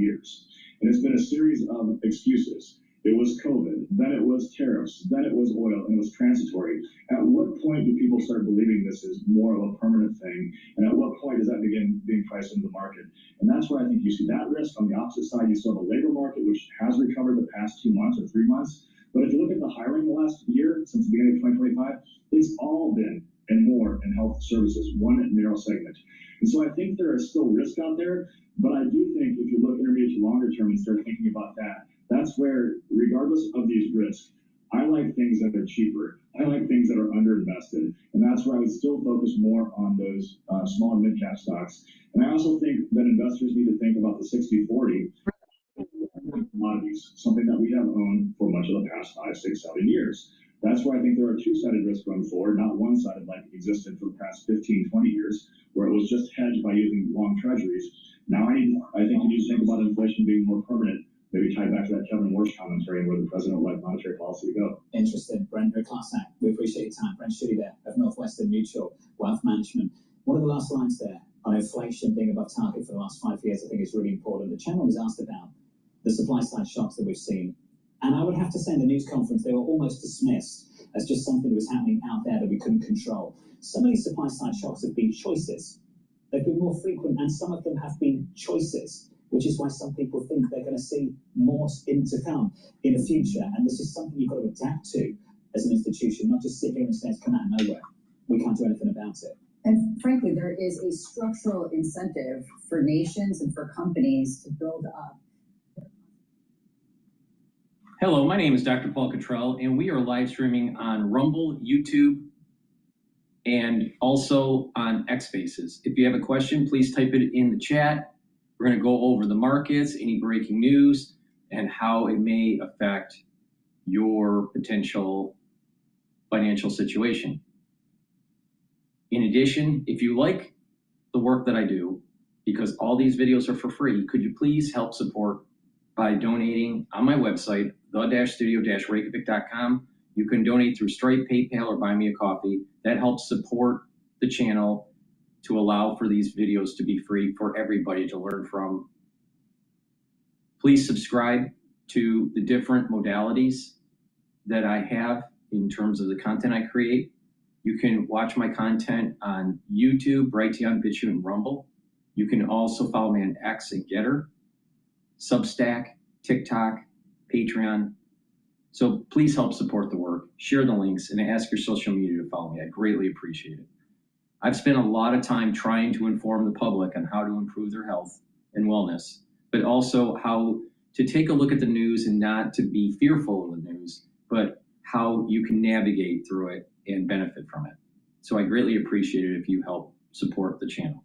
years. And it's been a series of excuses. It was COVID, then it was tariffs, then it was oil, and it was transitory. At what point do people start believing this is more of a permanent thing? And at what point does that begin being priced into the market? And that's where I think you see that risk. On the opposite side, you still have a labor market, which has recovered the past 2 months or 3 months. But if you look at the hiring the last year, since the beginning of 2025, it's all been and more in health services, one narrow segment. And so I think there is still risk out there, but I do think if you look intermediate to longer term and start thinking about that, that's where, regardless of these risks, I like things that are cheaper. I like things that are underinvested. And that's where I would still focus more on those small and mid-cap stocks. And I also think that investors need to think about the 60-40 commodities, something that we have owned for much of the past 5, 6, 7 years. That's why I think there are two-sided risks going forward, not one-sided like existed for the past 15, 20 years, where it was just hedged by using long treasuries. Now I think you need to think about inflation being more permanent. Maybe tied back to that Kevin Warsh commentary and where the president would like monetary policy to go. Interesting. Brent Clasack, we appreciate your time. Brent Shitty there of Northwestern Mutual Wealth Management. One of the last lines there on inflation being above target for the last 5 years, I think is really important. The channel was asked about the supply side shocks that we've seen. And I would have to say in the news conference, they were almost dismissed as just something that was happening out there that we couldn't control. Some of these supply side shocks have been choices. They've been more frequent, and some of them have been choices, which is why some people think they're going to see more to come in the future. And this is something you've got to adapt to as an institution, not just sit here and say it's come out of nowhere. We can't do anything about it. And frankly, there is a structural incentive for nations and for companies to build up. Hello, my name is Dr. Paul Cottrell, and we are live streaming on Rumble, YouTube, and also on X Spaces. If you have a question, please type it in the chat. We're going to go over the markets, any breaking news, and how it may affect your potential financial situation. In addition, if you like the work that I do, because all these videos are for free, could you please help support by donating on my website, the-studio-reykjavik.com. You can donate through Stripe, PayPal, or buy me a coffee. That helps support the channel to allow for these videos to be free for everybody to learn from. Please subscribe to the different modalities that I have in terms of the content I create. You can watch my content on YouTube, Brighteon, Bitchute, and Rumble. You can also follow me on X and GETTR, Substack, TikTok, Patreon. So please help support the work, share the links, and ask your social media to follow me. I greatly appreciate it. I've spent a lot of time trying to inform the public on how to improve their health and wellness, but also how to take a look at the news and not to be fearful of the news, but how you can navigate through it and benefit from it. So I greatly appreciate it if you help support the channel.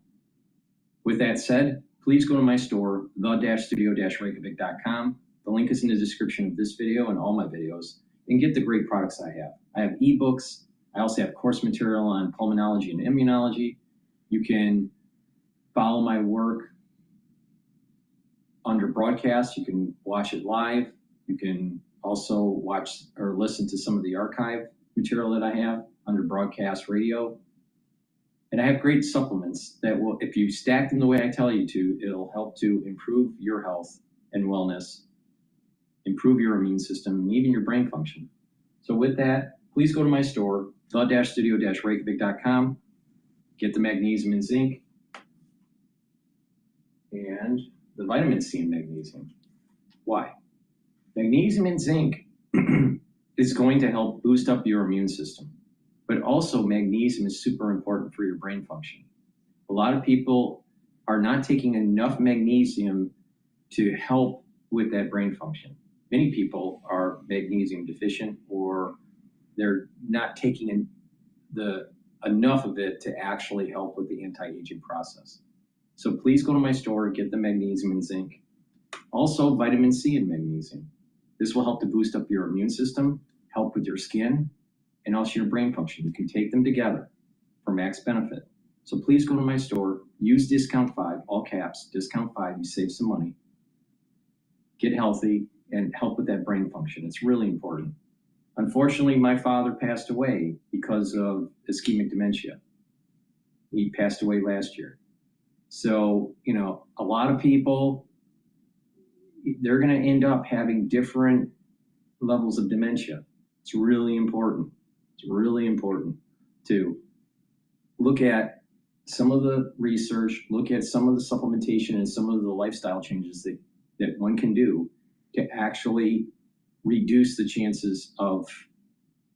With that said, please go to my store, the-studio-reykjavik.com. The link is in the description of this video and all my videos, and get the great products I have. I have ebooks. I also have course material on pulmonology and immunology. You can follow my work under broadcast. You can watch it live. You can also watch or listen to some of the archive material that I have under broadcast radio. And I have great supplements that will, if you stack them the way I tell you to, it'll help to improve your health and wellness, improve your immune system, and even your brain function. So with that, please go to my store, the-studio-reykjavik.com, get the magnesium and zinc, and the vitamin C and magnesium. Why? Magnesium and zinc is going to help boost up your immune system, but also magnesium is super important for your brain function. A lot of people are not taking enough magnesium to help with that brain function. Many people are magnesium deficient, or they're not taking enough of it to actually help with the anti-aging process. So please go to my store, get the magnesium and zinc. Also vitamin C and magnesium. This will help to boost up your immune system, help with your skin, and also your brain function. You can take them together for max benefit. So please go to my store, use discount 5, all caps, discount 5, you save some money. Get healthy and help with that brain function. It's really important. Unfortunately, my father passed away because of ischemic dementia. He passed away last year. So, a lot of people they're going to end up having different levels of dementia. It's really important. It's really important to look at some of the research, look at some of the supplementation and some of the lifestyle changes that one can do to actually reduce the chances of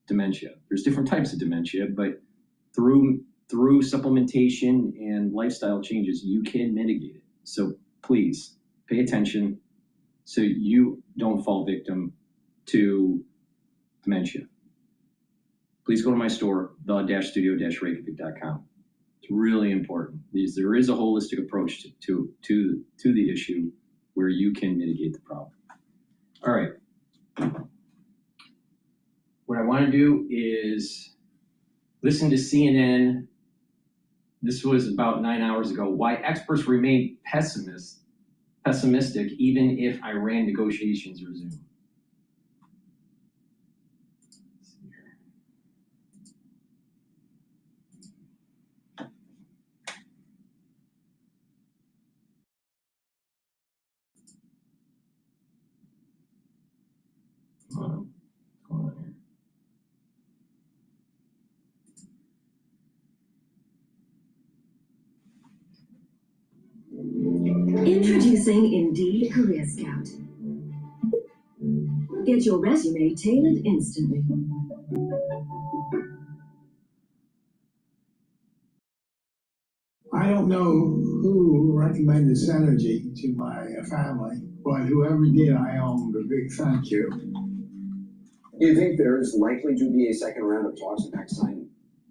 dementia. There's different types of dementia, but through supplementation and lifestyle changes, you can mitigate it. So please pay attention so you don't fall victim to dementia. Please go to my store, the-studio-reykjavik.com. It's really important. There is a holistic approach to the issue where you can mitigate the problem. All right. What I want to do is listen to CNN. This was about 9 hours ago. Why experts remain pessimistic even if Iran negotiations resume. Introducing Indeed Career Scout. Get your resume tailored instantly. I don't know who recommended Synergy to my family, but whoever did, I owe them a big thank you. Do you think there's likely to be a second round of talks in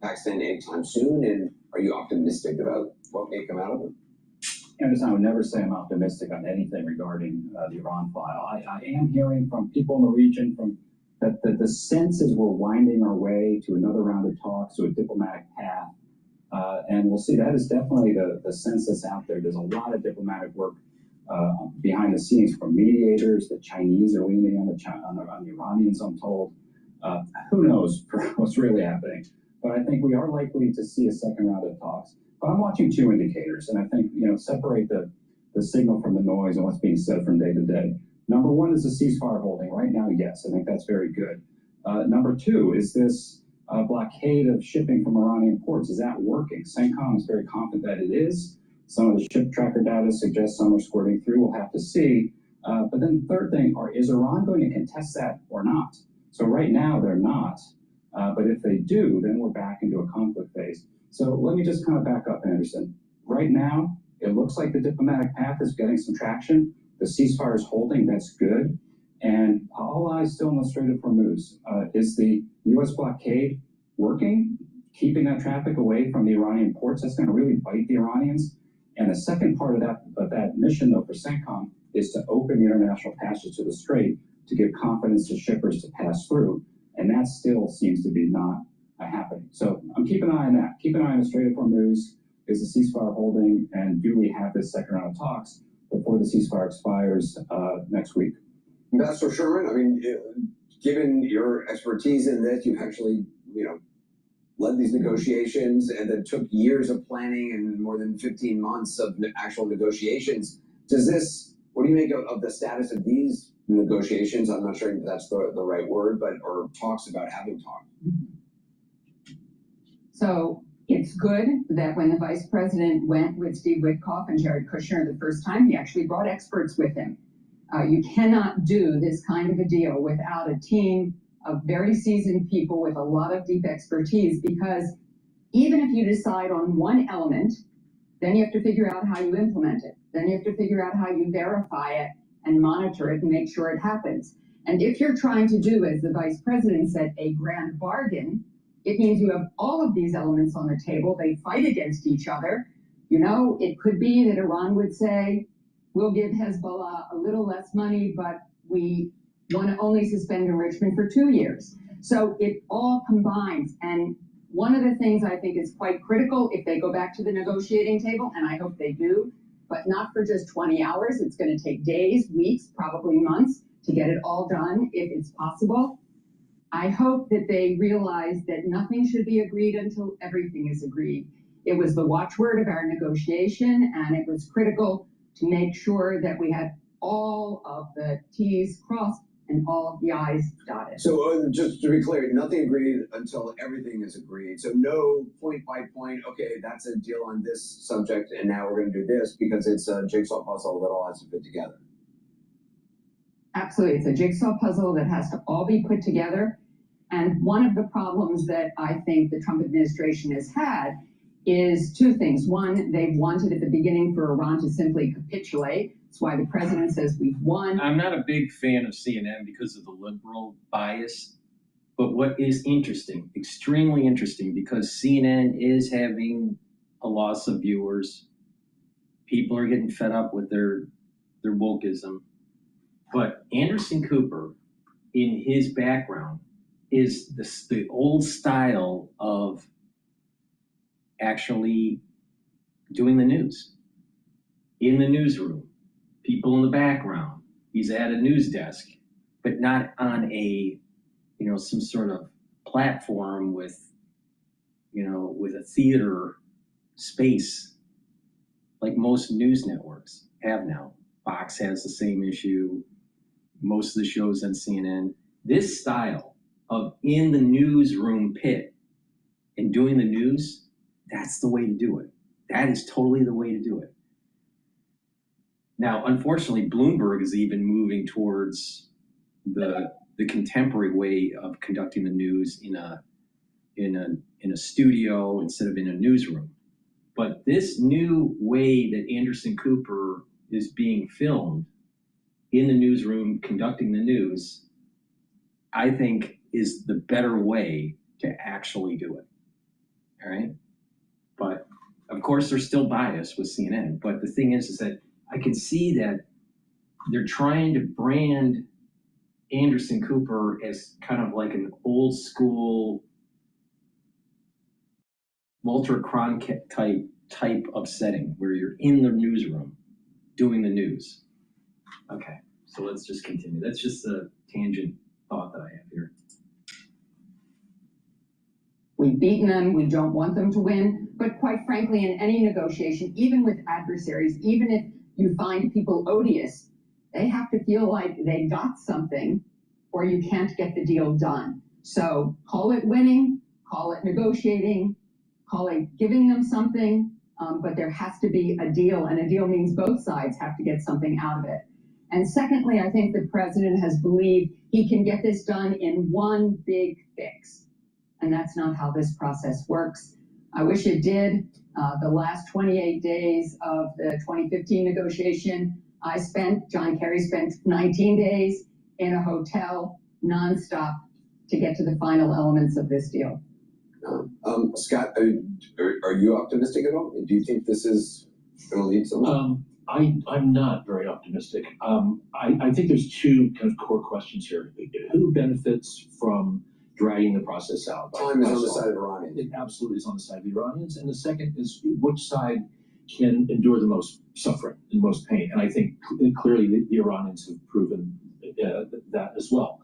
Pakistan anytime soon? And are you optimistic about what may come out of it? Anderson, I would never say I'm optimistic on anything regarding the Iran file. I am hearing from people in the region that the sense is we're winding our way to another round of talks, to a diplomatic path. And we'll see. That is definitely the sense that's out there. There's a lot of diplomatic work behind the scenes from mediators. The Chinese are leaning on the Iranians, I'm told. Who knows what's really happening? But I think we are likely to see a second round of talks. But I'm watching two indicators, and I think, separate the signal from the noise and what's being said from day to day. Number one is the ceasefire holding. Right now, yes, I think that's very good. Number two is this blockade of shipping from Iranian ports. Is that working? CENTCOM is very confident that it is. Some of the ship tracker data suggests some are squirting through. We'll have to see. But then the third thing, is Iran going to contest that or not? So right now, they're not. But if they do, then we're back into a conflict phase. So let me just kind of back up, Anderson. Right now, it looks like the diplomatic path is getting some traction. The ceasefire is holding. That's good. And all eyes still on the Strait of Hormuz. Is the U.S. blockade working, keeping that traffic away from the Iranian ports? That's going to really bite the Iranians. And the second part of that mission, though, for CENTCOM is to open the international passage to the Strait to give confidence to shippers to pass through. And that still seems to be not happening. So I'm keeping an eye on that. Keep an eye on the Strait of Hormuz. Is the ceasefire holding? And do we have this second round of talks before the ceasefire expires next week? Ambassador Sherman, I mean, given your expertise in this, you've actually, led these negotiations and that took years of planning and more than 15 months of actual negotiations. What do you make of the status of these negotiations? I'm not sure if that's the right word, or talks about having talked. So it's good that when the vice president went with Steve Witkoff and Jared Kushner the first time, he actually brought experts with him. You cannot do this kind of a deal without a team of very seasoned people with a lot of deep expertise, because even if you decide on one element, then you have to figure out how you implement it. Then you have to figure out how you verify it and monitor it and make sure it happens. And if you're trying to do, as the vice president said, a grand bargain, it means you have all of these elements on the table. They fight against each other. It could be that Iran would say, we'll give Hezbollah a little less money, but we want to only suspend enrichment for 2 years. So it all combines. And one of the things I think is quite critical, if they go back to the negotiating table, and I hope they do, but not for just 20 hours, it's going to take days, weeks, probably months to get it all done, if it's possible. I hope that they realize that nothing should be agreed until everything is agreed. It was the watchword of our negotiation, and it was critical to make sure that we had all of the T's crossed and all of the I's dotted. So just to be clear, nothing agreed until everything is agreed. So no point by point, okay, that's a deal on this subject, and now we're going to do this, because it's a jigsaw puzzle that all has to fit together. Absolutely. It's a jigsaw puzzle that has to all be put together. And one of the problems that I think the Trump administration has had is two things. One, they wanted at the beginning for Iran to simply capitulate. That's why the president says we've won. I'm not a big fan of CNN because of the liberal bias. But what is interesting, extremely interesting, because CNN is having a loss of viewers. People are getting fed up with their wokeism. But Anderson Cooper, in his background, is the old style of actually doing the news. In the newsroom, people in the background. He's at a news desk, but not on a, some sort of platform with a theater space like most news networks have now. Fox has the same issue. Most of the shows on CNN. This style of in the newsroom pit and doing the news, that's the way to do it. That is totally the way to do it. Now, unfortunately, Bloomberg is even moving towards the contemporary way of conducting the news in a studio instead of in a newsroom. But this new way that Anderson Cooper is being filmed in the newsroom conducting the news, I think is the better way to actually do it. All right? But of course, there's still bias with CNN. But the thing is that I can see that they're trying to brand Anderson Cooper as kind of like an old school Walter Cronkite type of setting where you're in the newsroom doing the news. Okay, so let's just continue. That's just a tangent thought that I have here. We've beaten them. We don't want them to win. But quite frankly, in any negotiation, even with adversaries, even if you find people odious, they have to feel like they got something or you can't get the deal done. So call it winning, call it negotiating, call it giving them something, but there has to be a deal, and a deal means both sides have to get something out of it. And secondly, I think the president has believed he can get this done in one big fix. And that's not how this process works. I wish it did. The last 28 days of the 2015 negotiation, John Kerry spent 19 days in a hotel, nonstop, to get to the final elements of this deal. Scott, are you optimistic at all? Do you think this is going to lead somewhere? I'm not very optimistic. I think there's two kind of core questions here. Who benefits from dragging the process out? Time is on the side of Iranians. It absolutely is on the side of the Iranians. And the second is which side can endure the most suffering and most pain. And I think clearly the Iranians have proven that as well.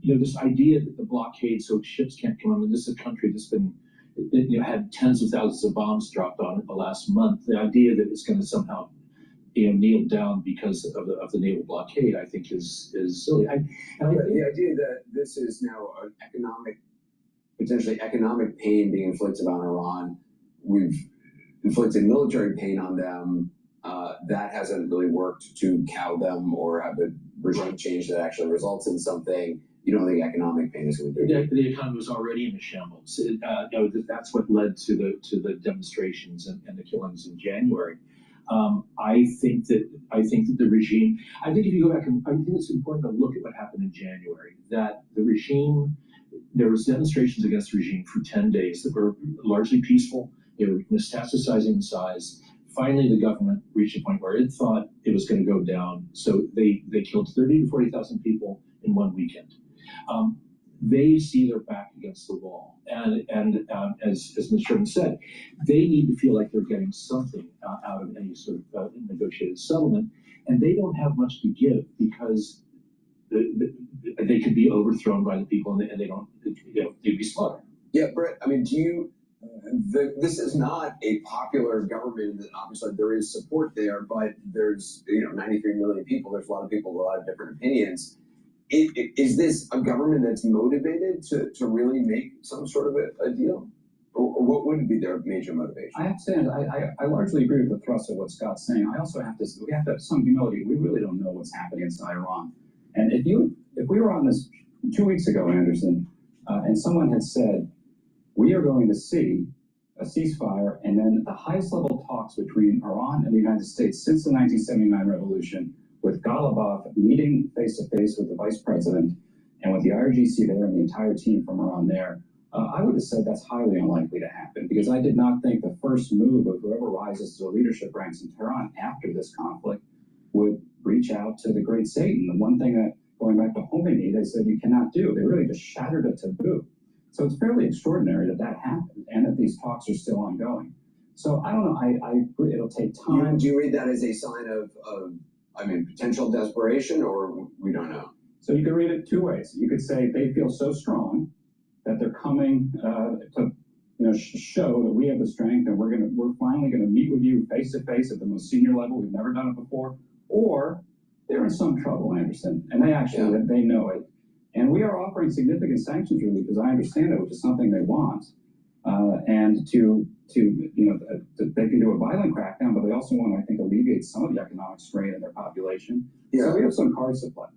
This idea that the blockade so ships can't come in, this is a country that's been, had tens of thousands of bombs dropped on it the last month. The idea that it's going to somehow, kneel down because of the naval blockade, I think is silly. The idea that this is now an potentially economic pain being inflicted on Iran, we've inflicted military pain on them. That hasn't really worked to cow them or have a regime change that actually results in something. You don't think economic pain is going to do it? The economy was already in a shambles. That's what led to the demonstrations and the killings in January. I think that the regime. I think if you go back and I think it's important to look at what happened in January. That the regime, there was demonstrations against the regime for 10 days that were largely peaceful. They were metastasizing in size. Finally, the government reached a point where it thought it was going to go down. So they killed 30 to 40,000 people in one weekend. They see their back against the wall. And as Ms. Sherman said, they need to feel like they're getting something out of any sort of negotiated settlement. And they don't have much to give because they could be overthrown by the people and they don't, they'd be slaughtered. Yeah, Brett, I mean, do you this is not a popular government. Obviously, there is support there, but there's 93 million people. There's a lot of people with a lot of different opinions. Is this a government that's motivated to really make some sort of a deal? Or what would be their major motivation? I have to say, I largely agree with the thrust of what Scott's saying. I also have to, we have to have some humility. We really don't know what's happening inside Iran. And if we were on this 2 weeks ago, Anderson, and someone had said, we are going to see a ceasefire and then the highest level talks between Iran and the United States since the 1979 revolution, with Ghalibaf meeting face to face with the vice president and with the IRGC there and the entire team from Iran there, I would have said that's highly unlikely to happen, because I did not think the first move of whoever rises to the leadership ranks in Tehran after this conflict would reach out to the great Satan. The one thing that, going back to Khomeini, they said you cannot do. They really just shattered a taboo. So it's fairly extraordinary that that happened and that these talks are still ongoing. So I don't know. I agree. It'll take time. Do you read that as a sign of potential desperation, or we don't know? So you could read it two ways. You could say they feel so strong that they're coming to show that we have the strength and we're finally gonna meet with you face to face at the most senior level. We've never done it before. Or they're in some trouble, Anderson, and they actually they know it. And we are offering significant sanctions relief, as I understand it, which is something they want. And they can do a violent crackdown, but they also want to, I think, alleviate some of the economic strain in their population. Yeah. So we have some cards to play.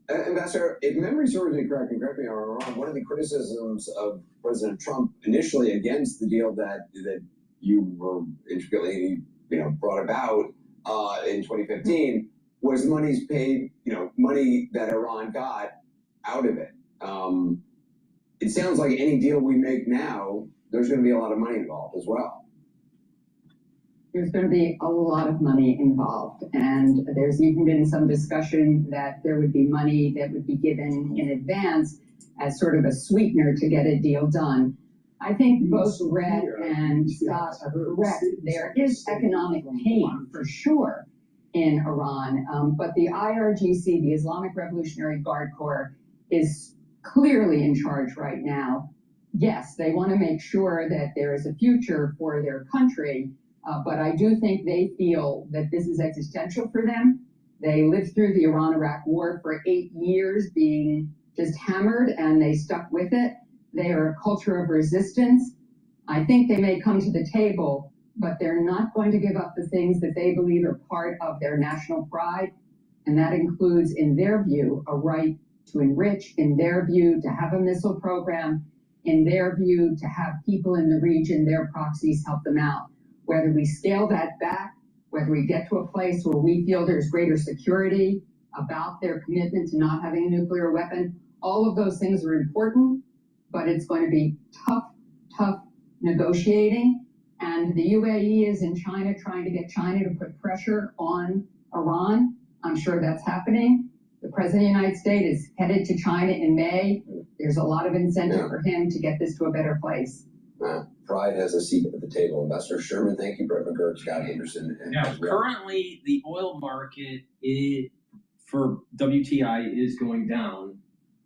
Ambassador, if memory serves me correct, and correct me if I'm wrong, one of the criticisms of President Trump initially against the deal that you were intricately brought about in 2015 was money's paid, money that Iran got out of it. It sounds like any deal we make now, there's going to be a lot of money involved as well. There's going to be a lot of money involved, and there's even been some discussion that there would be money that would be given in advance as sort of a sweetener to get a deal done. I think both Rhett and Scott are correct. There is economic pain for sure in Iran, but the IRGC, the Islamic Revolutionary Guard Corps, is clearly in charge right now. Yes, they want to make sure that there is a future for their country, but I do think they feel that this is existential for them. They lived through the Iran-Iraq war for 8 years being just hammered, and they stuck with it. They are a culture of resistance. I think they may come to the table, but they're not going to give up the things that they believe are part of their national pride, and that includes, in their view, a right to enrich, in their view, to have a missile program, in their view, to have people in the region, their proxies, help them out. Whether we scale that back, whether we get to a place where we feel there's greater security about their commitment to not having a nuclear weapon, all of those things are important, but it's going to be tough negotiating. And the UAE is in China trying to get China to put pressure on Iran. I'm sure that's happening. The President of the United States is headed to China in May. There's a lot of incentive for him to get this to a better place. Pride has a seat at the table. Ambassador Sherman, thank you. Brett McGurk, Scott Anderson. Now, currently, the oil market for WTI is going down.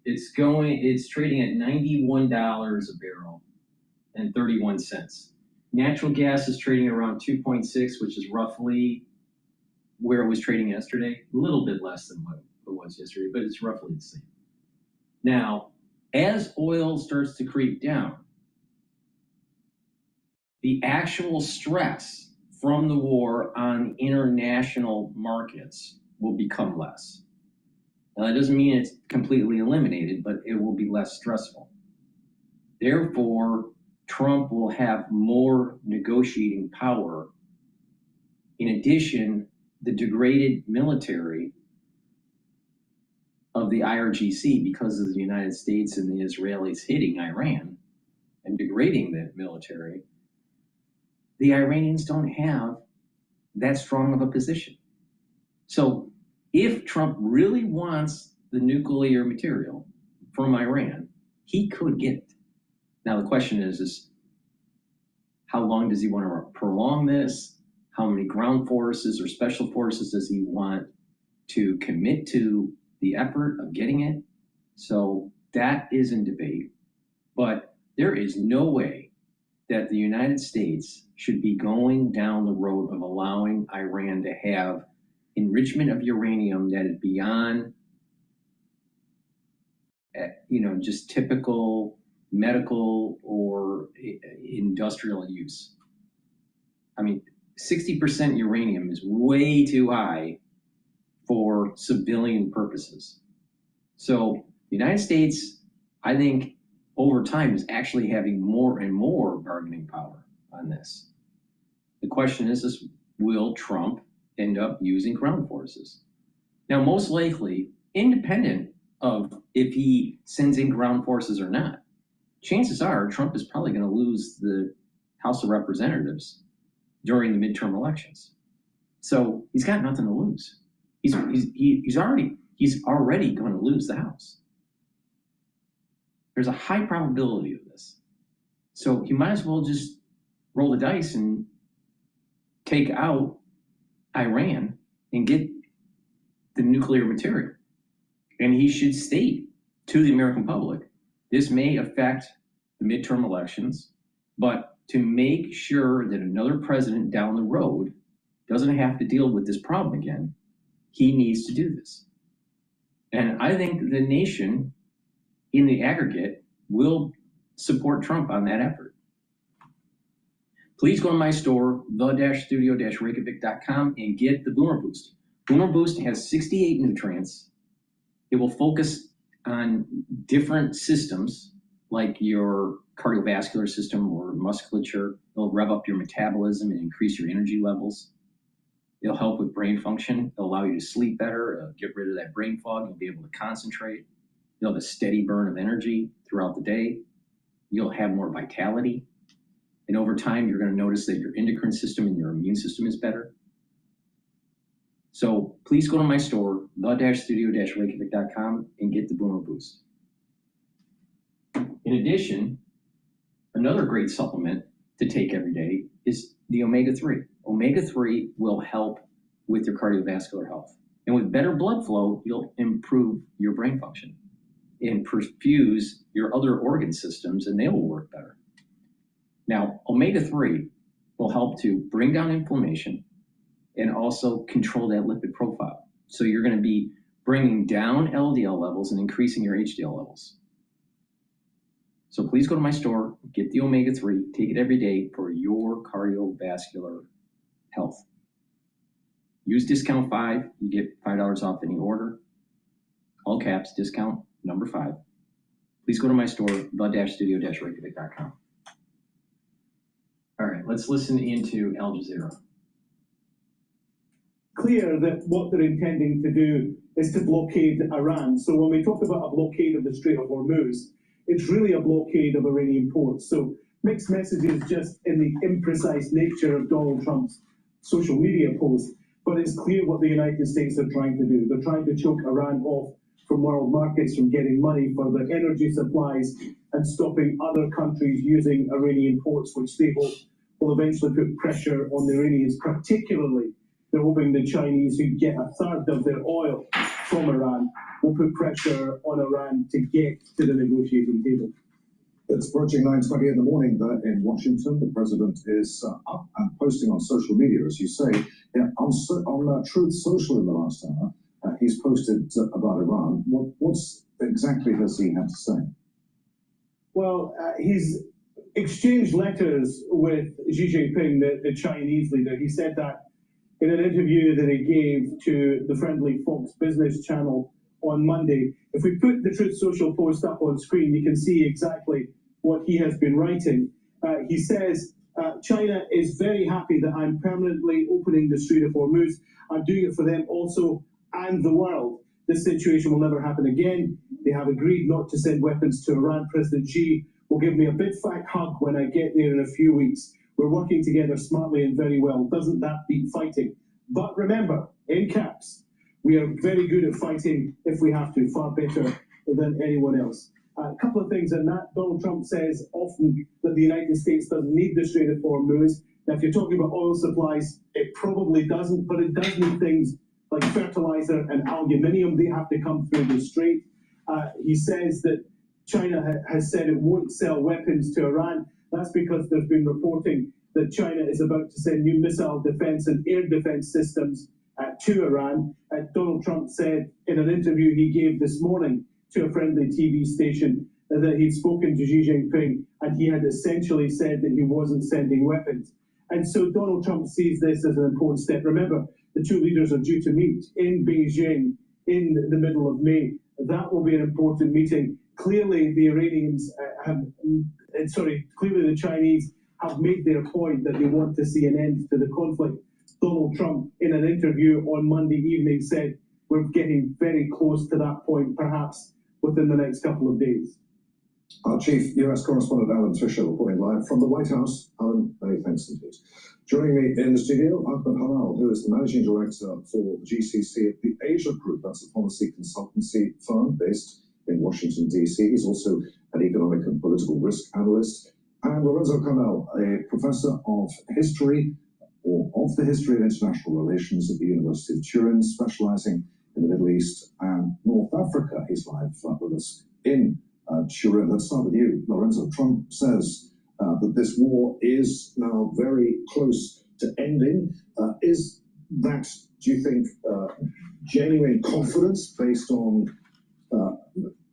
It's trading at $91 a barrel and 31 cents. Natural gas is trading around 2.6, which is roughly where it was trading yesterday. A little bit less than what it was yesterday, but it's roughly the same. Now, as oil starts to creep down, the actual stress from the war on international markets will become less. Now, that doesn't mean it's completely eliminated, but it will be less stressful. Therefore, Trump will have more negotiating power. In addition, the degraded military of the IRGC, because of the United States and the Israelis hitting Iran and degrading the military, the Iranians don't have that strong of a position. So if Trump really wants the nuclear material from Iran, he could get it. Now the question is how long does he want to prolong this? How many ground forces or special forces does he want to commit to the effort of getting it? So that is in debate, but there is no way that the United States should be going down the road of allowing Iran to have enrichment of uranium that is beyond, just typical medical or industrial use. I mean, 60% uranium is way too high for civilian purposes. So the United States, I think, over time is actually having more and more bargaining power on this. The question is will Trump end up using ground forces? Now, most likely, independent of if he sends in ground forces or not, chances are Trump is probably going to lose the House of Representatives during the midterm elections. So he's got nothing to lose. He's already going to lose the House. There's a high probability of this. So you might as well just roll the dice and take out Iran and get the nuclear material. And he should state to the American public, this may affect the midterm elections, but to make sure that another president down the road doesn't have to deal with this problem again, he needs to do this. And I think the nation in the aggregate will support Trump on that effort. Please go to my store, the-studio-reykjavik.com, and get the Boomer Boost. Boomer Boost has 68 nutrients. It will focus on different systems like your cardiovascular system or musculature. It'll rev up your metabolism and increase your energy levels. It'll help with brain function. It'll allow you to sleep better. It'll get rid of that brain fog. You'll be able to concentrate. You'll have a steady burn of energy throughout the day. You'll have more vitality. And over time, you're going to notice that your endocrine system and your immune system is better. So please go to my store, the-studio-reykjavik.com, and get the Boomer Boost. In addition, another great supplement to take every day is the omega-3. Omega-3 will help with your cardiovascular health. And with better blood flow, you'll improve your brain function and perfuse your other organ systems, and they will work better. Now, omega-3 will help to bring down inflammation and also control that lipid profile. So you're going to be bringing down LDL levels and increasing your HDL levels. So please go to my store, get the omega-3, take it every day for your cardiovascular health. Use discount 5, you get $5 off any order. All caps, discount number 5. Please go to my store, the-studio-reykjavik.com. All right, let's listen into Al Jazeera. Clear that what they're intending to do is to blockade Iran. So when we talk about a blockade of the Strait of Hormuz, it's really a blockade of Iranian ports. So mixed messages just in the imprecise nature of Donald Trump's social media posts, but it's clear what the United States are trying to do. They're trying to choke Iran off from world markets, from getting money for their energy supplies, and stopping other countries using Iranian ports, which they hope will eventually put pressure on the Iranians. Particularly, they're hoping the Chinese, who get a third of their oil from Iran, will put pressure on Iran to get to the negotiating table. It's approaching 9:20 in the morning in Washington. The president is up and posting on social media, as you say. Yeah, on Truth Social in the last hour, he's posted about Iran. What exactly has he had to say? Well, he's exchanged letters with Xi Jinping, the Chinese leader. He said that in an interview that he gave to the friendly Fox Business Channel on Monday. If we put the Truth Social post up on screen, you can see exactly what he has been writing. He says, China is very happy that I'm permanently opening the Strait of Hormuz. I'm doing it for them also and the world. This situation will never happen again. They have agreed not to send weapons to Iran. President Xi will give me a big fat hug when I get there in a few weeks. We're working together smartly and very well. Doesn't that beat fighting? But remember, in caps, we are very good at fighting if we have to, far better than anyone else. A couple of things on that. Donald Trump says often that the United States doesn't need the Strait of Hormuz. Now, if you're talking about oil supplies, it probably doesn't, but it does need things like fertilizer and aluminium. They have to come through the strait. He says that China has said it won't sell weapons to Iran. That's because there's been reporting that China is about to send new missile defense and air defense systems to Iran. Donald Trump said in an interview he gave this morning to a friendly TV station that he'd spoken to Xi Jinping and he had essentially said that he wasn't sending weapons. And so Donald Trump sees this as an important step. Remember, the two leaders are due to meet in Beijing in the middle of May. That will be an important meeting. Clearly, the clearly the Chinese have made their point that they want to see an end to the conflict. Donald Trump, in an interview on Monday evening, said we're getting very close to that point, perhaps within the next couple of days. Our Chief US Correspondent Alan Fisher reporting live from the White House. Alan, many thanks indeed. Joining me in the studio, Harangue, who is the Managing Director for the GCC at the Asia Group. That's a policy consultancy firm based in Washington, D.C. He's also an economic and political risk analyst. And Lorenzo Carmel, a professor of history, or of the history of international relations at the University of Turin, specializing in the Middle East and North Africa. He's live with us in Turin. Let's start with you, Lorenzo. Trump says that this war is now very close to ending. Is that, do you think, genuine confidence based on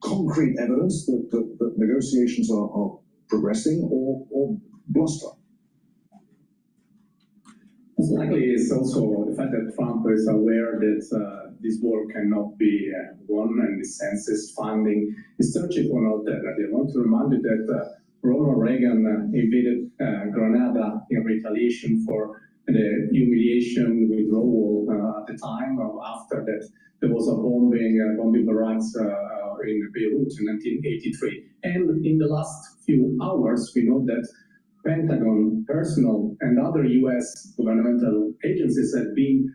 concrete evidence that negotiations are progressing, or bluster? Most likely is also the fact that Trump is aware that this war cannot be won, and the census funding is searching for an alternative. I want to remind you that Ronald Reagan invaded Grenada in retaliation for the humiliation withdrawal at the time. After that, there was a bombing barracks in Beirut in 1983. And in the last few hours, we know that Pentagon personnel and other U.S. governmental agencies have been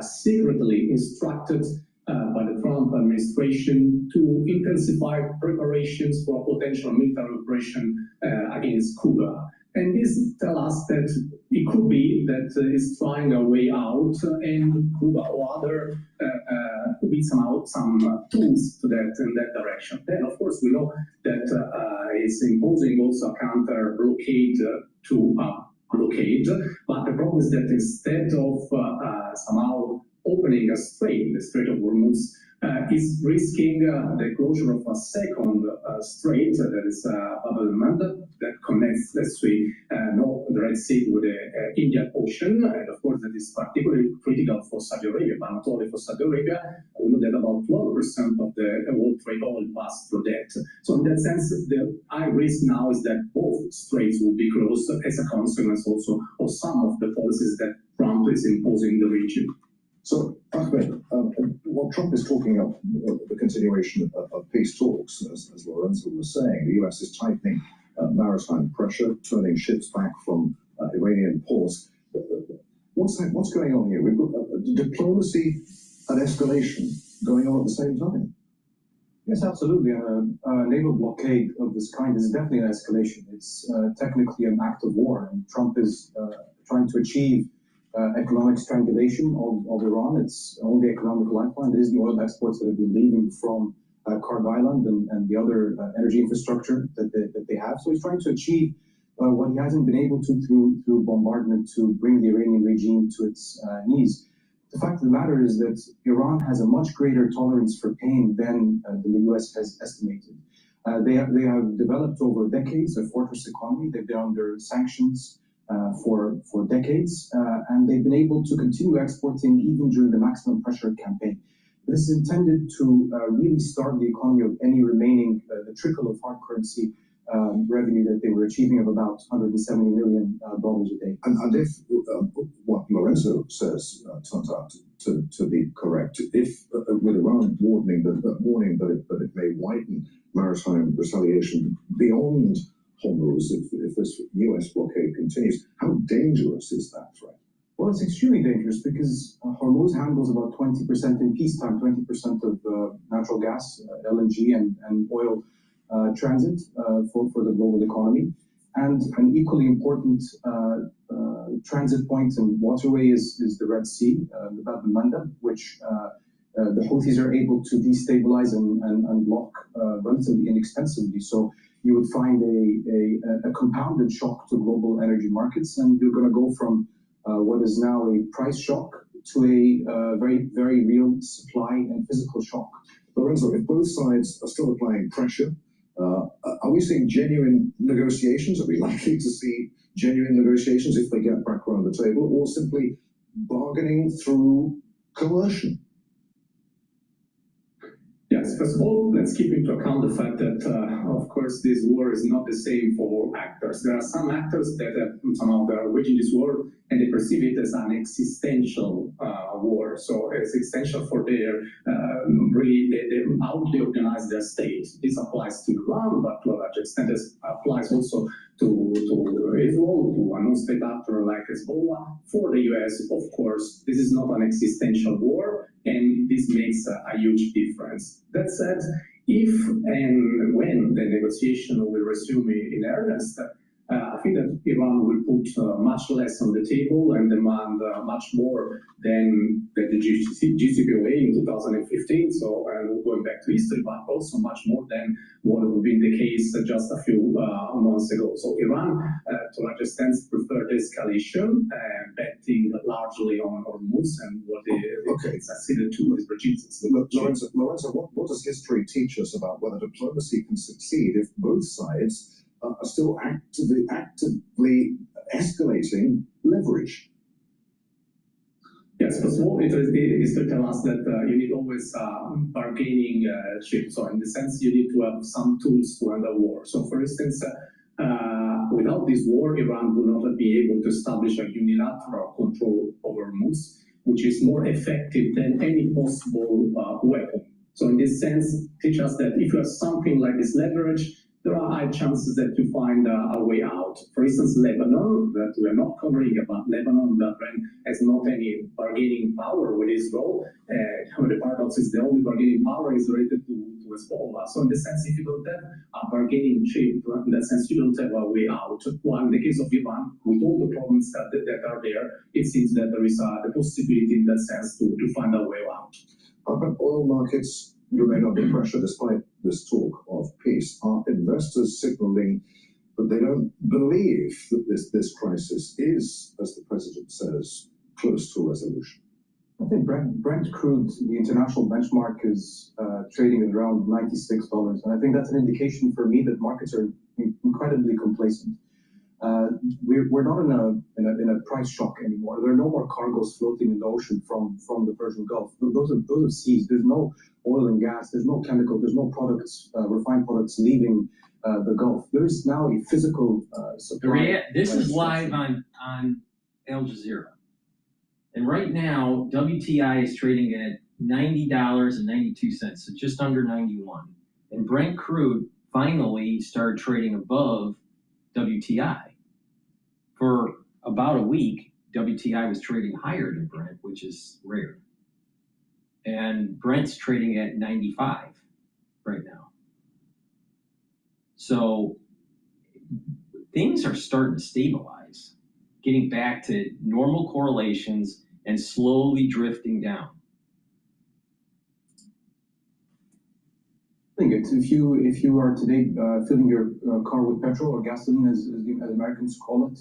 secretly instructed by the Trump administration to intensify preparations for a potential military operation against Cuba. And this tells us that it could be that it's trying a way out, and Cuba or other could be somehow some tools to that in that direction. Then, of course, we know that it's imposing also a counter blockade to blockade. But the problem is that instead of somehow opening a strait, the Strait of Hormuz, is risking the closure of a second strait, that is Bab el-Mandeb, that connects, as we know, the Red Sea with the Indian Ocean. And of course, that is particularly critical for Saudi Arabia, but not only for Saudi Arabia. We know that about 12% of the world trade oil pass through that. So in that sense, the high risk now is that both straits will be closed as a consequence also of some of the policies that Trump is imposing in the region. So, Ahmed, while Trump is talking of the continuation of peace talks, as Lorenzo was saying, the US is tightening maritime pressure, turning ships back from Iranian ports. What's going on here? We've got diplomacy and escalation going on at the same time. Yes, absolutely. A naval blockade of this kind is definitely an escalation. It's technically an act of war, and Trump is trying to achieve economic strangulation of Iran. It's only economic lifeline. It is the oil exports that have been leaving from Kharg Island and the other energy infrastructure that they have. So he's trying to achieve what he hasn't been able to through bombardment, to bring the Iranian regime to its knees. The fact of the matter is that Iran has a much greater tolerance for pain than the U.S. has estimated. They have developed over decades a fortress economy. They've been under sanctions for decades, and they've been able to continue exporting even during the maximum pressure campaign. This is intended to really starve the economy of any remaining, the trickle of hard currency revenue that they were achieving of about $170 million a day. And if what Lorenzo says turns out to be correct, if with Iran warning that it may widen maritime retaliation beyond Hormuz, if this US blockade continues, how dangerous is that threat? Well, it's extremely dangerous because Hormuz handles about 20% in peacetime, 20% of natural gas, LNG, and oil transit for the global economy. And an equally important transit point and waterway is the Red Sea, the Bab el-Mandeb, which the Houthis are able to destabilize and block relatively inexpensively. So you would find a compounded shock to global energy markets, and you're going to go from what is now a price shock to a very, very real supply and physical shock. Lorenzo, if both sides are still applying pressure, are we seeing genuine negotiations? Are we likely to see genuine negotiations if they get back around the table, or simply bargaining through coercion? Yes, first of all, let's keep into account the fact that, of course, this war is not the same for all actors. There are some actors that somehow they are waging this war and they perceive it as an existential war. So it's existential for their how they organize their state. This applies to Iran, but to a large extent it applies also to Israel, to a non-state actor like Hezbollah. For the US, of course, this is not an existential war, and this makes a huge difference. That said, if and when the negotiation will resume in earnest, I think that Iran will put much less on the table and demand much more than the JCPOA in 2015. So, going back to history, but also much more than what would be the case just a few months ago. So, Iran, to a large extent, preferred escalation, betting largely on Hormuz and what it's acceded to his regimes. Lorenzo, what does history teach us about whether diplomacy can succeed if both sides are still actively escalating leverage? Yes, first of all, history tells us that you need always bargaining chip. So in the sense, you need to have some tools to end a war. So for instance, without this war, Iran would not be able to establish a unilateral control over Hormuz, which is more effective than any possible weapon. So in this sense, teach us that if you have something like this leverage, there are high chances that you find a way out. For instance, Lebanon, that we are not covering about Lebanon, that has not any bargaining power with Israel. The paradox is the only bargaining power is related to Hezbollah. So in the sense, if you don't have a bargaining chip, in that sense, you don't have a way out. While in the case of Iran, with all the problems that are there, it seems that there is the possibility in that sense to find a way out. But oil markets remain under pressure despite this talk of peace. Are investors signaling that they don't believe that this crisis is, as the president says, close to a resolution? I think Brent crude, the international benchmark, is trading at around $96, and I think that's an indication for me that markets are incredibly complacent. We're not in a price shock anymore. There are no more cargoes floating in the ocean from the Persian Gulf. Those are seas. There's no oil and gas. There's no chemical. There's no products, refined products leaving the Gulf. There's now a physical supply. This is live on Al Jazeera, and right now WTI is trading at $90.92, so just under 91. And Brent crude finally started trading above WTI. For about a week, WTI was trading higher than Brent, which is rare. And Brent's trading at 95 right now. So things are starting to stabilize, getting back to normal correlations and slowly drifting down. I think if you are today filling your car with petrol or gasoline, as Americans call it,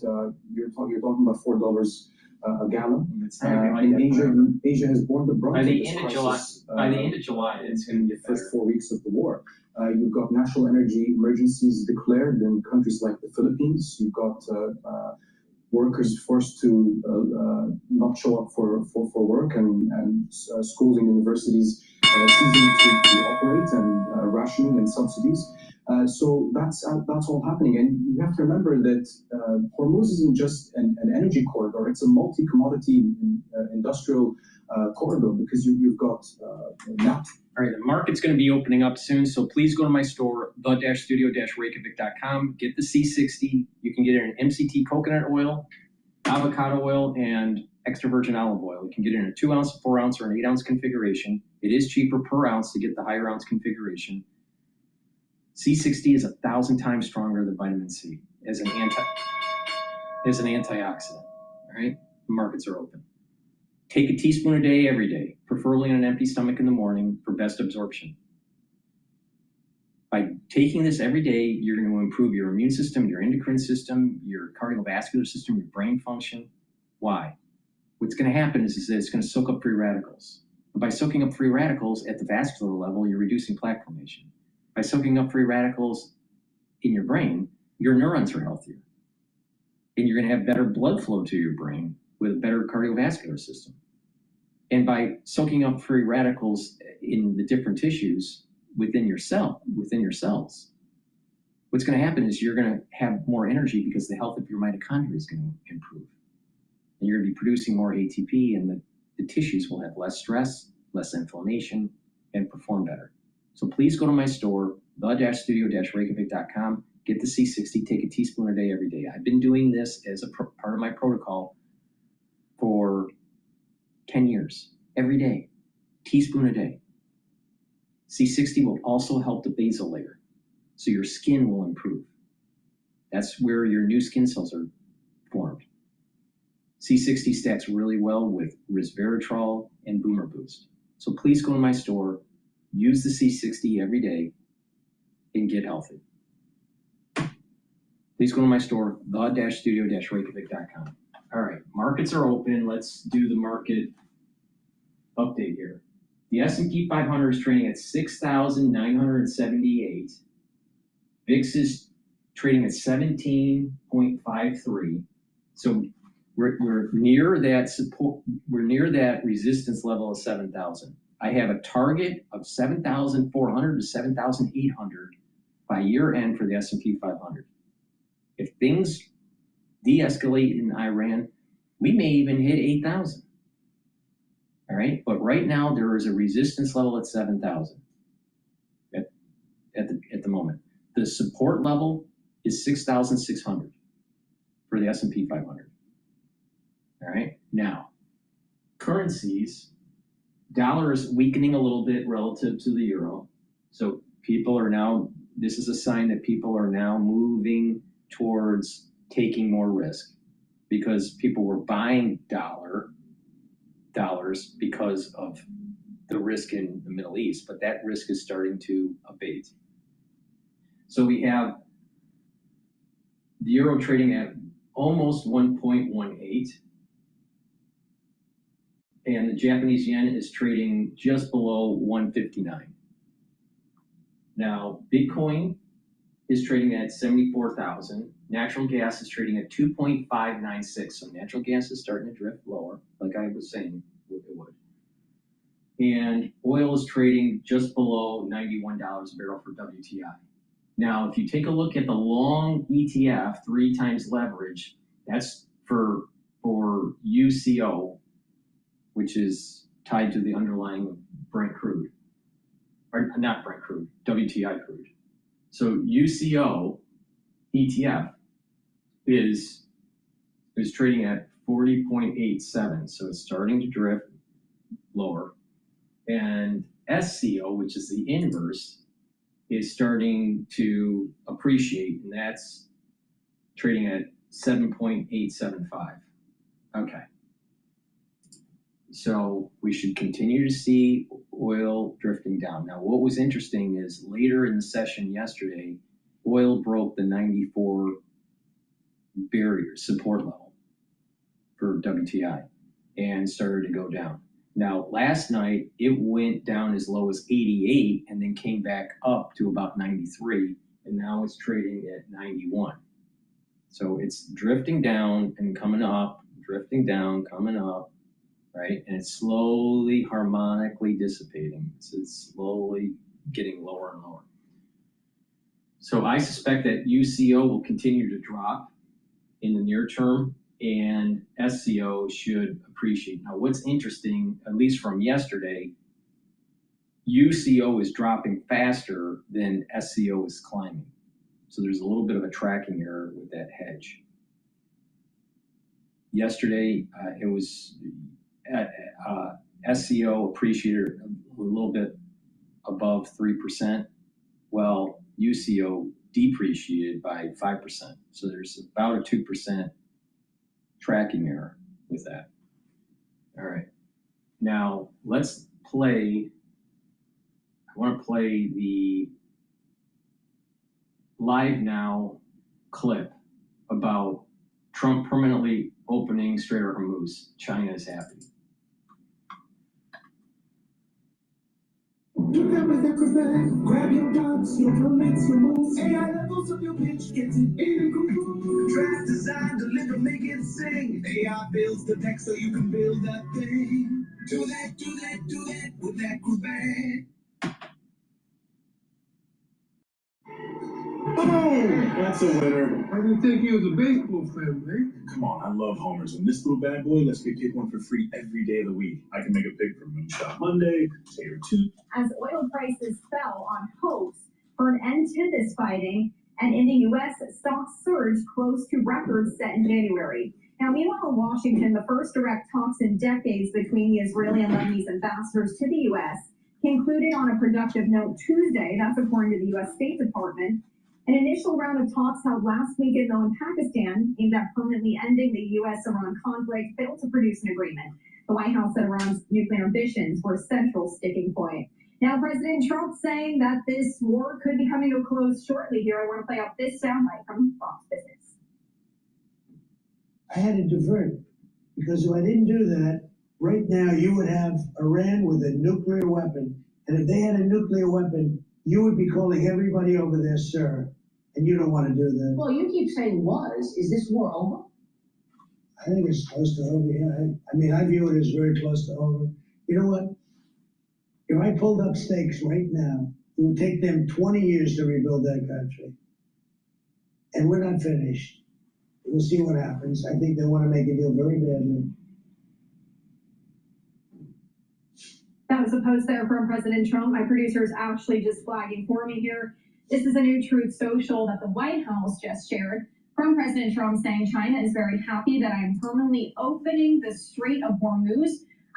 you're talking about $4 a gallon. In Asia has borne the brunt of this crisis. By the end of July, it's going to be the first 4 weeks of the war. You've got national energy emergencies declared in countries like the Philippines. You've got workers forced to not show up for work, and schools and universities ceasing to operate, and rationing and subsidies. So that's all happening, and you have to remember that Hormuz isn't just an energy corridor; it's a multi-commodity industrial corridor, because you've got that. All right, the market's going to be opening up soon, so please go to my store, the-studio-reykjavik.com. Get the C60. You can get it in MCT coconut oil, avocado oil, and extra virgin olive oil. You can get it in a 2 ounce, 4 ounce, or an 8 ounce configuration. It is cheaper per ounce to get the higher ounce configuration. C60 is 1,000 times stronger than vitamin C as an antioxidant. All right, the markets are open. Take a teaspoon a day, every day, preferably on an empty stomach in the morning for best absorption. By taking this every day, you're going to improve your immune system, your endocrine system, your cardiovascular system, your brain function. Why? What's going to happen is that it's going to soak up free radicals. And by soaking up free radicals at the vascular level, you're reducing plaque formation. By soaking up free radicals in your brain, your neurons are healthier. And you're going to have better blood flow to your brain with a better cardiovascular system. And by soaking up free radicals in the different tissues within your cells, what's going to happen is you're going to have more energy because the health of your mitochondria is going to improve. And you're going to be producing more ATP, and the tissues will have less stress, less inflammation, and perform better. So please go to my store, the-studio-reykjavik.com, get the C60, take a teaspoon a day every day. I've been doing this as a part of my protocol for 10 years, every day, teaspoon a day. C60 will also help the basal layer, so your skin will improve. That's where your new skin cells are formed. C60 stacks really well with resveratrol and boomer boost. So please go to my store, use the C60 every day, and get healthy. Please go to my store, the-studio-reykjavik.com. All right, markets are open. Let's do the market update here. The S&P 500 is trading at 6,978. VIX is trading at 17.53. So we're near that support. We're near that resistance level of 7,000. I have a target of 7,400 to 7,800 by year end for the S&P 500. If things de-escalate in Iran, we may even hit 8,000. All right, but right now there is a resistance level at 7,000 at the moment. The support level is 6,600 for the S&P 500. All right, now currencies, dollar is weakening a little bit relative to the euro. So people are now, this is a sign that people are now moving towards taking more risk, because people were buying dollars because of the risk in the Middle East, but that risk is starting to abate. So we have the euro trading at almost 1.18, and the Japanese yen is trading just below 159. Now, Bitcoin is trading at 74,000. Natural gas is trading at 2.596. So natural gas is starting to drift lower, like I was saying it would. And oil is trading just below $91 a barrel for WTI. Now, if you take a look at the long ETF, 3 times leverage, that's for UCO, which is tied to the underlying Brent crude, or not Brent crude, WTI crude. So UCO ETF is trading at 40.87, so it's starting to drift lower. And SCO, which is the inverse, is starting to appreciate, and that's trading at 7.875. Okay. So we should continue to see oil drifting down. Now, what was interesting is later in the session yesterday, oil broke the 94 barrier support level for WTI and started to go down. Now, last night, it went down as low as 88 and then came back up to about 93, and now it's trading at 91. So it's drifting down and coming up, drifting down, coming up, right? And it's slowly harmonically dissipating. It's slowly getting lower and lower. So I suspect that UCO will continue to drop in the near term, and SCO should appreciate. Now, what's interesting, at least from yesterday, UCO is dropping faster than SCO is climbing. So there's a little bit of a tracking error with that hedge. Yesterday, it was SCO appreciated a little bit above 3%, while UCO depreciated by 5%. So there's about a 2% tracking error with that. All right. Now let's play, I want to play the live now clip about Trump permanently opening Strait of Hormuz. China is happy. Grab your dogs, your permits, your moves. AI levels of your pitch gets it in a groove. Draft, design, deliver, make it sing. AI builds the tech so you can build that thing. Do that, do that, do that with Acrobat. Oh, that's a winner. I didn't think you was a baseball fan, man. Come on, I love homers. And this little bad boy lets me pick one for free every day of the week. I can make a pick for Moonshot Monday, Tater Tuesday. As oil prices fell on hopes for an end to this fighting, and in the U.S., stocks surged close to records set in January. Now, meanwhile, in Washington, the first direct talks in decades between the Israeli and Lebanese ambassadors to the U.S. concluded on a productive note Tuesday. That's according to the U.S. State Department. An initial round of talks held last weekend, though, in Pakistan, aimed at permanently ending the U.S.-Iran conflict, failed to produce an agreement. The White House said Iran's nuclear ambitions were a central sticking point. Now, President Trump saying that this war could be coming to a close shortly. Here, I want to play out this soundbite from Fox Business. I had to divert, because if I didn't do that, right now you would have Iran with a nuclear weapon. And if they had a nuclear weapon, you would be calling everybody over there, sir. And you don't want to do that. Well, you keep saying was. Is this war over? I think it's close to over, yeah. I mean, I view it as very close to over. You know what? If I pulled up stakes right now, it would take them 20 years to rebuild that country. And we're not finished. We'll see what happens. I think they want to make a deal very badly. That was a post there from President Trump. My producer is actually just flagging for me here. This is a new Truth Social that the White House just shared from President Trump saying China is very happy that I'm permanently opening the Strait of Hormuz.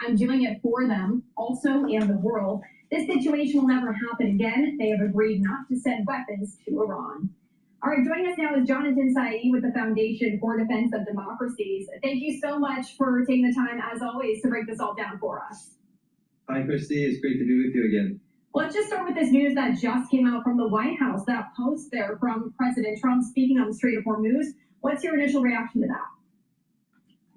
I'm doing it for them, also and the world. This situation will never happen again. They have agreed not to send weapons to Iran. All right, joining us now is Jonathan Saidi with the Foundation for Defense of Democracies. Thank you so much for taking the time, as always, to break this all down for us. Hi, Christy. It's great to be with you again. Let's just start with this news that just came out from the White House, that post there from President Trump speaking on the Strait of Hormuz. What's your initial reaction to that?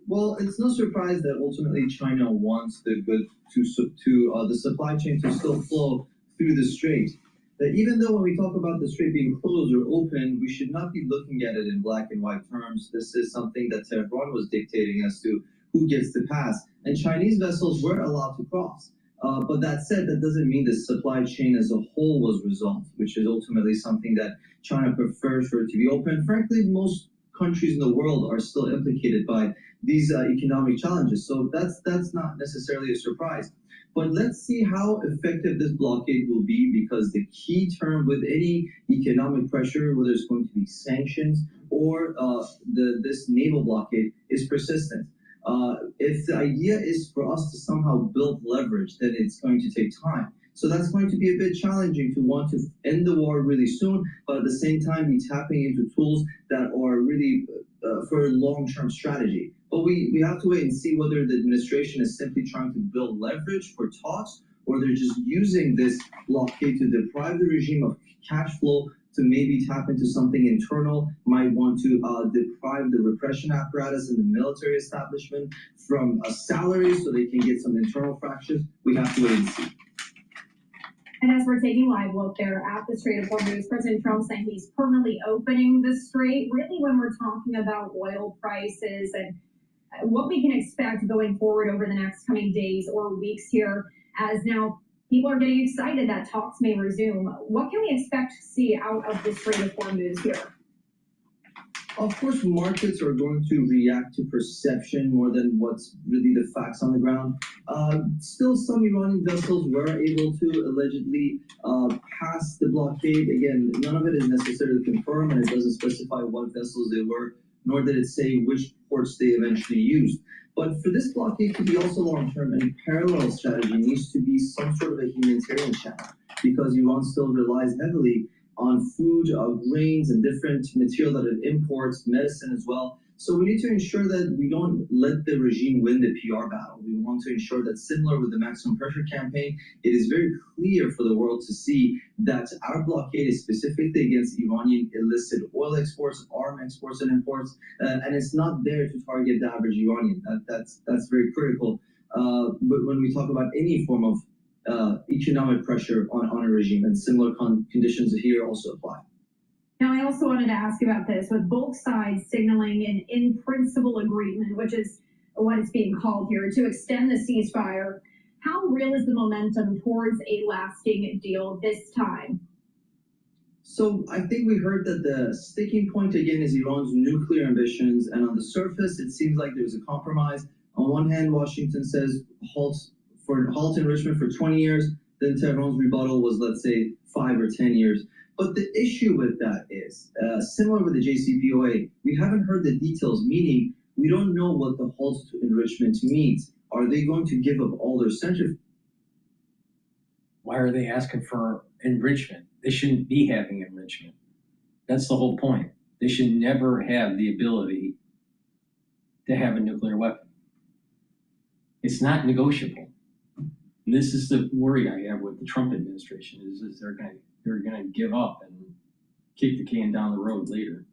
Well, it's no surprise that ultimately China wants the goods the supply chain to still flow through the strait. That even though when we talk about the strait being closed or open, we should not be looking at it in black and white terms. This is something that Tehran was dictating as to who gets to pass, and Chinese vessels were allowed to cross. But that said, that doesn't mean the supply chain as a whole was resolved, which is ultimately something that China prefers for it to be open. Frankly, most countries in the world are still implicated by these economic challenges, so that's not necessarily a surprise. But let's see how effective this blockade will be, because the key term with any economic pressure, whether it's going to be sanctions or this naval blockade, is persistence. If the idea is for us to somehow build leverage, then it's going to take time. So that's going to be a bit challenging to want to end the war really soon, but at the same time be tapping into tools that are really for long-term strategy. But we have to wait and see whether the administration is simply trying to build leverage for talks, or they're just using this blockade to deprive the regime of cash flow to maybe tap into something internal, might want to deprive the repression apparatus and the military establishment from salaries so they can get some internal fractures. We have to wait and see. And as we're taking a live look there at the Strait of Hormuz, President Trump saying he's permanently opening the strait. Really, when we're talking about oil prices and what we can expect going forward over the next coming days or weeks here, as now people are getting excited that talks may resume. What can we expect to see out of the Strait of Hormuz here? Of course, markets are going to react to perception more than what's really the facts on the ground. Still, some Iranian vessels were able to allegedly pass the blockade. Again, none of it is necessarily confirmed, and it doesn't specify what vessels they were, nor did it say which ports they eventually used. But for this blockade to be also long-term, and parallel strategy needs to be some sort of a humanitarian channel, because Iran still relies heavily on food, grains, and different material that it imports, medicine as well. So we need to ensure that we don't let the regime win the PR battle. We want to ensure that, similar with the maximum pressure campaign, it is very clear for the world to see that our blockade is specifically against Iranian illicit oil exports, arm exports and imports, and it's not there to target the average Iranian. That's very critical. But when we talk about any form of economic pressure on a regime, and similar conditions here also apply. Now, I also wanted to ask about this, with both sides signaling an in-principle agreement, which is what is being called here, to extend the ceasefire. How real is the momentum towards a lasting deal this time? So I think we heard that the sticking point again is Iran's nuclear ambitions, and on the surface, it seems like there's a compromise. On one hand, Washington says halt enrichment for 20 years, then Tehran's rebuttal was, let's say, 5 or 10 years. But the issue with that is, similar with the JCPOA, we haven't heard the details, meaning we don't know what the halt to enrichment means. Are they going to give up all their centrifuges? Why are they asking for enrichment? They shouldn't be having enrichment. That's the whole point. They should never have the ability to have a nuclear weapon. It's not negotiable. And this is the worry I have with the Trump administration, is they're going to give up and kick the can down the road later.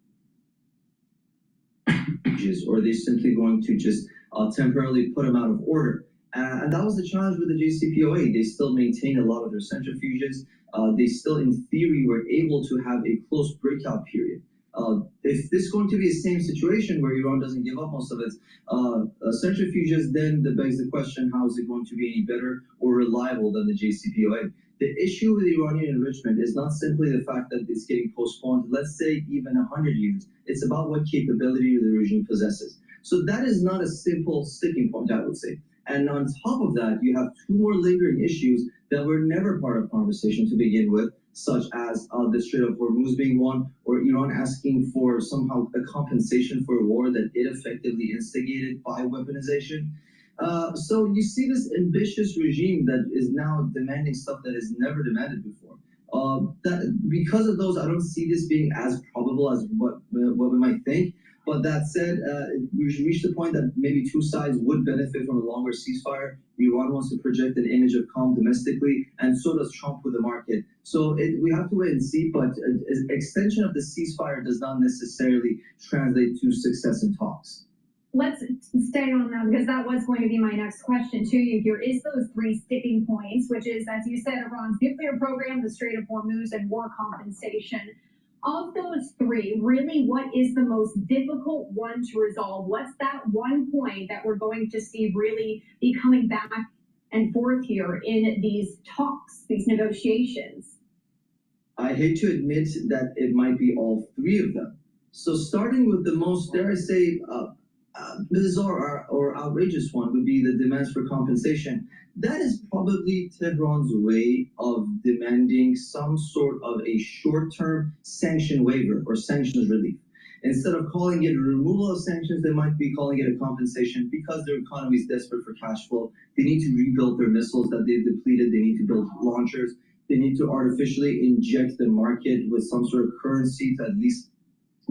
Or are they simply going to just temporarily put them out of order? And that was the challenge with the JCPOA. They still maintain a lot of their centrifuges. They still, in theory, were able to have a close breakout period. If this is going to be the same situation where Iran doesn't give up most of its centrifuges, then that begs the question, how is it going to be any better or reliable than the JCPOA? The issue with Iranian enrichment is not simply the fact that it's getting postponed, let's say even 100 years. It's about what capability the regime possesses. So that is not a simple sticking point, I would say. And on top of that, you have two more lingering issues that were never part of conversation to begin with, such as the Strait of Hormuz being one, or Iran asking for somehow a compensation for a war that it effectively instigated by weaponization. So you see this ambitious regime that is now demanding stuff that is never demanded before. Because of those, I don't see this being as probable as what we might think. But that said, we've reached the point that maybe two sides would benefit from a longer ceasefire. Iran wants to project an image of calm domestically, and so does Trump with the market. So we have to wait and see, but extension of the ceasefire does not necessarily translate to success in talks. Let's stay on that, because that was going to be my next question to you here. Is those three sticking points, which is, as you said, Iran's nuclear program, the Strait of Hormuz, and war compensation. Of those three, really, what is the most difficult one to resolve? What's that one point that we're going to see really be coming back and forth here in these talks, these negotiations? I hate to admit that it might be all three of them. So starting with the most, dare I say, bizarre or outrageous one would be the demands for compensation. That is probably Tehran's way of demanding some sort of a short-term sanction waiver or sanctions relief. Instead of calling it a removal of sanctions, they might be calling it a compensation because their economy is desperate for cash flow. They need to rebuild their missiles that they've depleted. They need to build launchers. They need to artificially inject the market with some sort of currency to at least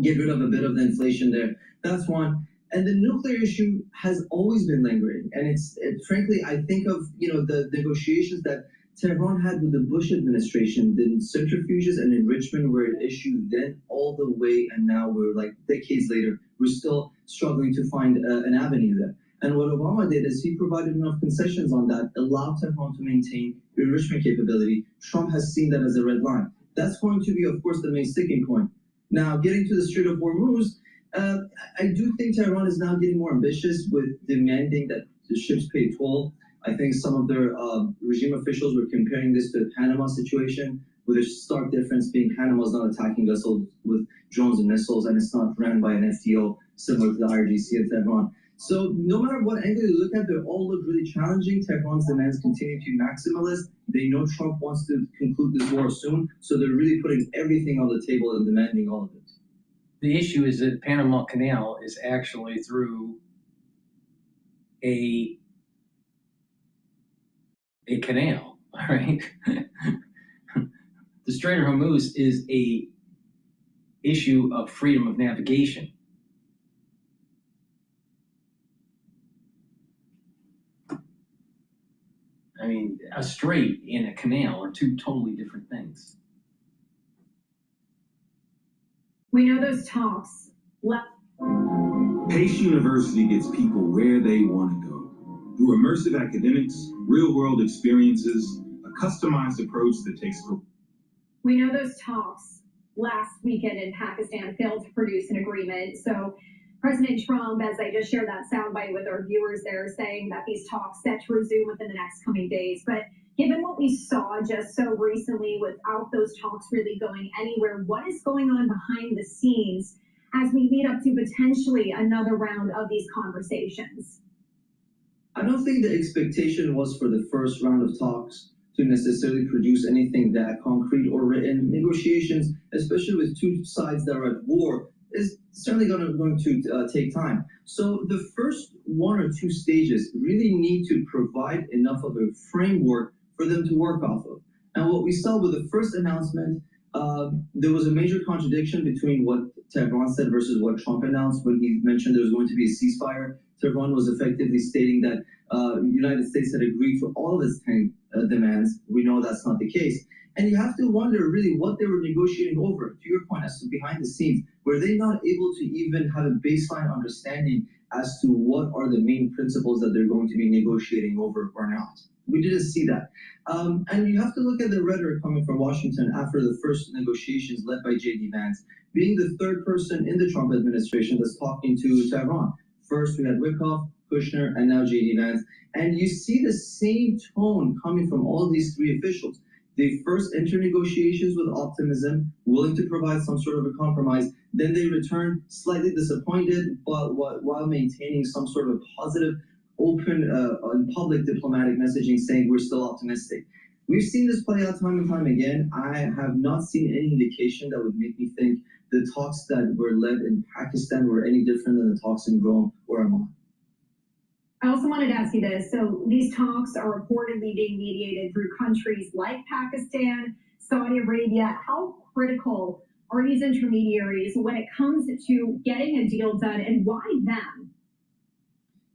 get rid of a bit of the inflation there. That's one. And the nuclear issue has always been lingering. And frankly, I think of, the negotiations that Tehran had with the Bush administration, the centrifuges and enrichment were an issue then all the way, and now we're like decades later, we're still struggling to find an avenue there. And what Obama did is he provided enough concessions on that, allowed Tehran to maintain enrichment capability. Trump has seen that as a red line. That's going to be, of course, the main sticking point. Now, getting to the Strait of Hormuz, I do think Tehran is now getting more ambitious with demanding that the ships pay toll. I think some of their regime officials were comparing this to the Panama situation, with a stark difference being Panama's not attacking vessels with drones and missiles, and it's not ran by an FTO similar to the IRGC in Tehran. So no matter what angle you look at, they all look really challenging. Tehran's demands continue to be maximalist. They know Trump wants to conclude this war soon, so they're really putting everything on the table and demanding all of it. The issue is that Panama Canal is actually through a canal, all right? The Strait of Hormuz is a issue of freedom of navigation. I mean, a strait and a canal are two totally different things. We know those talks left. Pace University gets people where they want to go. Through immersive academics, real-world experiences, a customized approach that takes... We know those talks last weekend in Pakistan failed to produce an agreement. So President Trump, as I just shared that soundbite with our viewers there, saying that these talks set to resume within the next coming days. But given what we saw just so recently without those talks really going anywhere, what is going on behind the scenes as we lead up to potentially another round of these conversations? I don't think the expectation was for the first round of talks to necessarily produce anything that concrete or written. Negotiations, especially with two sides that are at war, is certainly going to take time. So the first one or two stages really need to provide enough of a framework for them to work off of. And what we saw with the first announcement, there was a major contradiction between what Tehran said versus what Trump announced when he mentioned there was going to be a ceasefire. Tehran was effectively stating that the United States had agreed to all of its 10 demands. We know that's not the case. And you have to wonder really what they were negotiating over. To your point, as to behind the scenes, were they not able to even have a baseline understanding as to what are the main principles that they're going to be negotiating over or not? We didn't see that. And you have to look at the rhetoric coming from Washington after the first negotiations led by J.D. Vance, being the third person in the Trump administration that's talking to Tehran. First, we had Wickoff, Kushner, and now J.D. Vance. And you see the same tone coming from all these three officials. They first enter negotiations with optimism, willing to provide some sort of a compromise. Then they return slightly disappointed, but while maintaining some sort of positive, open, and public diplomatic messaging saying we're still optimistic. We've seen this play out time and time again. I have not seen any indication that would make me think the talks that were led in Pakistan were any different than the talks in Rome or Amman. I also wanted to ask you this. So these talks are reportedly being mediated through countries like Pakistan, Saudi Arabia. How critical are these intermediaries when it comes to getting a deal done, and why them?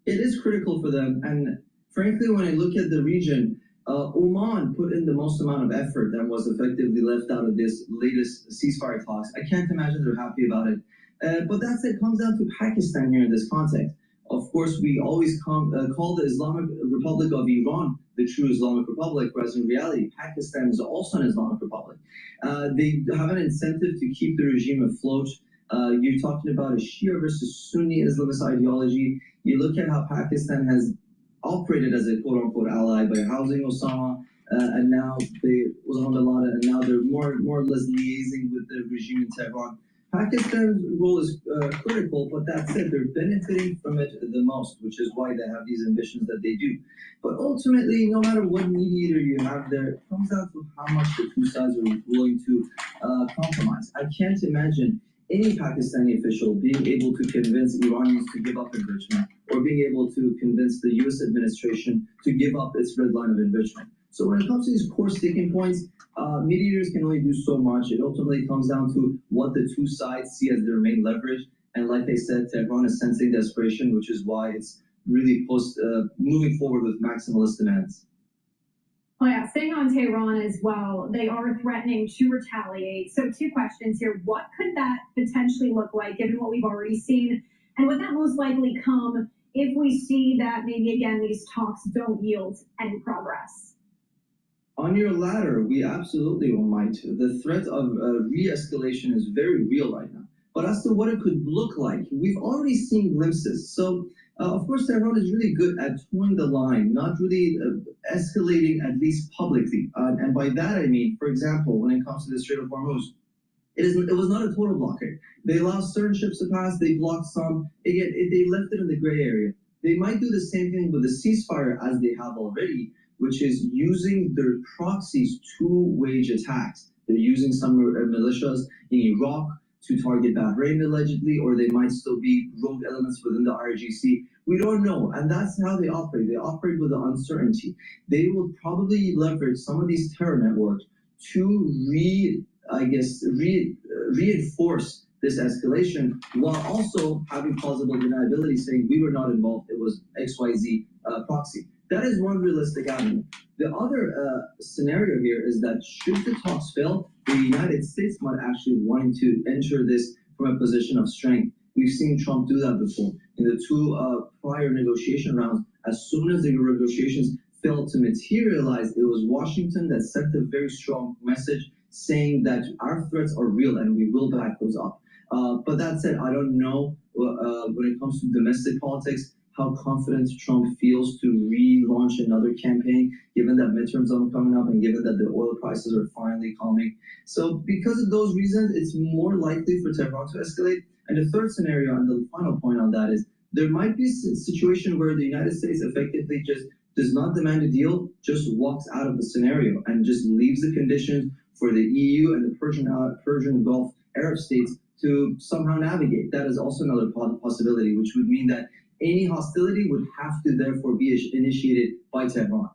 It is critical for them. And frankly, when I look at the region, Oman put in the most amount of effort that was effectively left out of this latest ceasefire talks. I can't imagine they're happy about it. But that said, it comes down to Pakistan here in this context. Of course, we always call the Islamic Republic of Iran the true Islamic Republic, whereas in reality, Pakistan is also an Islamic Republic. They have an incentive to keep the regime afloat. You're talking about a Shia versus Sunni Islamist ideology. You look at how Pakistan has operated as a quote-unquote ally by housing Osama, and now Osama bin Laden, and now they're more or less liaising with the regime in Tehran. Pakistan's role is critical, but that said, they're benefiting from it the most, which is why they have these ambitions that they do. But ultimately, no matter what mediator you have there, it comes down to how much the two sides are willing to compromise. I can't imagine any Pakistani official being able to convince Iranians to give up enrichment, or being able to convince the U.S. administration to give up its red line of enrichment. So when it comes to these core sticking points, mediators can only do so much. It ultimately comes down to what the two sides see as their main leverage. And like I said, Tehran is sensing desperation, which is why it's really moving forward with maximalist demands. Oh yeah, staying on Tehran as well, they are threatening to retaliate. So two questions here. What could that potentially look like, given what we've already seen? And would that most likely come if we see that maybe, again, these talks don't yield any progress? On your latter, we absolutely might. The threat of re-escalation is very real right now. But as to what it could look like, we've already seen glimpses. So, of course, Tehran is really good at towing the line, not really escalating, at least publicly. And by that, I mean, for example, when it comes to the Strait of Hormuz, it was not a total blockade. They allowed certain ships to pass, they blocked some. Again, they left it in the gray area. They might do the same thing with the ceasefire as they have already, which is using their proxies to wage attacks. They're using some militias in Iraq to target Bahrain allegedly, or they might still be rogue elements within the IRGC. We don't know, and that's how they operate. They operate with the uncertainty. They will probably leverage some of these terror networks to reinforce this escalation, while also having plausible deniability saying we were not involved, it was XYZ proxy. That is one realistic avenue. The other scenario here is that should the talks fail, the United States might actually want to enter this from a position of strength. We've seen Trump do that before. In the two prior negotiation rounds, as soon as the negotiations failed to materialize, it was Washington that sent a very strong message saying that our threats are real and we will back those up. But that said, I don't know when it comes to domestic politics, how confident Trump feels to relaunch another campaign, given that midterms are coming up and given that the oil prices are finally calming. So because of those reasons, it's more likely for Tehran to escalate. And the third scenario, and the final point on that, is there might be a situation where the United States effectively just does not demand a deal, just walks out of the scenario and just leaves the conditions for the EU and the Persian Gulf Arab states to somehow navigate. That is also another possibility, which would mean that any hostility would have to therefore be initiated by Tehran.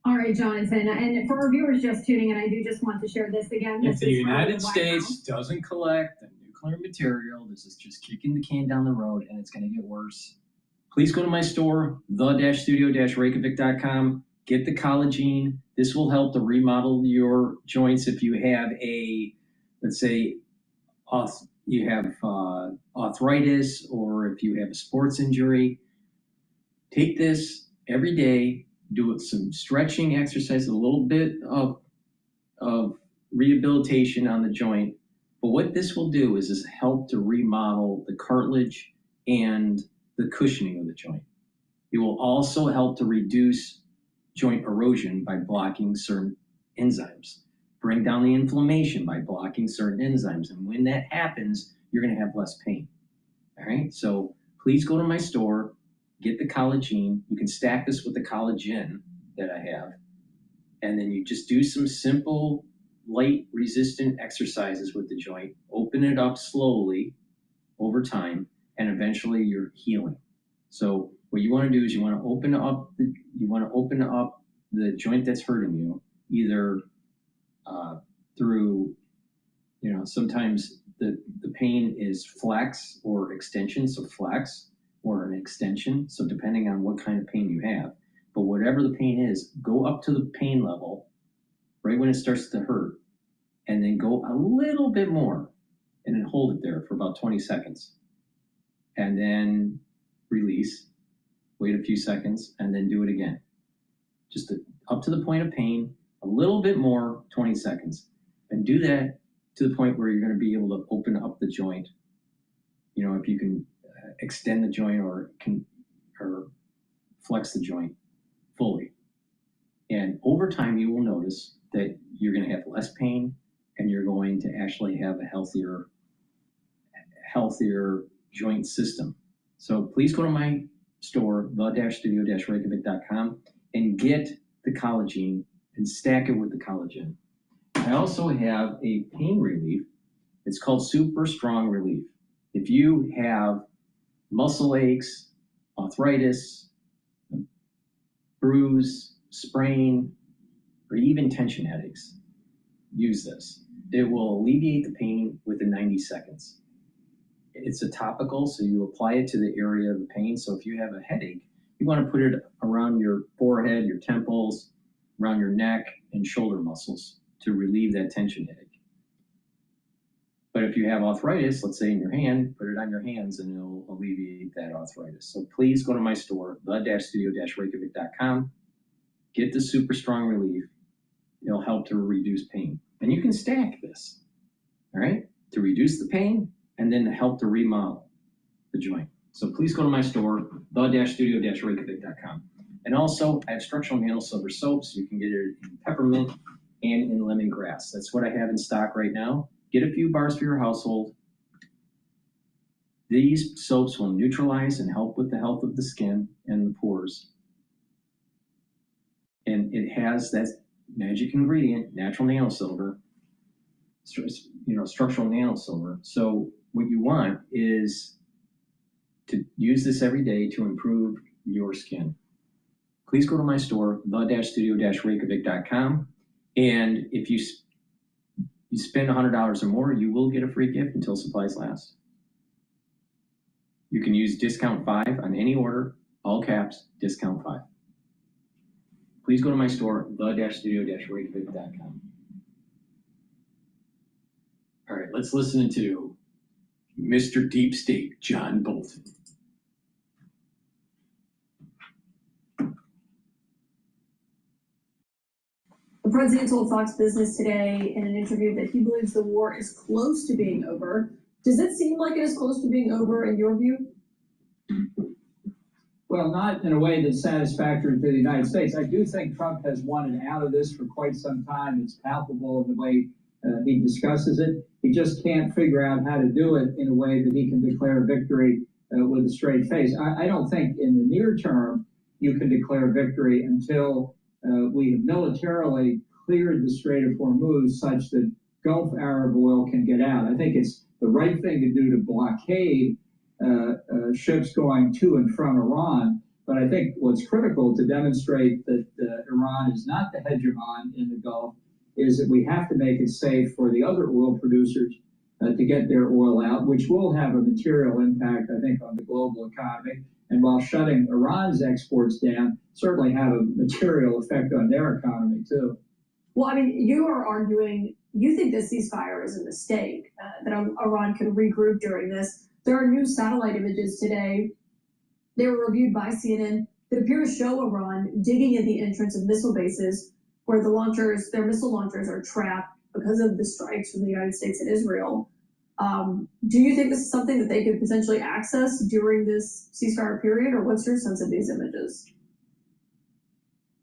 All right, Jonathan, and for our viewers just tuning in, I do just want to share this again. If the United States doesn't collect the nuclear material, this is just kicking the can down the road, and it's going to get worse. Please go to my store, the-studio-reykjavik.com. Get the collagen. This will help to remodel your joints if you have a, let's say, you have arthritis, or if you have a sports injury. Take this every day. Do some stretching exercise, a little bit of rehabilitation on the joint. But what this will do is help to remodel the cartilage and the cushioning of the joint. It will also help to reduce joint erosion by blocking certain enzymes, bring down the inflammation by blocking certain enzymes. And when that happens, you're going to have less pain. All right. So please go to my store, get the collagen. You can stack this with the collagen that I have. And then you just do some simple, light, resistant exercises with the joint. Open it up slowly over time, and eventually you're healing. So what you want to do is you want to open up the joint that's hurting you, either through, sometimes the pain is flex or extension, so flex or an extension. So depending on what kind of pain you have, but whatever the pain is, go up to the pain level right when it starts to hurt, and then go a little bit more, and then hold it there for about 20 seconds, and then release, wait a few seconds, and then do it again. Just up to the point of pain, a little bit more, 20 seconds, and do that to the point where you're going to be able to open up the joint. If you can extend the joint or flex the joint fully. And over time, you will notice that you're going to have less pain, and you're going to actually have a healthier joint system. So please go to my store, the-studio-reykjavik.com, and get the collagen and stack it with the collagen. I also have a pain relief. It's called Super Strong Relief. If you have muscle aches, arthritis, bruise, sprain, or even tension headaches, use this. It will alleviate the pain within 90 seconds. It's a topical, so you apply it to the area of the pain. So if you have a headache, you want to put it around your forehead, your temples, around your neck and shoulder muscles to relieve that tension headache. But if you have arthritis, let's say in your hand, put it on your hands and it'll alleviate that arthritis. So please go to my store, the-studio-reykjavik.com. Get the Super Strong Relief. It'll help to reduce pain. And you can stack this, all right, to reduce the pain and then to help to remodel the joint. So please go to my store, the-studio-reykjavik.com. And also, I have structural nano silver soaps. You can get it in peppermint and in lemongrass. That's what I have in stock right now. Get a few bars for your household. These soaps will neutralize and help with the health of the skin and the pores. And it has that magic ingredient, natural nano silver, structural nano silver. So what you want is to use this every day to improve your skin. Please go to my store, the-studio-reykjavik.com. And if you spend $100 or more, you will get a free gift until supplies last. You can use discount 5 on any order, all caps, discount 5. please go to my store, the-studio-reykjavik.com. All right, let's listen to Mr. Deep State, John Bolton. The president told Fox Business today in an interview that he believes the war is close to being over. Does it seem like it is close to being over in your view? Well, not in a way that's satisfactory to the United States. I do think Trump has wanted out of this for quite some time. It's palpable in the way he discusses it. He just can't figure out how to do it in a way that he can declare victory with a straight face. I don't think in the near term you can declare victory until we have militarily cleared the Strait of Hormuz such that Gulf Arab oil can get out. I think it's the right thing to do to blockade ships going to and from Iran. But I think what's critical to demonstrate that Iran is not the hegemon in the Gulf is that we have to make it safe for the other oil producers to get their oil out, which will have a material impact, I think, on the global economy. And while shutting Iran's exports down, certainly have a material effect on their economy, too. Well, I mean, you are arguing, you think this ceasefire is a mistake, that Iran can regroup during this. There are new satellite images today. They were reviewed by CNN that appear to show Iran digging at the entrance of missile bases where their missile launchers are trapped because of the strikes from the United States and Israel. Do you think this is something that they could potentially access during this ceasefire period, or what's your sense of these images?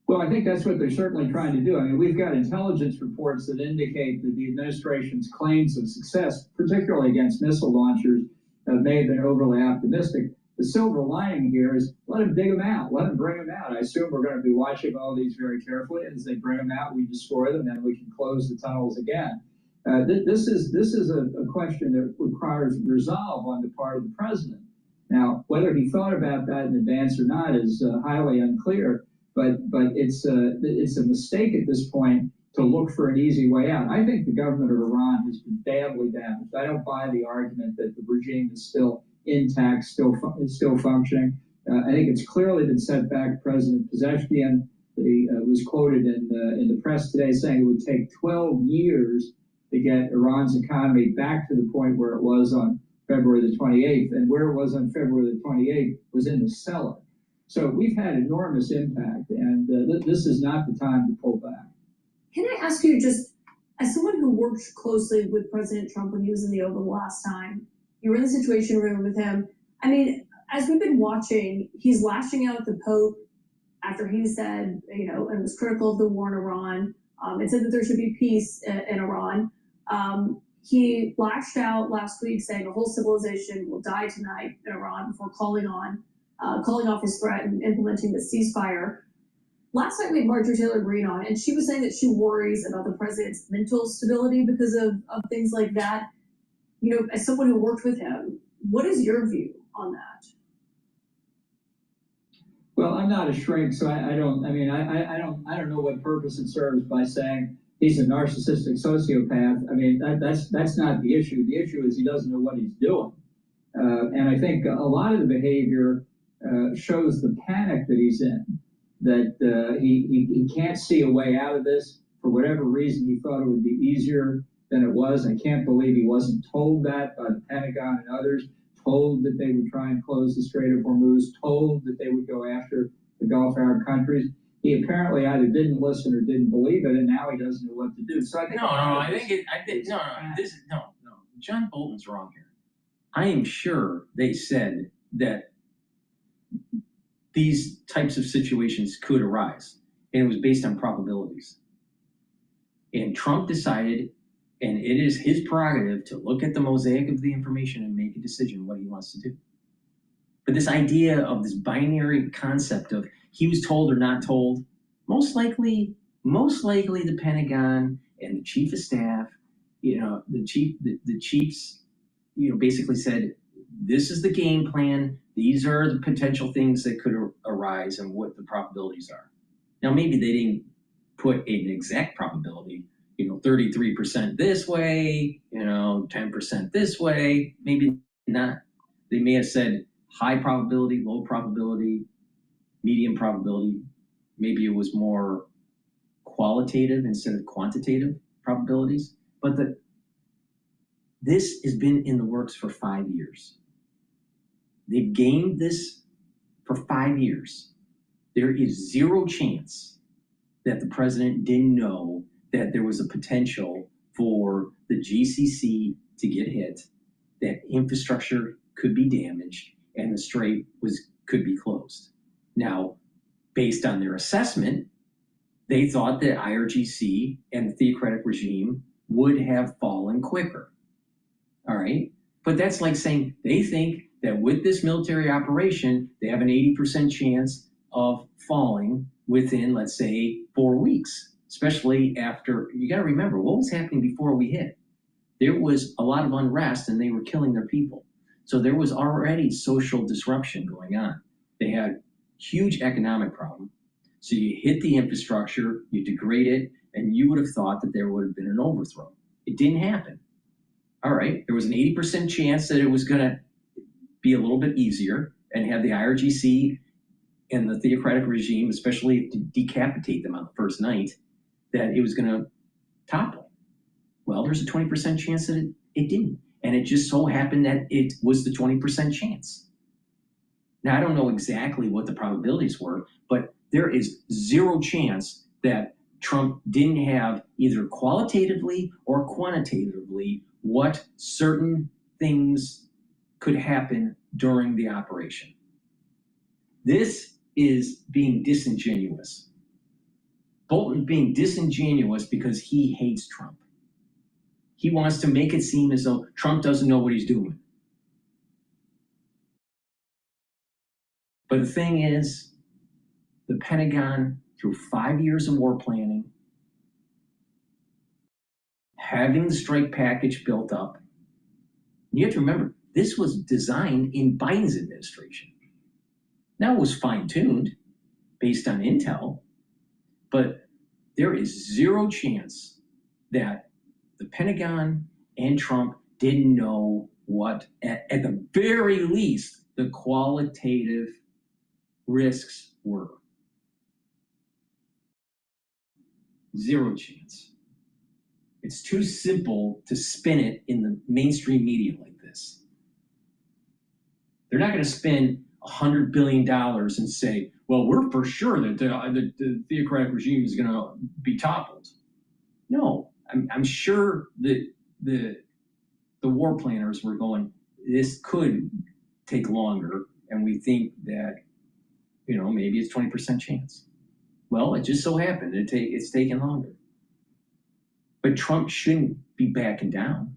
Well, I think that's what they're certainly trying to do. I mean, we've got intelligence reports that indicate that the administration's claims of success, particularly against missile launchers, may have been overly optimistic. The silver lining here is let them dig them out, let them bring them out. I assume we're going to be watching all these very carefully. As they bring them out, we destroy them, and we can close the tunnels again. This is a question that requires resolve on the part of the president. Now, whether he thought about that in advance or not is highly unclear. But it's a mistake at this point to look for an easy way out. I think the government of Iran has been badly damaged. I don't buy the argument that the regime is still intact, still functioning. I think it's clearly been set back. President Pezeshkian was quoted in the press today saying it would take 12 years to get Iran's economy back to the point where it was on February the 28th. And where it was on February the 28th was in the cellar. So we've had enormous impact, and this is not the time to pull back. Can I ask you, just as someone who worked closely with President Trump when he was in the Oval last time, you were in the Situation Room with him. I mean, as we've been watching, he's lashing out at the Pope after he said, and was critical of the war in Iran, and said that there should be peace in Iran. He lashed out last week saying a whole civilization will die tonight in Iran before calling off his threat and implementing the ceasefire. Last night we had Marjorie Taylor Greene on, and she was saying that she worries about the president's mental stability because of things like that. As someone who worked with him, what is your view on that? Well, I'm not a shrink, so I don't know what purpose it serves by saying he's a narcissistic sociopath. I mean, that's not the issue. The issue is he doesn't know what he's doing. And I think a lot of the behavior shows the panic that he's in, that he can't see a way out of this. For whatever reason, he thought it would be easier than it was. I can't believe he wasn't told that by the Pentagon and others, told that they would try and close the Strait of Hormuz, told that they would go after the Gulf Arab countries. He apparently either didn't listen or didn't believe it, and now he doesn't know what to do. So I think no. John Bolton's wrong here. I am sure they said that these types of situations could arise, and it was based on probabilities. And Trump decided, and it is his prerogative to look at the mosaic of the information and make a decision what he wants to do. But this idea of this binary concept of he was told or not told, most likely the Pentagon and the chief of staff, the chiefs, basically said, this is the game plan. These are the potential things that could arise and what the probabilities are. Now, maybe they didn't put an exact probability, 33% this way, 10% this way, maybe not. They may have said high probability, low probability, medium probability. maybe it was more qualitative instead of quantitative probabilities. But this has been in the works for 5 years. They've gamed this for 5 years. There is zero chance that the president didn't know that there was a potential for the GCC to get hit, that infrastructure could be damaged, and the strait could be closed. Now, based on their assessment, they thought that IRGC and the theocratic regime would have fallen quicker. All right? But that's like saying they think that with this military operation, they have an 80% chance of falling within, let's say, 4 weeks, especially after, you got to remember, what was happening before we hit? There was a lot of unrest and they were killing their people. So there was already social disruption going on. They had huge economic problem. So you hit the infrastructure, you degrade it, and you would have thought that there would have been an overthrow. It didn't happen. All right, there was an 80% chance that it was going to be a little bit easier and have the IRGC and the theocratic regime, especially to decapitate them on the first night, that it was going to topple. Well, there's a 20% chance that it didn't. And it just so happened that it was the 20% chance. Now, I don't know exactly what the probabilities were, but there is zero chance that Trump didn't have either qualitatively or quantitatively what certain things could happen during the operation. This is being disingenuous. Bolton's being disingenuous because he hates Trump. He wants to make it seem as though Trump doesn't know what he's doing. But the thing is, the Pentagon, through 5 years of war planning, having the strike package built up, you have to remember, this was designed in Biden's administration. Now it was fine-tuned based on intel, but there is zero chance that the Pentagon and Trump didn't know what, at the very least, the qualitative risks were. Zero chance. It's too simple to spin it in the mainstream media like this. They're not going to spend $100 billion and say, well, we're for sure that the theocratic regime is going to be toppled. No, I'm sure that the war planners were going, this could take longer, and we think that, maybe it's 20% chance. Well, it just so happened it's taken longer. But Trump shouldn't be backing down.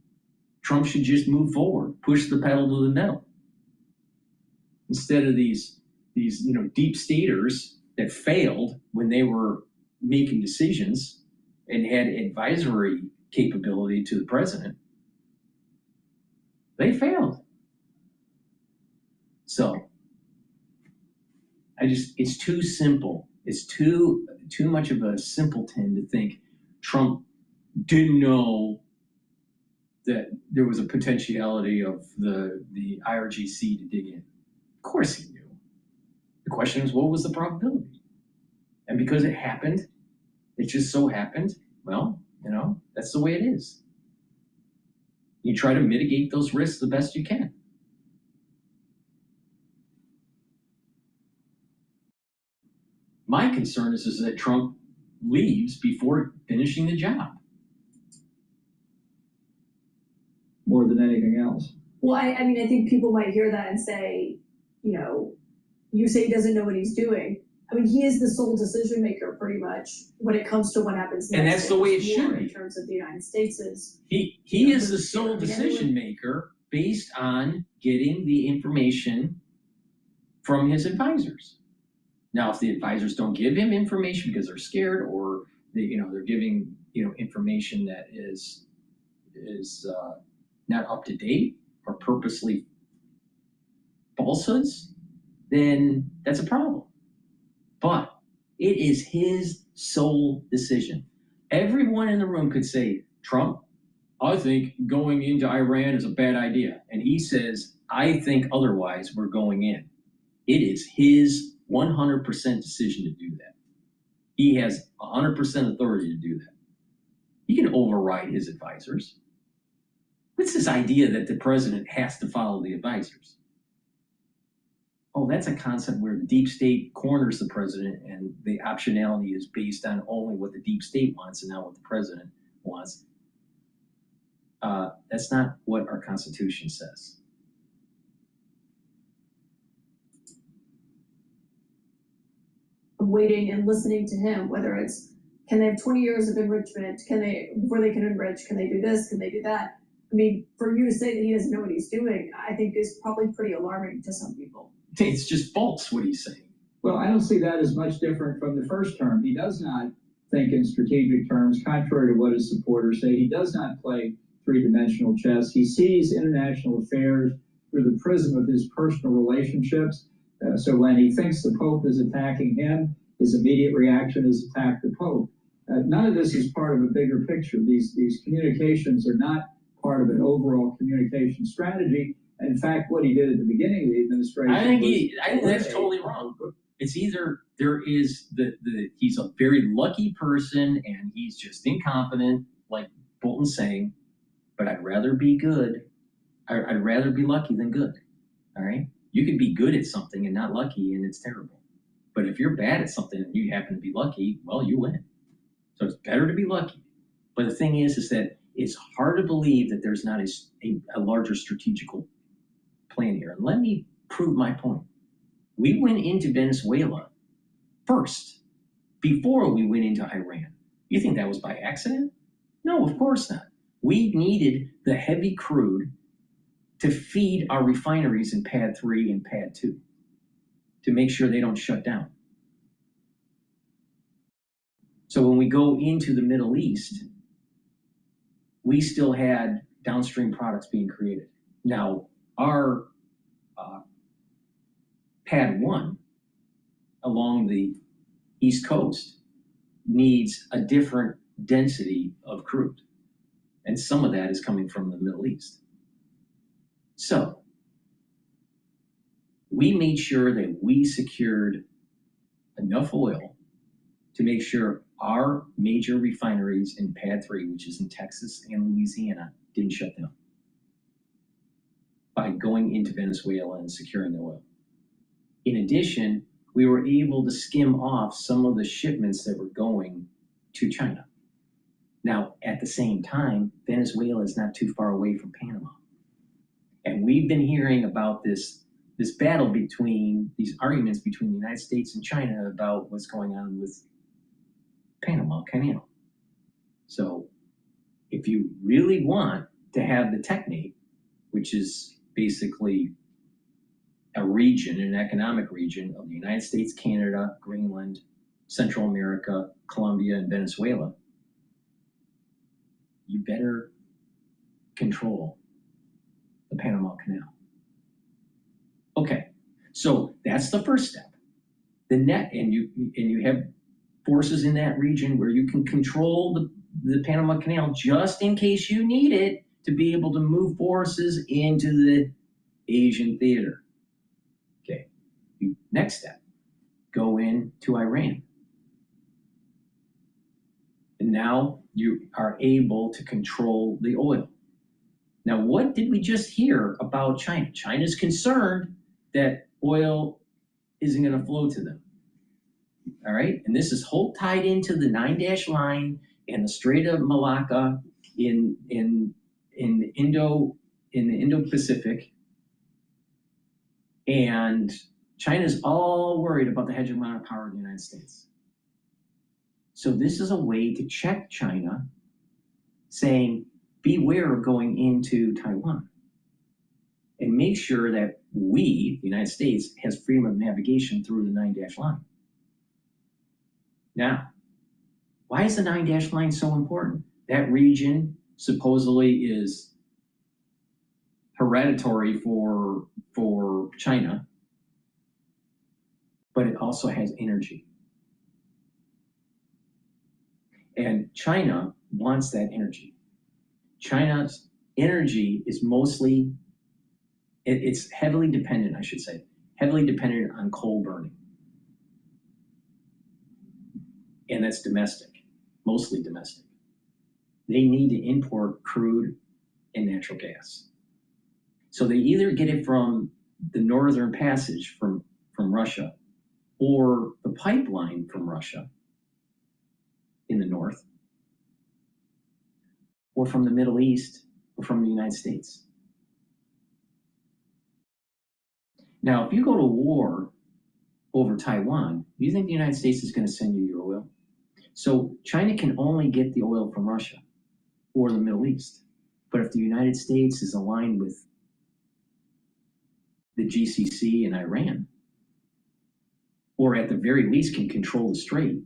Trump should just move forward, push the pedal to the metal. Instead of these deep staters that failed when they were making decisions and had advisory capability to the president, they failed. So it's too simple. It's too much of a simpleton to think Trump didn't know that there was a potentiality of the IRGC to dig in. Of course he knew. The question is, what was the probability? And because it happened, it just so happened, well, that's the way it is. You try to mitigate those risks the best you can. My concern is that Trump leaves before finishing the job. More than anything else. Well, I mean, I think people might hear that and say, you say he doesn't know what he's doing. I mean, he is the sole decision maker pretty much when it comes to what happens next. And that's the way it should be. In terms of the United States is. He is the sole decision maker based on getting the information from his advisors. Now, if the advisors don't give him information because they're scared, or they're giving information that is not up to date or purposely falsehoods, then that's a problem. But it is his sole decision. Everyone in the room could say, Trump, I think going into Iran is a bad idea. And he says, I think otherwise, we're going in. It is his 100% decision to do that. He has 100% authority to do that. He can override his advisors. What's this idea that the president has to follow the advisors? Oh, that's a concept where the deep state corners the president and the optionality is based on only what the deep state wants and not what the president wants. That's not what our Constitution says. Waiting and listening to him, whether it's, can they have 20 years of enrichment? Before they can enrich, can they do this? Can they do that? I mean, for you to say that he doesn't know what he's doing, I think is probably pretty alarming to some people. It's just false what he's saying. Well, I don't see that as much different from the first term. He does not think in strategic terms, contrary to what his supporters say. He does not play three-dimensional chess. He sees international affairs through the prism of his personal relationships. So when he thinks the Pope is attacking him, his immediate reaction is attack the Pope. None of this is part of a bigger picture. These communications are not part of an overall communication strategy. In fact, what he did at the beginning of the administration, I think that's totally wrong. It's either there is he's a very lucky person and he's just incompetent, like Bolton's saying, but I'd rather be good. I'd rather be lucky than good. All right? You could be good at something and not lucky, and it's terrible. But if you're bad at something and you happen to be lucky, well, you win. So it's better to be lucky. But the thing is that it's hard to believe that there's not a larger strategical plan here. And let me prove my point. We went into Venezuela first, before we went into Iran. You think that was by accident? No, of course not. We needed the heavy crude to feed our refineries in Pad 3 and Pad 2 to make sure they don't shut down. So when we go into the Middle East, we still had downstream products being created. Now, our Pad 1 along the East Coast needs a different density of crude. And some of that is coming from the Middle East. So we made sure that we secured enough oil to make sure our major refineries in Pad 3, which is in Texas and Louisiana, didn't shut down by going into Venezuela and securing the oil. In addition, we were able to skim off some of the shipments that were going to China. Now, at the same time, Venezuela is not too far away from Panama. And we've been hearing about this battle between, these arguments between the United States and China about what's going on with Panama Canal. So if you really want to have the technate, which is basically a region, an economic region of the United States, Canada, Greenland, Central America, Colombia, and Venezuela, you better control the Panama Canal. Okay, so that's the first step. The net, and you have forces in that region where you can control the Panama Canal just in case you need it to be able to move forces into the Asian theater. Okay, next step, go into Iran. And now you are able to control the oil. Now, what did we just hear about China? China's concerned that oil isn't going to flow to them. All right, and this is whole tied into the 9-dash line and the Strait of Malacca in the Indo-Pacific, and China's all worried about the hegemonic power of the United States. So this is a way to check China, saying, beware of going into Taiwan, and make sure that we, the United States, has freedom of navigation through the 9-dash line. Now, why is the 9-dash line so important? That region supposedly is hereditary for China, but it also has energy. And China wants that energy. China's energy is mostly, it's heavily dependent, I should say, heavily dependent on coal burning. and that's domestic, mostly domestic. They need to import crude and natural gas. So they either get it from the Northern Passage from Russia, or the pipeline from Russia in the north, or from the Middle East, or from the United States. Now, if you go to war over Taiwan, do you think the United States is going to send you your oil? So China can only get the oil from Russia or the Middle East. But if the United States is aligned with the GCC and Iran, or at the very least can control the strait,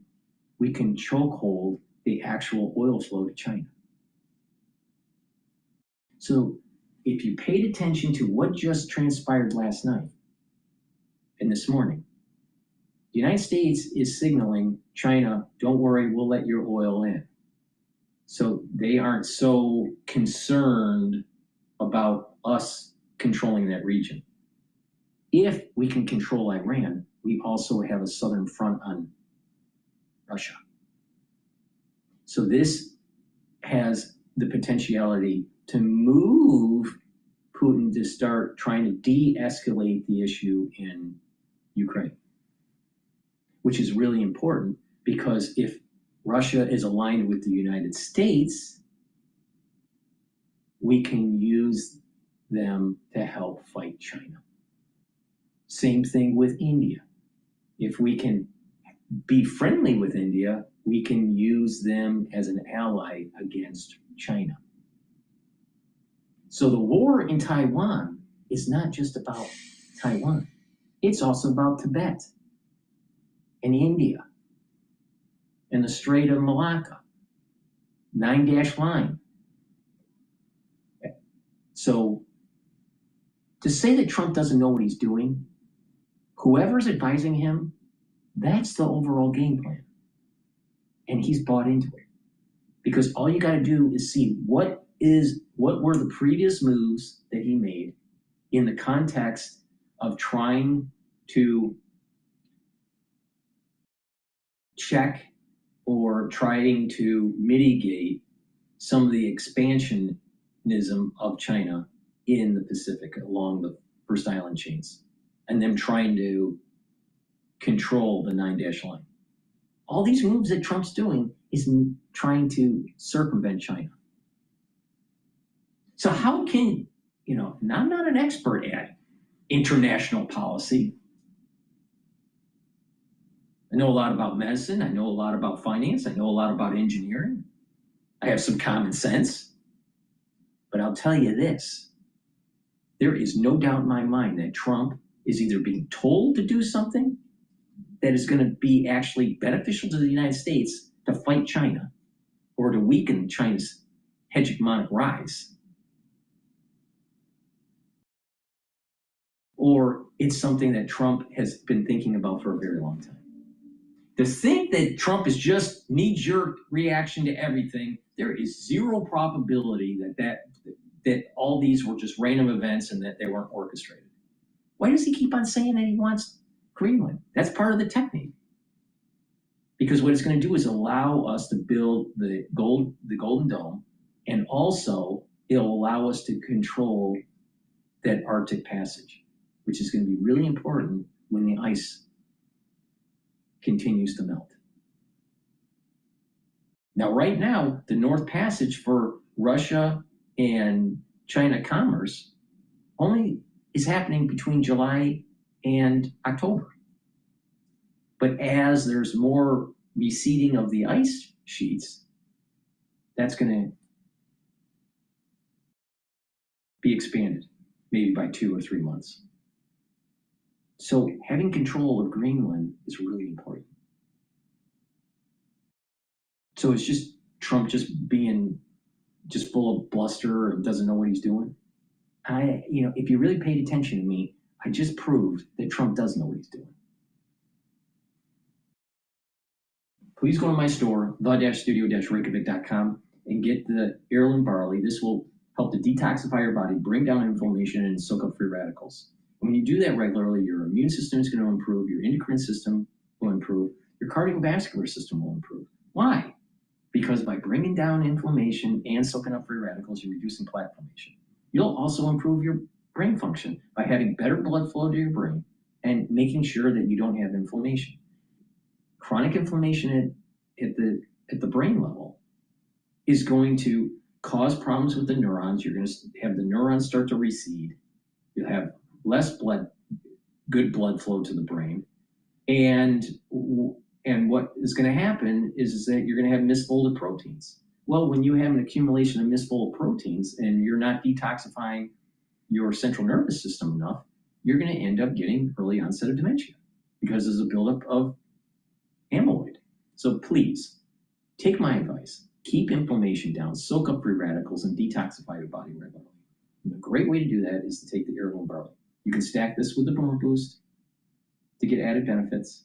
we can chokehold the actual oil flow to China. So if you paid attention to what just transpired last night and this morning, the United States is signaling China, don't worry, we'll let your oil in. So they aren't so concerned about us controlling that region. If we can control Iran, we also have a southern front on Russia. So this has the potentiality to move Putin to start trying to de-escalate the issue in Ukraine, which is really important because if Russia is aligned with the United States, we can use them to help fight China. Same thing with India. If we can be friendly with India, we can use them as an ally against China. So the war in Taiwan is not just about Taiwan. It's also about Tibet and India and the Strait of Malacca, 9-dash line. So to say that Trump doesn't know what he's doing, whoever's advising him, that's the overall game plan. And he's bought into it. Because all you got to do is see what were the previous moves that he made in the context of trying to check or trying to mitigate some of the expansionism of China in the Pacific along the First Island chains, and them trying to control the 9-dash line. All these moves that Trump's doing is trying to circumvent China. So how can, now I'm not an expert at international policy. I know a lot about medicine. I know a lot about finance. I know a lot about engineering. I have some common sense. But I'll tell you this, there is no doubt in my mind that Trump is either being told to do something that is going to be actually beneficial to the United States to fight China or to weaken China's hegemonic rise. Or it's something that Trump has been thinking about for a very long time. To think that Trump is just knee-jerk reaction to everything, there is zero probability that all these were just random events and that they weren't orchestrated. Why does he keep on saying that he wants Greenland? That's part of the technique. Because what it's going to do is allow us to build the Golden Dome, and also it'll allow us to control that Arctic passage, which is going to be really important when the ice continues to melt. Now, right now, the North Passage for Russia and China commerce only is happening between July and October. But as there's more receding of the ice sheets, that's going to be expanded, maybe by 2 or 3 months. So having control of Greenland is really important. So it's just Trump just being just full of bluster and doesn't know what he's doing. If you really paid attention to me, I just proved that Trump does know what he's doing. Please go to my store, the-studio-reykjavik.com, and get the heirloom barley. This will help to detoxify your body, bring down inflammation, and soak up free radicals. When you do that regularly, your immune system is going to improve, your endocrine system will improve, your cardiovascular system will improve. Why? Because by bringing down inflammation and soaking up free radicals, you're reducing plaque formation. You'll also improve your brain function by having better blood flow to your brain and making sure that you don't have inflammation. Chronic inflammation at the brain level is going to cause problems with the neurons. You're going to have the neurons start to recede. You'll have less good blood flow to the brain. And what is going to happen is that you're going to have misfolded proteins. Well, when you have an accumulation of misfolded proteins and you're not detoxifying your central nervous system enough, you're going to end up getting early onset of dementia because there's a buildup of amyloid. So please, take my advice. Keep inflammation down, soak up free radicals, and detoxify your body regularly. And a great way to do that is to take the heirloom barley. You can stack this with the Boomer Boost to get added benefits.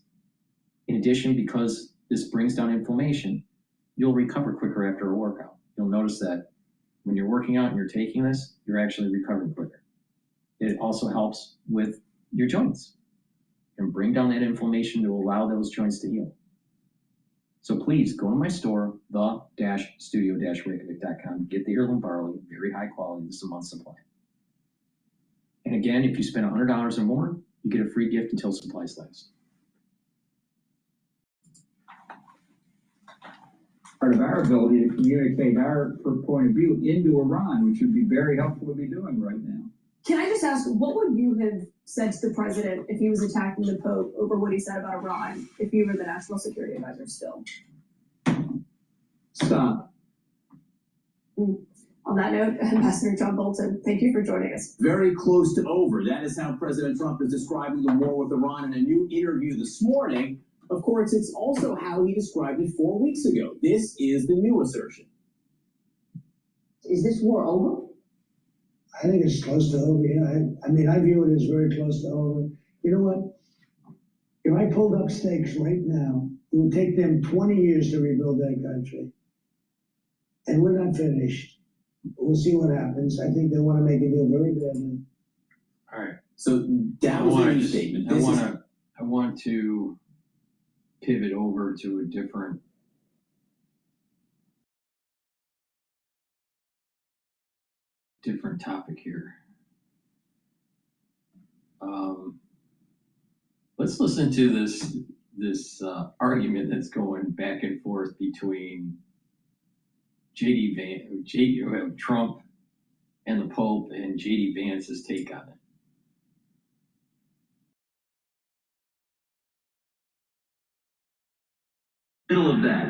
In addition, because this brings down inflammation, you'll recover quicker after a workout. You'll notice that when you're working out and you're taking this, you're actually recovering quicker. It also helps with your joints and bring down that inflammation to allow those joints to heal. So please go to my store, the-studio-reykjavik.com, get the heirloom barley, very high quality, this is a month's supply. And again, if you spend $100 or more, you get a free gift until supplies last. Part of our ability to communicate our point of view into Iran, which would be very helpful to be doing right now. Can I just ask, what would you have said to the president if he was attacking the Pope over what he said about Iran, if you were the national security advisor still? Stop. On that note, Ambassador John Bolton, thank you for joining us. Very close to over. That is how President Trump is describing the war with Iran in a new interview this morning. Of course, it's also how he described it 4 weeks ago. This is the new assertion. Is this war over? I think it's close to over, yeah. I mean, I view it as very close to over. You know what? If I pulled up stakes right now, it would take them 20 years to rebuild that country. And we're not finished. We'll see what happens. I think they want to make a deal very badly. All right. So that was the new statement. I want to pivot over to a different topic here. Let's listen to this argument that's going back and forth between Trump and the Pope and J.D. Vance's take on it. Middle of that.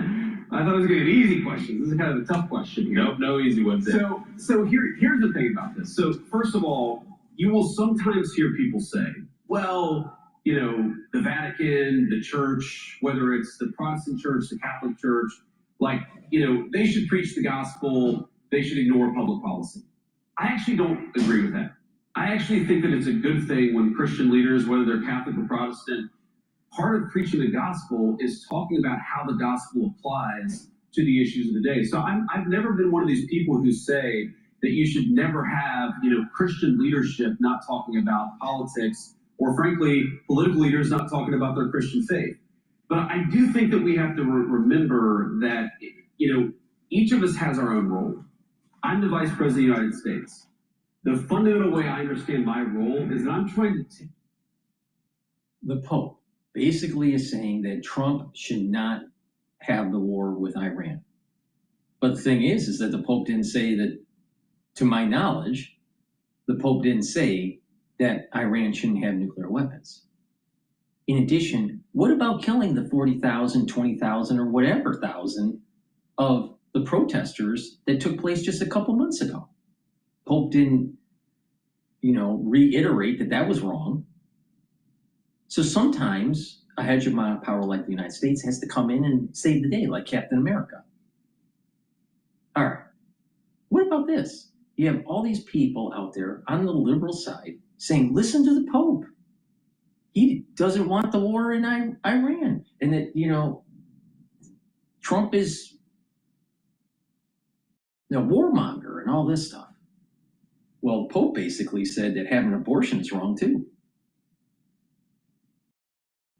I thought it was going to be an easy question. This is kind of a tough question here. Nope, no easy ones there. So here's the thing about this. So first of all, you will sometimes hear people say, well, you know, the Vatican, the church, whether it's the Protestant church, the Catholic church, like, you know, they should preach the gospel, they should ignore public policy. I actually don't agree with that. I actually think that it's a good thing when Christian leaders, whether they're Catholic or Protestant, part of preaching the gospel is talking about how the gospel applies to the issues of the day. So I've never been one of these people who say that you should never have, you know, Christian leadership not talking about politics, or frankly, political leaders not talking about their Christian faith. But I do think that we have to remember that, you know, each of us has our own role. I'm the Vice President of the United States. The fundamental way I understand my role is that I'm trying to... The Pope basically is saying that Trump should not have the war with Iran. But the thing is that the Pope didn't say that, to my knowledge, the Pope didn't say that Iran shouldn't have nuclear weapons. In addition, what about killing the 40,000, 20,000, or whatever thousand of the protesters that took place just a couple months ago? Pope didn't, you know, reiterate that that was wrong. So sometimes a hegemonic power like the United States has to come in and save the day, like Captain America. All right, what about this? You have all these people out there on the liberal side saying, listen to the Pope. He doesn't want the war in Iran. And that, you know, Trump is a warmonger and all this stuff. Well, the Pope basically said that having an abortion is wrong too.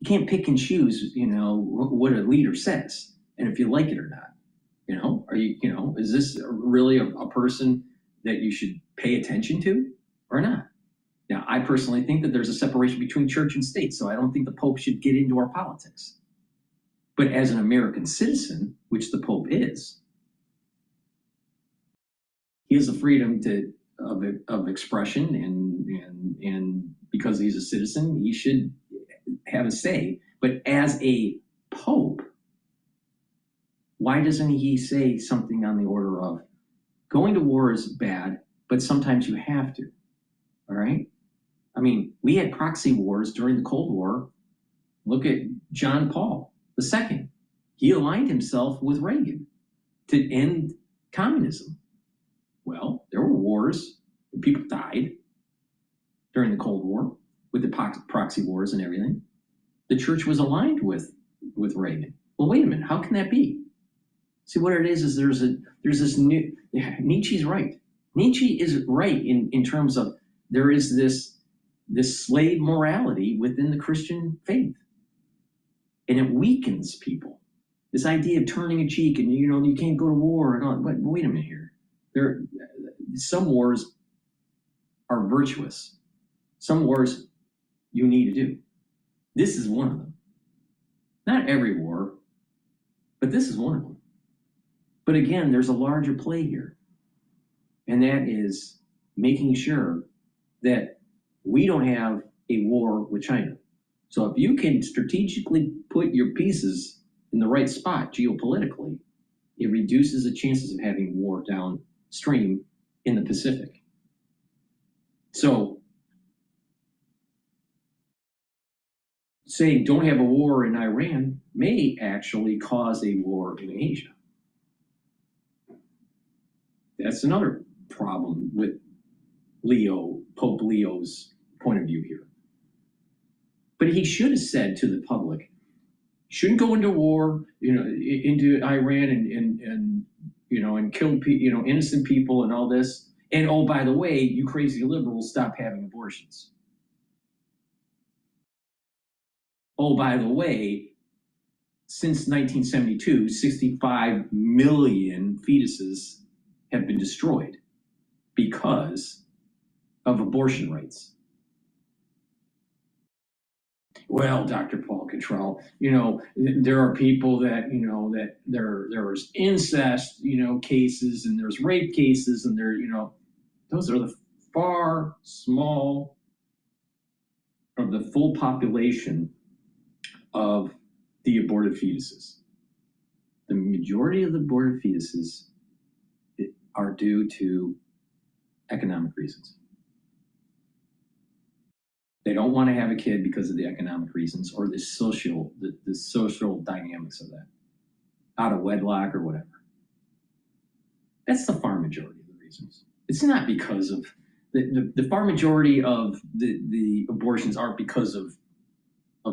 You can't pick and choose, what a leader says and if you like it or not. Are you, is this really a person that you should pay attention to or not? Now, I personally think that there's a separation between church and state, so I don't think the Pope should get into our politics. But as an American citizen, which the Pope is, he has the freedom of expression, and because he's a citizen, he should have a say. But as a Pope, why doesn't he say something on the order of, going to war is bad, but sometimes you have to, all right? I mean, we had proxy wars during the Cold War. Look at John Paul II. He aligned himself with Reagan to end communism. Well, there were wars, and people died during the Cold War with the proxy wars and everything. The church was aligned with Reagan. Well, wait a minute, how can that be? See, what it is there's this new, Nietzsche's right. Nietzsche is right in terms of there is this slave morality within the Christian faith. And it weakens people. This idea of turning a cheek and, you can't go to war and all, but wait a minute here. Some wars are virtuous. Some wars you need to do. This is one of them. Not every war, but this is one of them. But again, there's a larger play here. And that is making sure that we don't have a war with China. So if you can strategically put your pieces in the right spot geopolitically, it reduces the chances of having war downstream in the Pacific. So saying don't have a war in Iran may actually cause a war in Asia. That's another problem with Pope Leo's point of view here. But he should have said to the public, shouldn't go into war, into Iran and kill innocent people and all this. And oh, by the way, you crazy liberals, stop having abortions. Oh, by the way, since 1972, 65 million fetuses have been destroyed because of abortion rights. Well, Dr. Paul Cottrell, there are people that, that there's incest, cases, and there's rape cases, and those are the far small of the full population of the aborted fetuses. The majority of the aborted fetuses are due to economic reasons. They don't want to have a kid because of the economic reasons or the social dynamics of that, out of wedlock or whatever. That's the far majority of the reasons. It's not because of the far majority of the abortions aren't because of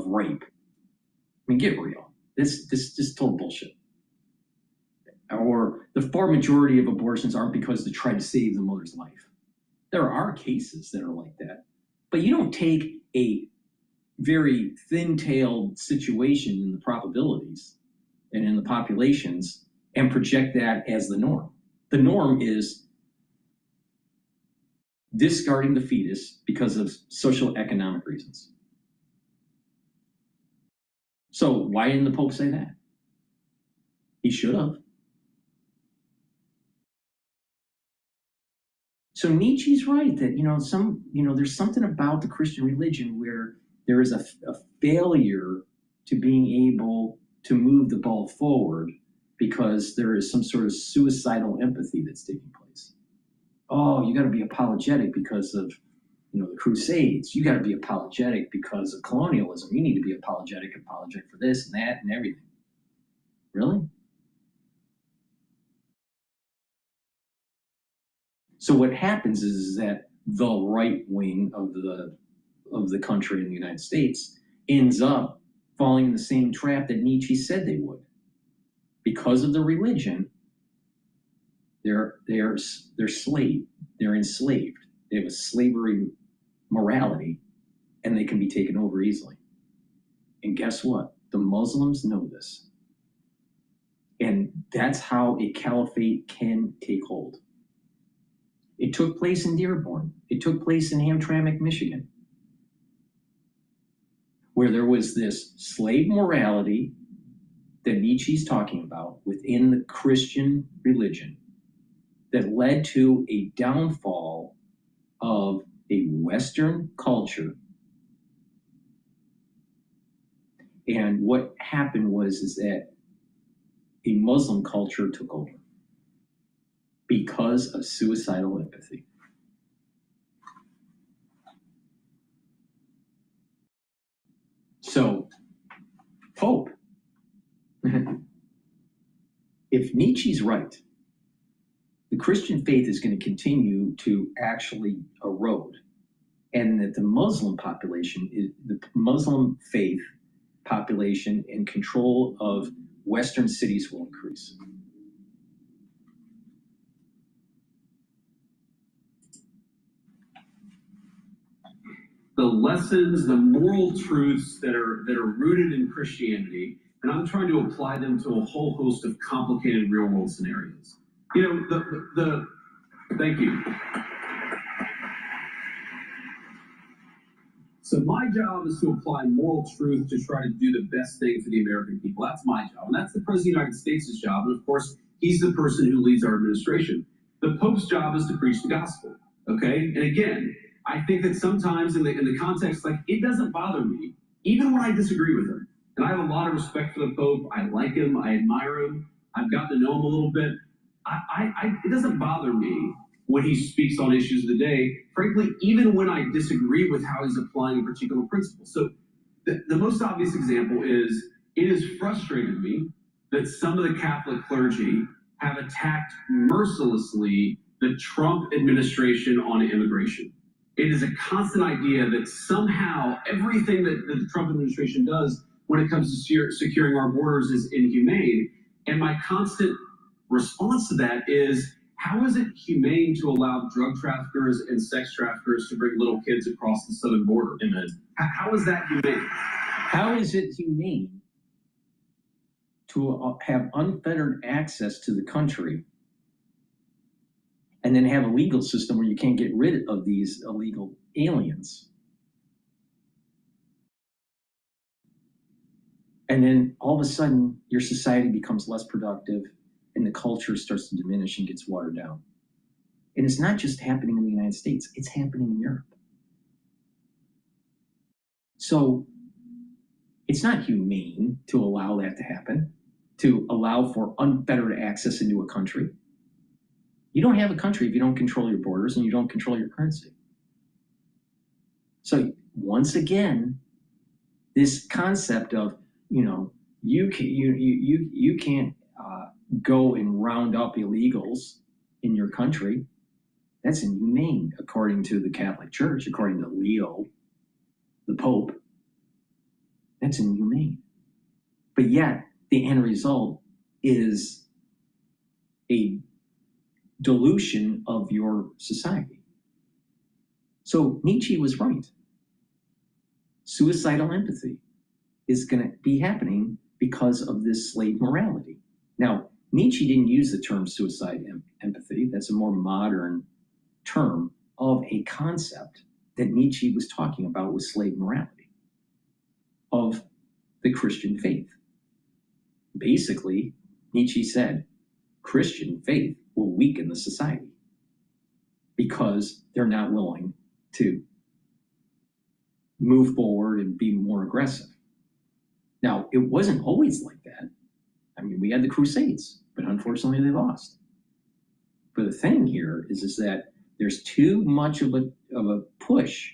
rape. I mean, get real. This total bullshit. Or the far majority of abortions aren't because they try to save the mother's life. There are cases that are like that. But you don't take a very thin-tailed situation in the probabilities and in the populations and project that as the norm. The norm is discarding the fetus because of social economic reasons. So why didn't the Pope say that? He should have. So Nietzsche's right that, there's something about the Christian religion where there is a failure to being able to move the ball forward because there is some sort of suicidal empathy that's taking place. Oh, you got to be apologetic because of, the Crusades. You got to be apologetic because of colonialism. You need to be apologetic for this and that and everything. Really? So what happens is that the right wing of the country in the United States ends up falling in the same trap that Nietzsche said they would. Because of the religion, they're enslaved. They have a slavery morality, and they can be taken over easily. And guess what? The Muslims know this. And that's how a caliphate can take hold. It took place in Dearborn. It took place in Hamtramck, Michigan, where there was this slave morality that Nietzsche's talking about within the Christian religion that led to a downfall of a Western culture. And what happened was that a Muslim culture took over because of suicidal empathy. So, Pope, if Nietzsche's right, the Christian faith is going to continue to actually erode, and that the Muslim population, the Muslim faith population and control of Western cities will increase. The lessons, the moral truths that are rooted in Christianity, and I'm trying to apply them to a whole host of complicated real world scenarios. You know, thank you. So my job is to apply moral truth to try to do the best thing for the American people. That's my job, and that's the President of the United States' job. And of course, he's the person who leads our administration. The Pope's job is to preach the gospel. Okay, and again, I think that sometimes in the context, like, it doesn't bother me, even when I disagree with him. And I have a lot of respect for the Pope. I like him. I admire him. I've gotten to know him a little bit. It doesn't bother me when he speaks on issues of the day, frankly, even when I disagree with how he's applying a particular principle. So the most obvious example is, it has frustrated me that some of the Catholic clergy have attacked mercilessly the Trump administration on immigration. It is a constant idea that somehow everything that the Trump administration does when it comes to securing our borders is inhumane. And my constant response to that is, how is it humane to allow drug traffickers and sex traffickers to bring little kids across the southern border? Amen. How is that humane? How is it humane to have unfettered access to the country and then have a legal system where you can't get rid of these illegal aliens? And then all of a sudden, your society becomes less productive and the culture starts to diminish and gets watered down. And it's not just happening in the United States, it's happening in Europe. So it's not humane to allow that to happen, to allow for unfettered access into a country. You don't have a country if you don't control your borders and you don't control your currency. So once again, this concept of, you can't go and round up illegals in your country, that's inhumane according to the Catholic Church, according to Leo, the Pope. That's inhumane. But yet, the end result is a dilution of your society. So Nietzsche was right. Suicidal empathy is going to be happening because of this slave morality. Now, Nietzsche didn't use the term suicide empathy. That's a more modern term of a concept that Nietzsche was talking about with slave morality of the Christian faith. Basically, Nietzsche said, Christian faith will weaken the society because they're not willing to move forward and be more aggressive. Now, it wasn't always like that. I mean, we had the Crusades, but unfortunately they lost. But the thing here is that there's too much of a push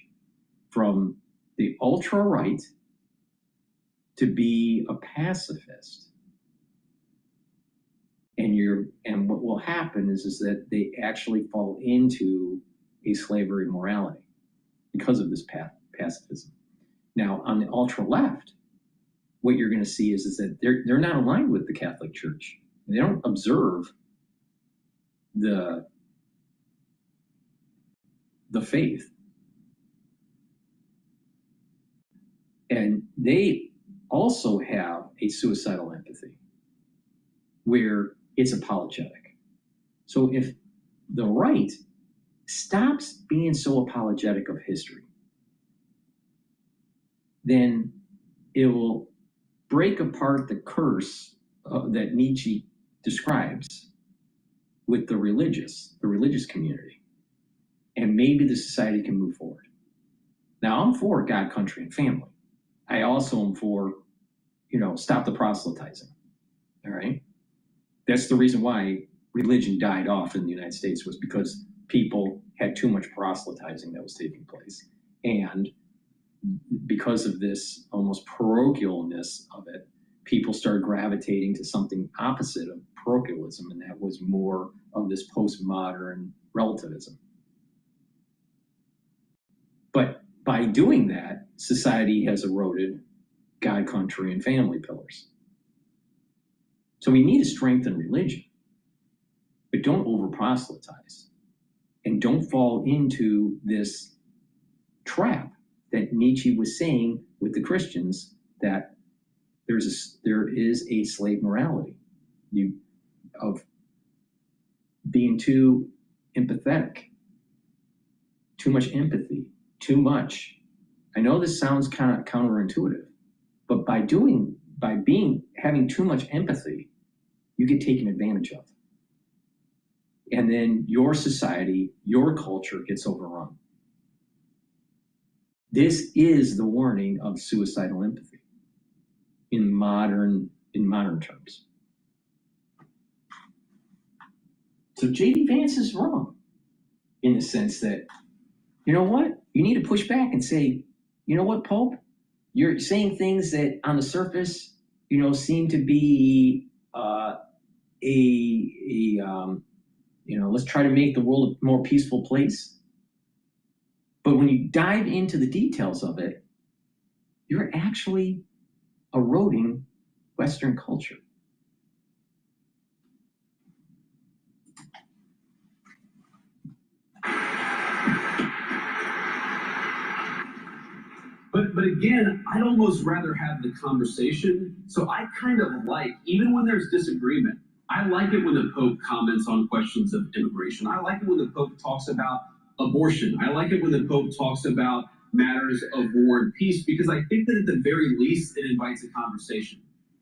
from the ultra-right to be a pacifist. And what will happen is that they actually fall into a slavery morality because of this pacifism. Now, on the ultra-left, what you're going to see is that they're not aligned with the Catholic Church. They don't observe the faith. And they also have a suicidal empathy where it's apologetic. So if the right stops being so apologetic of history, then it will break apart the curse that Nietzsche describes with the religious community, and maybe the society can move forward. Now, I'm for God, country, and family. I also am for, stop the proselytizing, all right? That's the reason why religion died off in the United States, was because people had too much proselytizing that was taking place. And because of this almost parochialness of it, people started gravitating to something opposite of parochialism, and that was more of this postmodern relativism. But by doing that, society has eroded God, country, and family pillars. So we need to strengthen religion, but don't over-proselytize, and don't fall into this trap that Nietzsche was saying with the Christians, that there is a slave morality of being too empathetic, too much empathy, too much. I know this sounds kind of counterintuitive, but by having too much empathy, you get taken advantage of. And then your society, your culture gets overrun. This is the warning of suicidal empathy in modern terms. So J.D. Vance is wrong in the sense that, you know what? You need to push back and say, you know what, Pope? You're saying things that on the surface, seem to be let's try to make the world a more peaceful place. But when you dive into the details of it, you're actually eroding Western culture. But again, I'd almost rather have the conversation. So I kind of like, even when there's disagreement, I like it when the Pope comments on questions of immigration. I like it when the Pope talks about abortion. I like it when the Pope talks about matters of war and peace, because I think that at the very least it invites a conversation.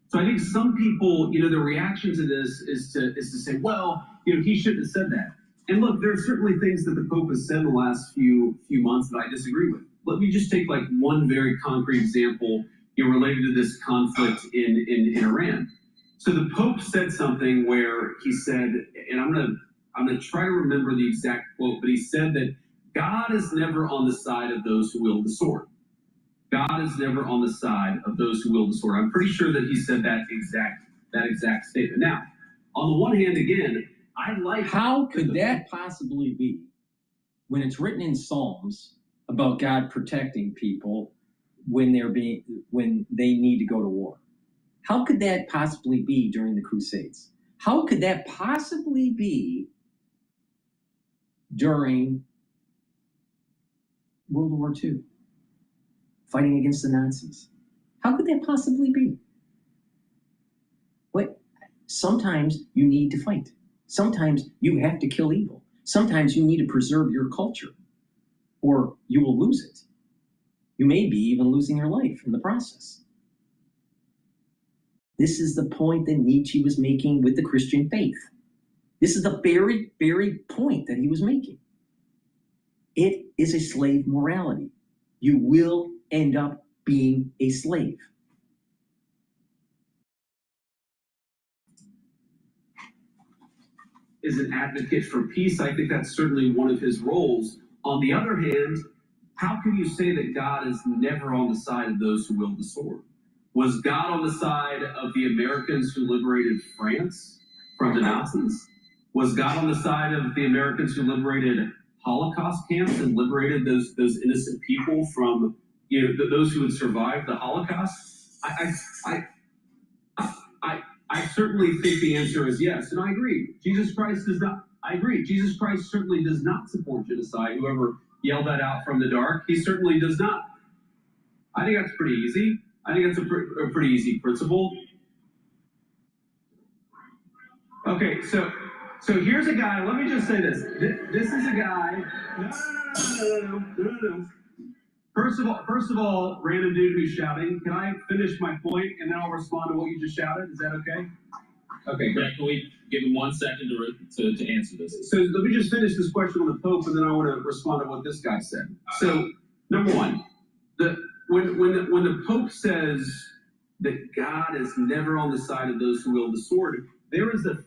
So I think some people, the reaction to this is to say, well, he shouldn't have said that. And look, there are certainly things that the Pope has said in the last few months that I disagree with. Let me just take one very concrete example, related to this conflict in Iran. So the Pope said something where he said, and I'm gonna try to remember the exact quote, but he said that God is never on the side of those who wield the sword. God is never on the side of those who wield the sword. I'm pretty sure that he said that exact statement. Now, on the one hand, again, I like. How could that possibly be when it's written in Psalms about God protecting people when they need to go to war? How could that possibly be during the Crusades? How could that possibly be during World War II, fighting against the Nazis? How could that possibly be? Sometimes you need to fight. Sometimes you have to kill evil. Sometimes you need to preserve your culture, or you will lose it. You may be even losing your life in the process. This is the point that Nietzsche was making with the Christian faith. This is the very, very point that he was making. It is a slave morality. You will end up being a slave. Is an advocate for peace. I think that's certainly one of his roles. On the other hand, how can you say that God is never on the side of those who wield the sword? Was God on the side of the Americans who liberated France from the Nazis? Was God on the side of the Americans who liberated Holocaust camps and liberated those innocent people from those who had survived the Holocaust? I certainly think the answer is yes, and I agree. Jesus Christ does not. I agree. Jesus Christ certainly does not support genocide. Whoever yelled that out from the dark, he certainly does not. I think that's pretty easy. I think that's a pretty easy principle. Okay, so here's a guy. Let me just say this. This is a guy. No. First of all, random dude who's shouting. Can I finish my point and then I'll respond to what you just shouted? Is that okay? Okay, great. Can we give him 1 second to answer this? So let me just finish this question on the Pope, and then I want to respond to what this guy said. So, number one, when the Pope says that God is never on the side of those who wield the sword, there is more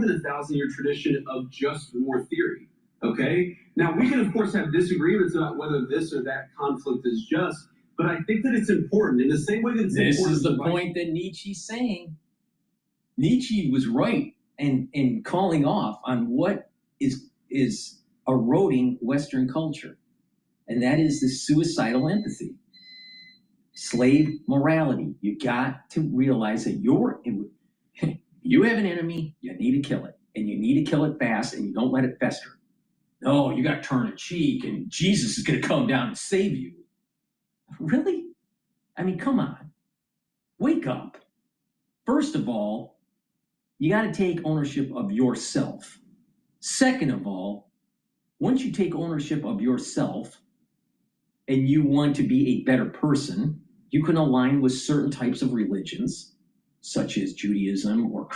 than a 1,000-year tradition of just war theory. Okay? Now, we can, of course, have disagreements about whether this or that conflict is just, but I think that it's important in the same way that it's important. This is the point that Nietzsche's saying. Nietzsche was right in calling off on what is eroding Western culture, and that is the suicidal empathy, slave morality. You got to realize that you have an enemy, you need to kill it, and you need to kill it fast, and you don't let it fester. No, you got to turn a cheek, and Jesus is going to come down and save you. Really? I mean, come on. Wake up. First of all, you got to take ownership of yourself. Second of all, once you take ownership of yourself and you want to be a better person, you can align with certain types of religions, such as Judaism or the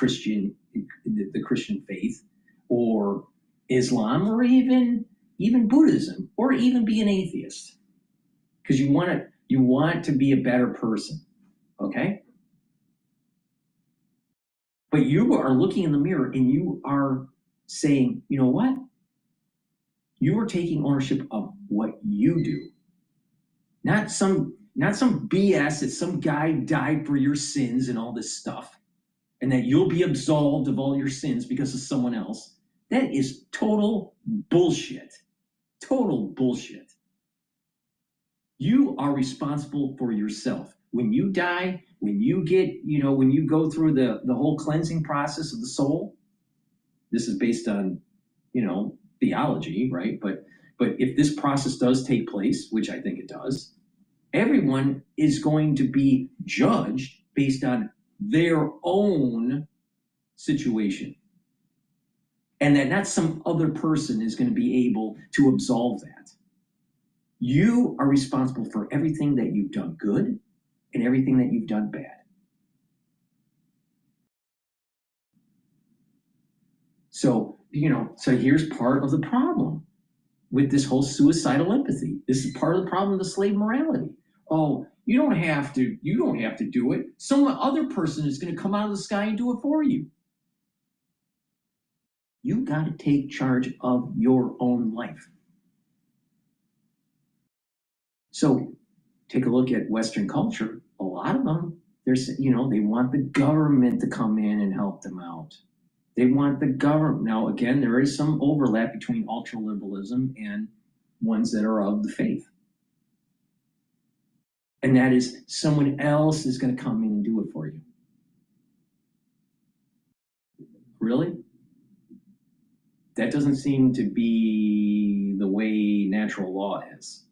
Christian faith, or Islam, or even Buddhism, or even be an atheist, because you want to be a better person, okay? But you are looking in the mirror and you are saying, you know what? You are taking ownership of what you do, not some BS that some guy died for your sins and all this stuff, and that you'll be absolved of all your sins because of someone else. That is total bullshit. Total bullshit. You are responsible for yourself. When you die, when you go through the whole cleansing process of the soul, this is based on, theology, right? But if this process does take place, which I think it does, everyone is going to be judged based on their own situation. And that not some other person is going to be able to absolve that. You are responsible for everything that you've done good and everything that you've done bad. So here's part of the problem with this whole suicidal empathy. This is part of the problem of the slave morality. Oh, you don't have to do it. Some other person is going to come out of the sky and do it for you. You got to take charge of your own life. So take a look at Western culture. A lot of them, they want the government to come in and help them out. They want the government. Now, again, there is some overlap between ultraliberalism and ones that are of the faith. And that is someone else is going to come in and do it for you. Really? That doesn't seem to be the way natural law is.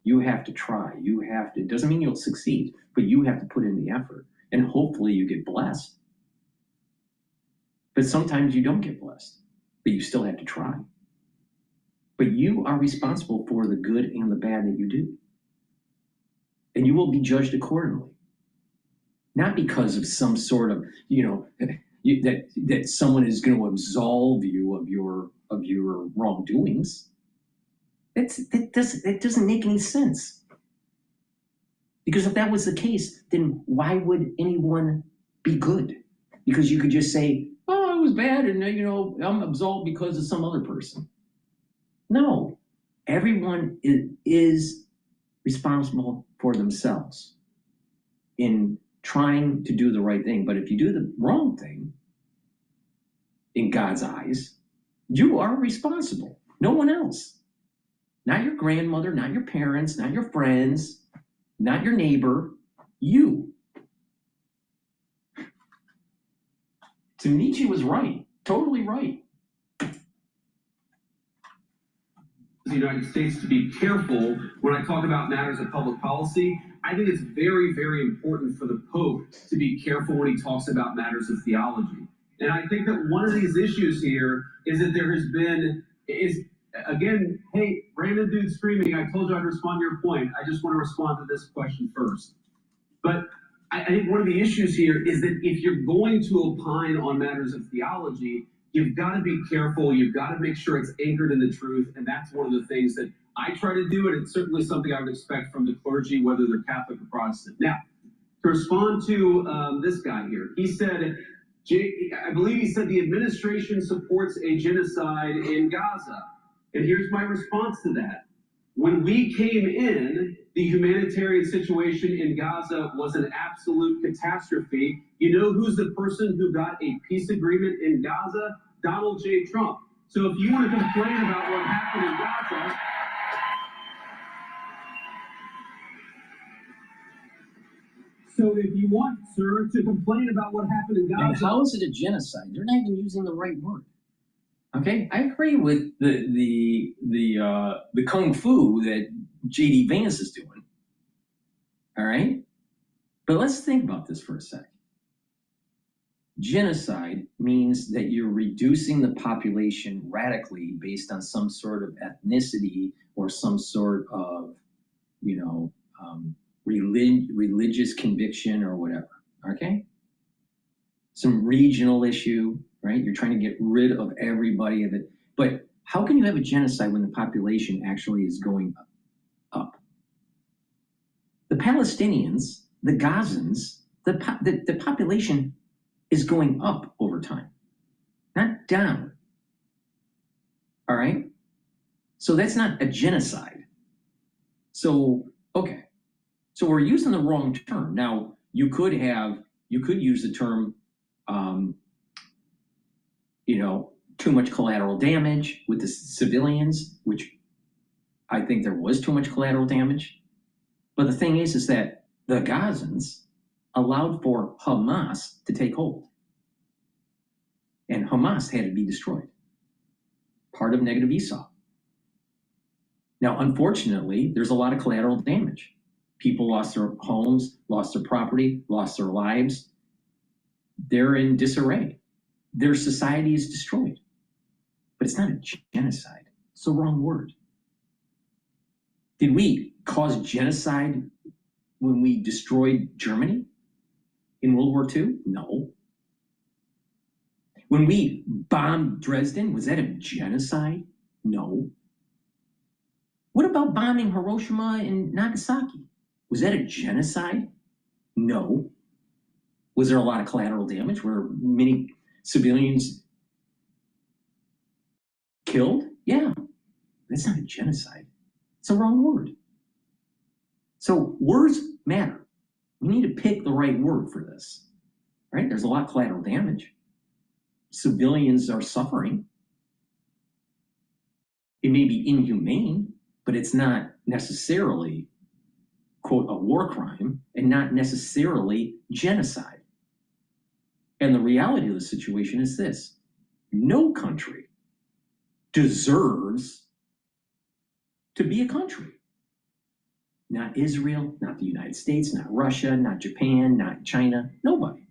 You have to try. It doesn't mean you'll succeed, but you have to put in the effort. And hopefully you get blessed. But sometimes you don't get blessed, but you still have to try. But you are responsible for the good and the bad that you do. And you will be judged accordingly. Not because of some sort of, that someone is going to absolve you of your wrongdoings. That doesn't make any sense. Because if that was the case, then why would anyone be good? Because you could just say, oh, it was bad, and I'm absolved because of some other person. No, everyone is responsible for themselves in trying to do the right thing. But if you do the wrong thing, in God's eyes, you are responsible. No one else. Not your grandmother, not your parents, not your friends, not your neighbor. You. So Nietzsche was right. Totally right. the United States to be careful when I talk about matters of public policy. I think it's very, very important for the Pope to be careful when he talks about matters of theology. And I think that one of these issues here is that there has been, again, hey, random dude screaming, I told you I'd respond to your point. I just want to respond to this question first. But I think one of the issues here is that if you're going to opine on matters of theology, you've got to be careful. You've got to make sure it's anchored in the truth. And that's one of the things that I try to do. And it's certainly something I would expect from the clergy, whether they're Catholic or Protestant. Now, to respond to this guy here, he said, I believe he said the administration supports a genocide in Gaza. And here's my response to that. When we came in, the humanitarian situation in Gaza was an absolute catastrophe. You know who's the person who got a peace agreement in Gaza? Donald J. Trump. So if you want to complain about what happened in Gaza, so if you want, sir, to complain about what happened in Gaza. And how is it a genocide? They're not even using the right word. Okay, I agree with the kung fu that J.D. Vance is doing. All right, but let's think about this for a sec. Genocide means that you're reducing the population radically based on some sort of ethnicity or some sort of, religious conviction or whatever. Okay, some regional issue. Right? You're trying to get rid of everybody of it. But how can you have a genocide when the population actually is going up? The Palestinians, the Gazans, the population is going up over time, not down. All right? So that's not a genocide. So, okay. So we're using the wrong term. Now, you could use the term, too much collateral damage with the civilians, which I think there was too much collateral damage. But the thing is that the Gazans allowed for Hamas to take hold. And Hamas had to be destroyed. Part of negative Esau. Now, unfortunately, there's a lot of collateral damage. People lost their homes, lost their property, lost their lives. They're in disarray. Their society is destroyed. But it's not a genocide. It's the wrong word. Did we cause genocide when we destroyed Germany in World War II? No. When we bombed Dresden, was that a genocide? No. What about bombing Hiroshima and Nagasaki? Was that a genocide? No. Was there a lot of collateral damage? Were many civilians killed? Yeah. That's not a genocide. It's the wrong word. So words matter. We need to pick the right word for this. Right? There's a lot of collateral damage. Civilians are suffering. It may be inhumane, but it's not necessarily, quote, a war crime and not necessarily genocide. And the reality of the situation is this: no country deserves to be a country. Not Israel, not the United States, not Russia, not Japan, not China, nobody.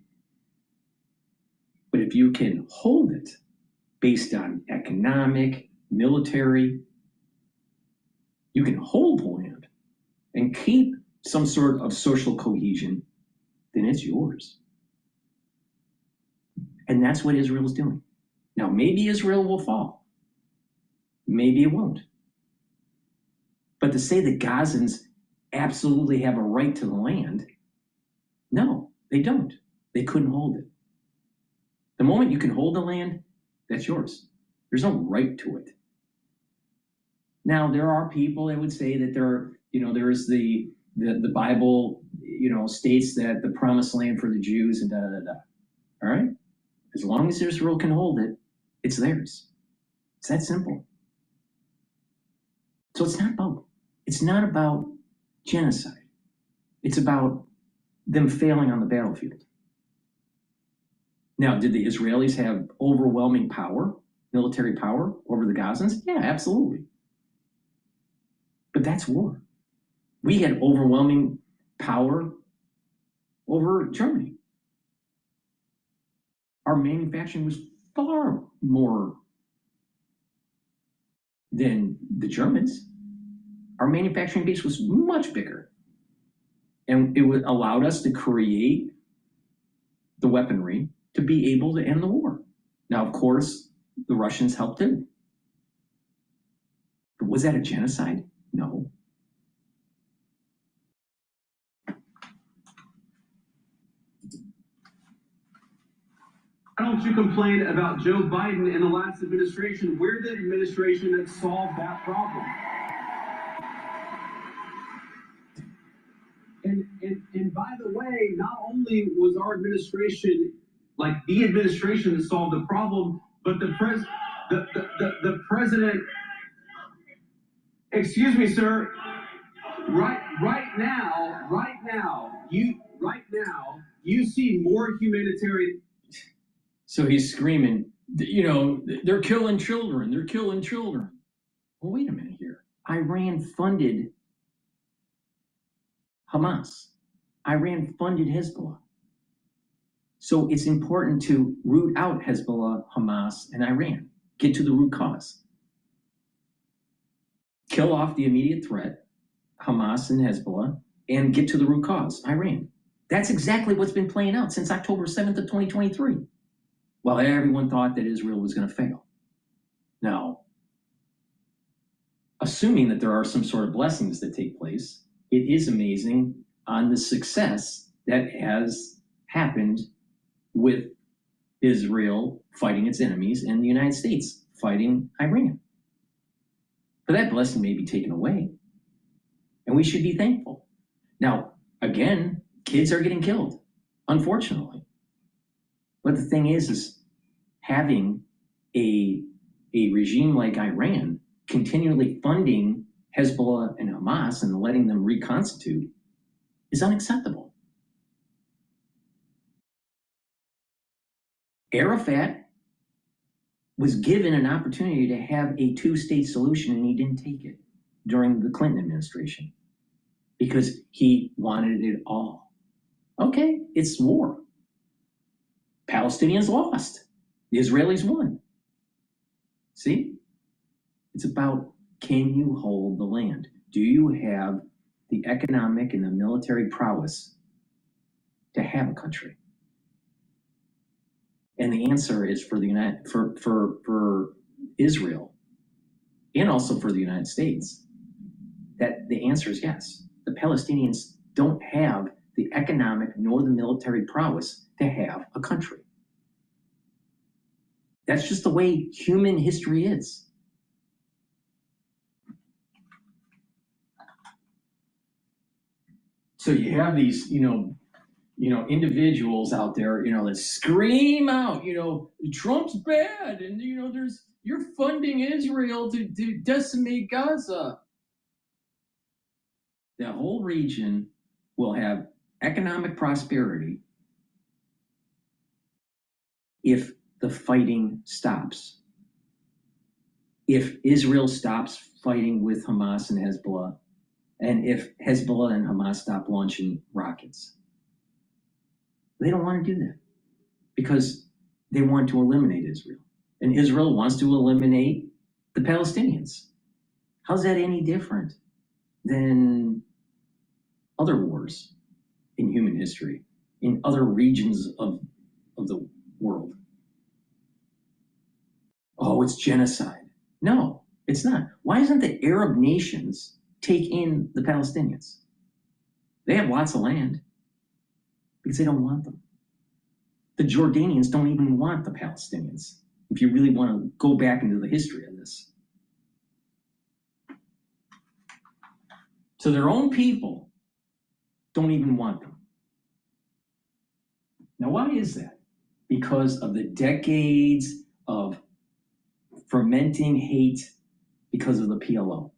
But if you can hold it based on economic, military, you can hold the land and keep some sort of social cohesion, then it's yours. And that's what Israel's doing. Now, maybe Israel will fall. Maybe it won't. But to say the Gazans absolutely have a right to the land, no, they don't. They couldn't hold it. The moment you can hold the land, that's yours. There's no right to it. Now, there are people that would say that there is the Bible, states that the promised land for the Jews and da-da-da-da. All right? As long as Israel can hold it, it's theirs. It's that simple. So it's not about genocide. It's about them failing on the battlefield. Now, did the Israelis have overwhelming power, military power over the Gazans? Yeah, absolutely. But that's war. We had overwhelming power over Germany. Our manufacturing was far more than the Germans. Our manufacturing base was much bigger. And it allowed us to create the weaponry to be able to end the war. Now, of course, the Russians helped too. But was that a genocide? No. Why don't you complain about Joe Biden in the last administration? We're the administration that solved that problem. And by the way, not only was our administration like the administration that solved the problem, but the president, excuse me, sir, right now, you see more humanitarian. So he's screaming, you know, they're killing children, they're killing children. Well, wait a minute here. Iran funded Hamas. Iran funded Hezbollah. So it's important to root out Hezbollah, Hamas, and Iran. Get to the root cause. Kill off the immediate threat, Hamas and Hezbollah, and get to the root cause, Iran. That's exactly what's been playing out since October 7th of 2023. Well, everyone thought that Israel was going to fail. Now, assuming that there are some sort of blessings that take place, it is amazing on the success that has happened with Israel fighting its enemies and the United States fighting Iran. But that blessing may be taken away, and we should be thankful. Now, again, kids are getting killed, unfortunately. But the thing is having a regime like Iran continually funding Hezbollah and Hamas and letting them reconstitute is unacceptable. Arafat was given an opportunity to have a two-state solution, and he didn't take it during the Clinton administration because he wanted it all. Okay, it's war. Palestinians lost. The Israelis won. See? It's about, can you hold the land? Do you have the economic and the military prowess to have a country? And the answer is for Israel and also for the United States, that the answer is yes. The Palestinians don't have the economic nor the military prowess to have a country. That's just the way human history is. So you have these, individuals out there, that scream out, Trump's bad, and you're funding Israel to decimate Gaza. The whole region will have economic prosperity if the fighting stops. If Israel stops fighting with Hamas and Hezbollah, and if Hezbollah and Hamas stop launching rockets. They don't want to do that because they want to eliminate Israel. And Israel wants to eliminate the Palestinians. How's that any different than other wars in human history, in other regions of the world? Oh, it's genocide. No, it's not. Why isn't the Arab nations take in the Palestinians? They have lots of land because they don't want them. The Jordanians don't even want the Palestinians, if you really want to go back into the history of this. So their own people don't even want them. Now, why is that? Because of the decades of fermenting hate because of the PLO.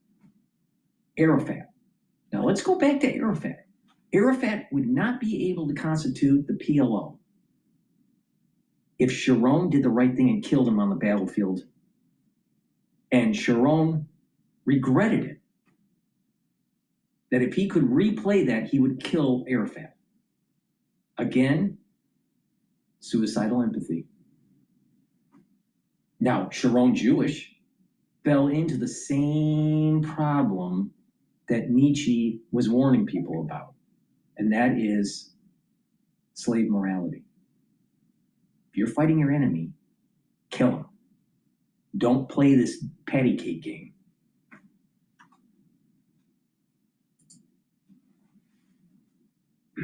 Arafat. Now let's go back to Arafat. Arafat would not be able to constitute the PLO if Sharon did the right thing and killed him on the battlefield. And Sharon regretted it. that if he could replay that, he would kill Arafat. Again, suicidal empathy. Now, Sharon Jewish fell into the same problem that Nietzsche was warning people about, and that is slave morality. If you're fighting your enemy, kill him. Don't play this patty cake game.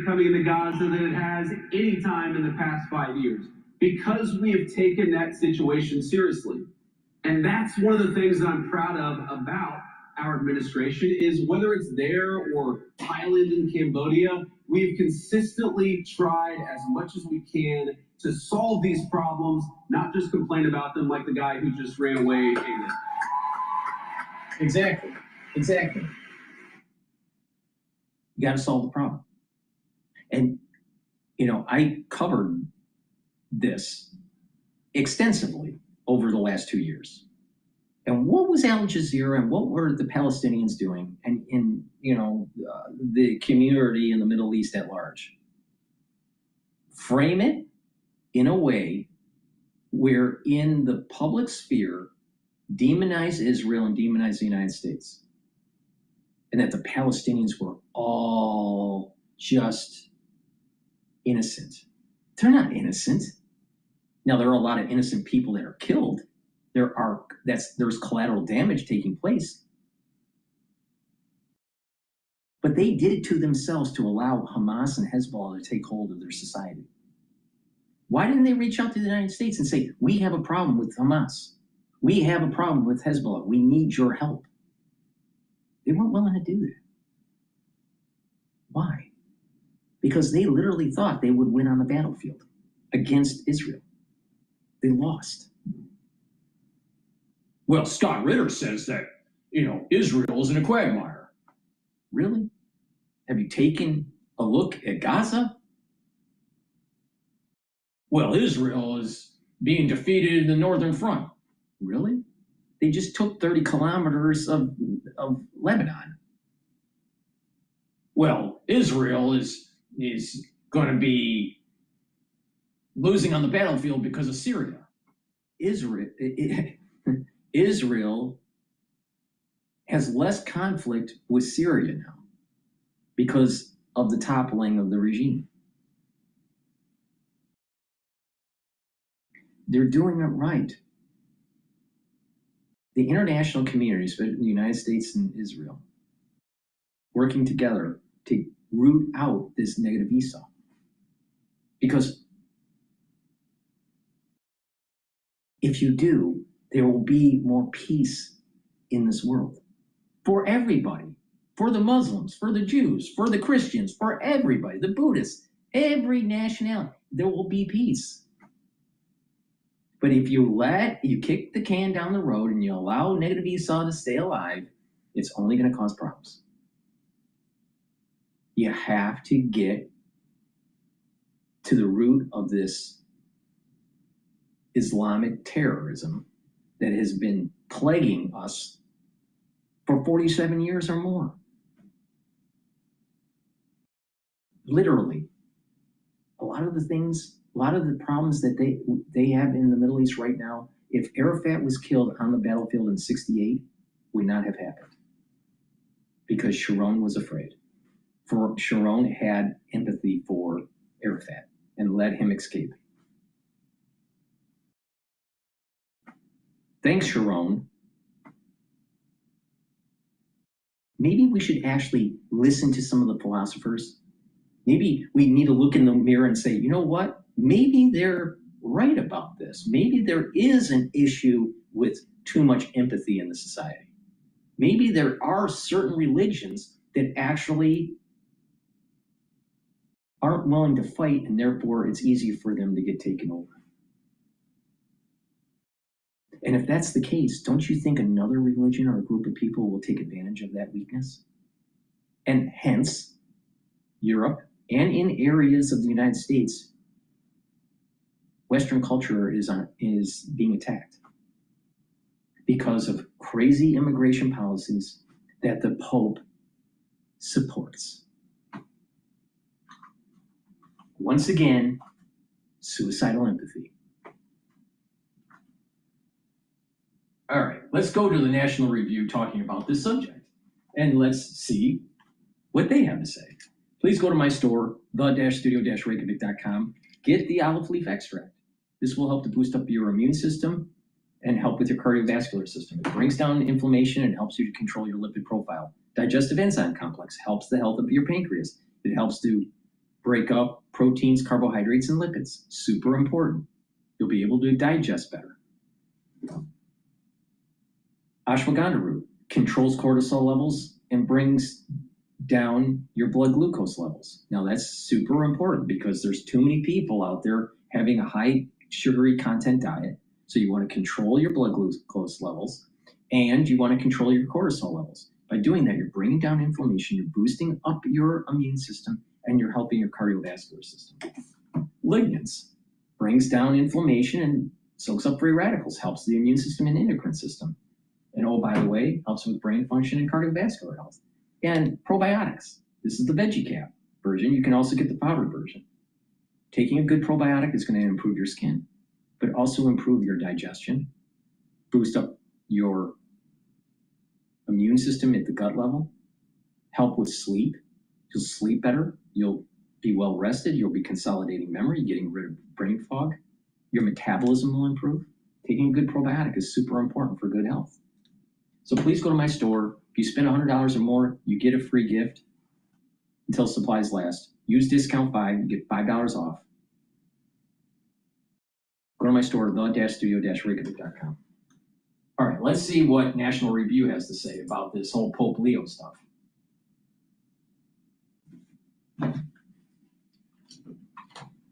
Coming into Gaza than it has any time in the past 5 years, because we have taken that situation seriously. And that's one of the things that I'm proud of about our administration is whether it's there or Thailand and Cambodia, we've consistently tried as much as we can to solve these problems, not just complain about them like the guy who just ran away. Exactly. You got to solve the problem. And, I covered this extensively over the last 2 years. And what was Al Jazeera and what were the Palestinians doing and in, the community in the Middle East at large? Frame it in a way where in the public sphere, demonize Israel and demonize the United States. And that the Palestinians were all just innocent. They're not innocent. Now, there are a lot of innocent people that are killed. There's collateral damage taking place. But they did it to themselves to allow Hamas and Hezbollah to take hold of their society. Why didn't they reach out to the United States and say, we have a problem with Hamas. We have a problem with Hezbollah. We need your help. They weren't willing to do that. Why? Because they literally thought they would win on the battlefield against Israel. They lost. Well, Scott Ritter says that, Israel is in a quagmire. Really? Have you taken a look at Gaza? Well, Israel is being defeated in the Northern Front. Really? They just took 30 kilometers of Lebanon. Well, Israel is going to be losing on the battlefield because of Syria. Israel has less conflict with Syria now because of the toppling of the regime. They're doing it right. The international community, especially the United States and Israel, working together to root out this negative Esau. Because if you do, there will be more peace in this world for everybody, for the Muslims, for the Jews, for the Christians, for everybody, the Buddhists, every nationality, there will be peace. But if you kick the can down the road and you allow negative Esau to stay alive, it's only going to cause problems. You have to get to the root of this Islamic terrorism that has been plaguing us for 47 years or more. Literally, a lot of the problems that they have in the Middle East right now, if Arafat was killed on the battlefield in '68, would not have happened. Because Sharon was afraid. Sharon had empathy for Arafat and let him escape. Thanks, Sharon. Maybe we should actually listen to some of the philosophers. Maybe we need to look in the mirror and say, you know what? Maybe they're right about this. Maybe there is an issue with too much empathy in the society. Maybe there are certain religions that actually aren't willing to fight, and therefore it's easier for them to get taken over. And if that's the case, don't you think another religion or a group of people will take advantage of that weakness? And hence, Europe and in areas of the United States, Western culture is being attacked because of crazy immigration policies that the Pope supports. Once again, suicidal empathy. All right, let's go to the National Review talking about this subject, and let's see what they have to say. Please go to my store, the-studio-reykjavik.com. Get the olive leaf extract. This will help to boost up your immune system and help with your cardiovascular system. It brings down inflammation and helps you to control your lipid profile. Digestive enzyme complex helps the health of your pancreas. It helps to break up proteins, carbohydrates, and lipids. Super important. You'll be able to digest better. Ashwagandha root controls cortisol levels and brings down your blood glucose levels. Now that's super important because there's too many people out there having a high sugary content diet. So you want to control your blood glucose levels and you want to control your cortisol levels. By doing that, you're bringing down inflammation, you're boosting up your immune system, and you're helping your cardiovascular system. Lignans brings down inflammation and soaks up free radicals, helps the immune system and endocrine system. And oh, by the way, helps with brain function and cardiovascular health. And probiotics. This is the veggie cap version. You can also get the powdered version. Taking a good probiotic is going to improve your skin, but also improve your digestion, boost up your immune system at the gut level, help with sleep. You'll sleep better. You'll be well rested. You'll be consolidating memory, getting rid of brain fog. Your metabolism will improve. Taking a good probiotic is super important for good health. So please go to my store. If you spend $100 or more, you get a free gift until supplies last. Use discount 5, you get $5 off. Go to my store, the-studio-reykjavik.com. All right, let's see what National Review has to say about this whole Pope Leo stuff.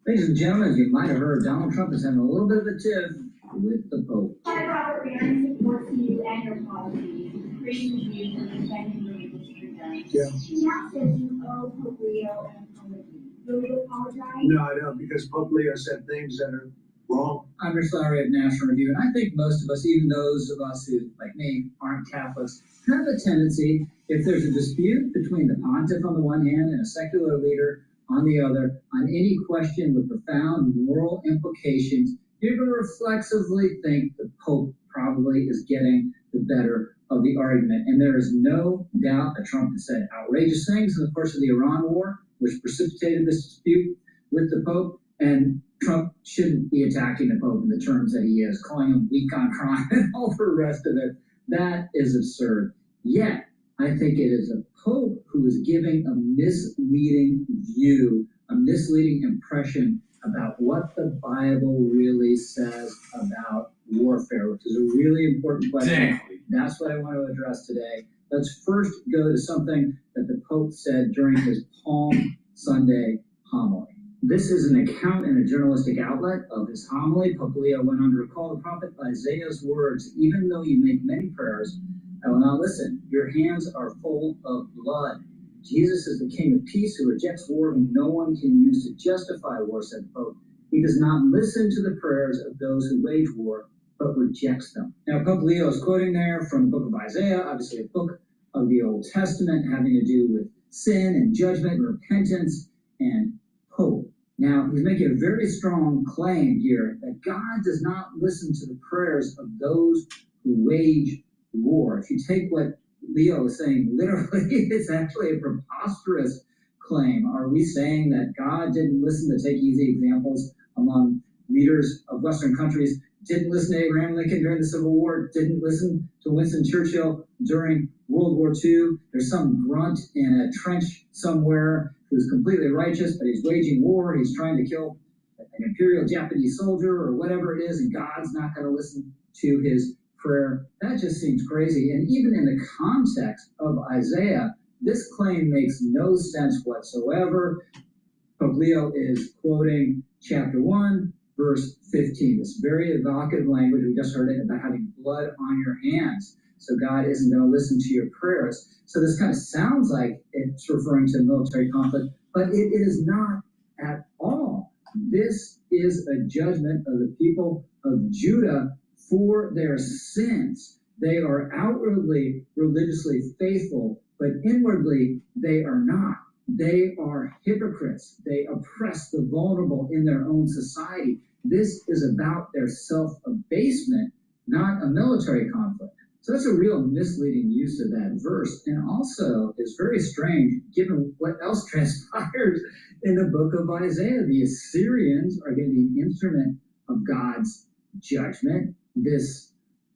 Ladies and gentlemen, as you might have heard, Donald Trump is having a little bit of a tiff with the Pope. Hi, Robert. Aaron supports you and your policies. Praising you for defending your freedom. Yeah. She now says you owe Pope Leo an apology. Will you apologize? No, I don't, because Pope Leo said things that are wrong. I'm your sorry at National Review, and I think most of us, even those of us who, like me, aren't Catholics, have a tendency, if there's a dispute between the pontiff on the one hand and a secular leader on the other, on any question with profound moral implications, you're going to reflexively think the Pope probably is getting the better of the argument. And there is no doubt that Trump has said outrageous things in the course of the Iran war, which precipitated this dispute with the Pope. And Trump shouldn't be attacking the Pope in the terms that he is, calling him weak on crime and all the rest of it. That is absurd. Yet, I think it is a Pope who is giving a misleading view, a misleading impression about what the Bible really says about warfare, which is a really important question. Exactly. That's what I want to address today. Let's first go to something that the Pope said during his Palm Sunday homily. This is an account in a journalistic outlet of his homily. Pope Leo went on to recall the prophet Isaiah's words, "Even though you make many prayers, I will not listen. Your hands are full of blood." Jesus is the King of Peace who rejects war, whom no one can use to justify war, said the Pope. He does not listen to the prayers of those who wage war, but rejects them. Now, Pope Leo is quoting there from the book of Isaiah, obviously a book of the Old Testament having to do with sin and judgment and repentance and hope. Now, he's making a very strong claim here that God does not listen to the prayers of those who wage war. If you take what Leo is saying literally, it's actually a preposterous claim. Are we saying that God didn't listen, to take easy examples among leaders of Western countries, didn't listen to Abraham Lincoln during the Civil War, didn't listen to Winston Churchill during World War II? There's some grunt in a trench somewhere who's completely righteous, but he's waging war, he's trying to kill an imperial Japanese soldier or whatever it is, and God's not going to listen to his prayer. That just seems crazy. And even in the context of Isaiah, this claim makes no sense whatsoever. Pope Leo is quoting chapter 1, verse 15, this very evocative language, we just heard it, about having blood on your hands. So God isn't going to listen to your prayers. So this kind of sounds like it's referring to military conflict, but it is not at all. This is a judgment of the people of Judah for their sins. They are outwardly religiously faithful but inwardly they are not. They are hypocrites. They oppress the vulnerable in their own society. This is about their self-abasement, not a military conflict. So that's a real misleading use of that verse, and also is very strange given what else transpires in the book of Isaiah. The Assyrians are going to be an instrument of God's judgment. This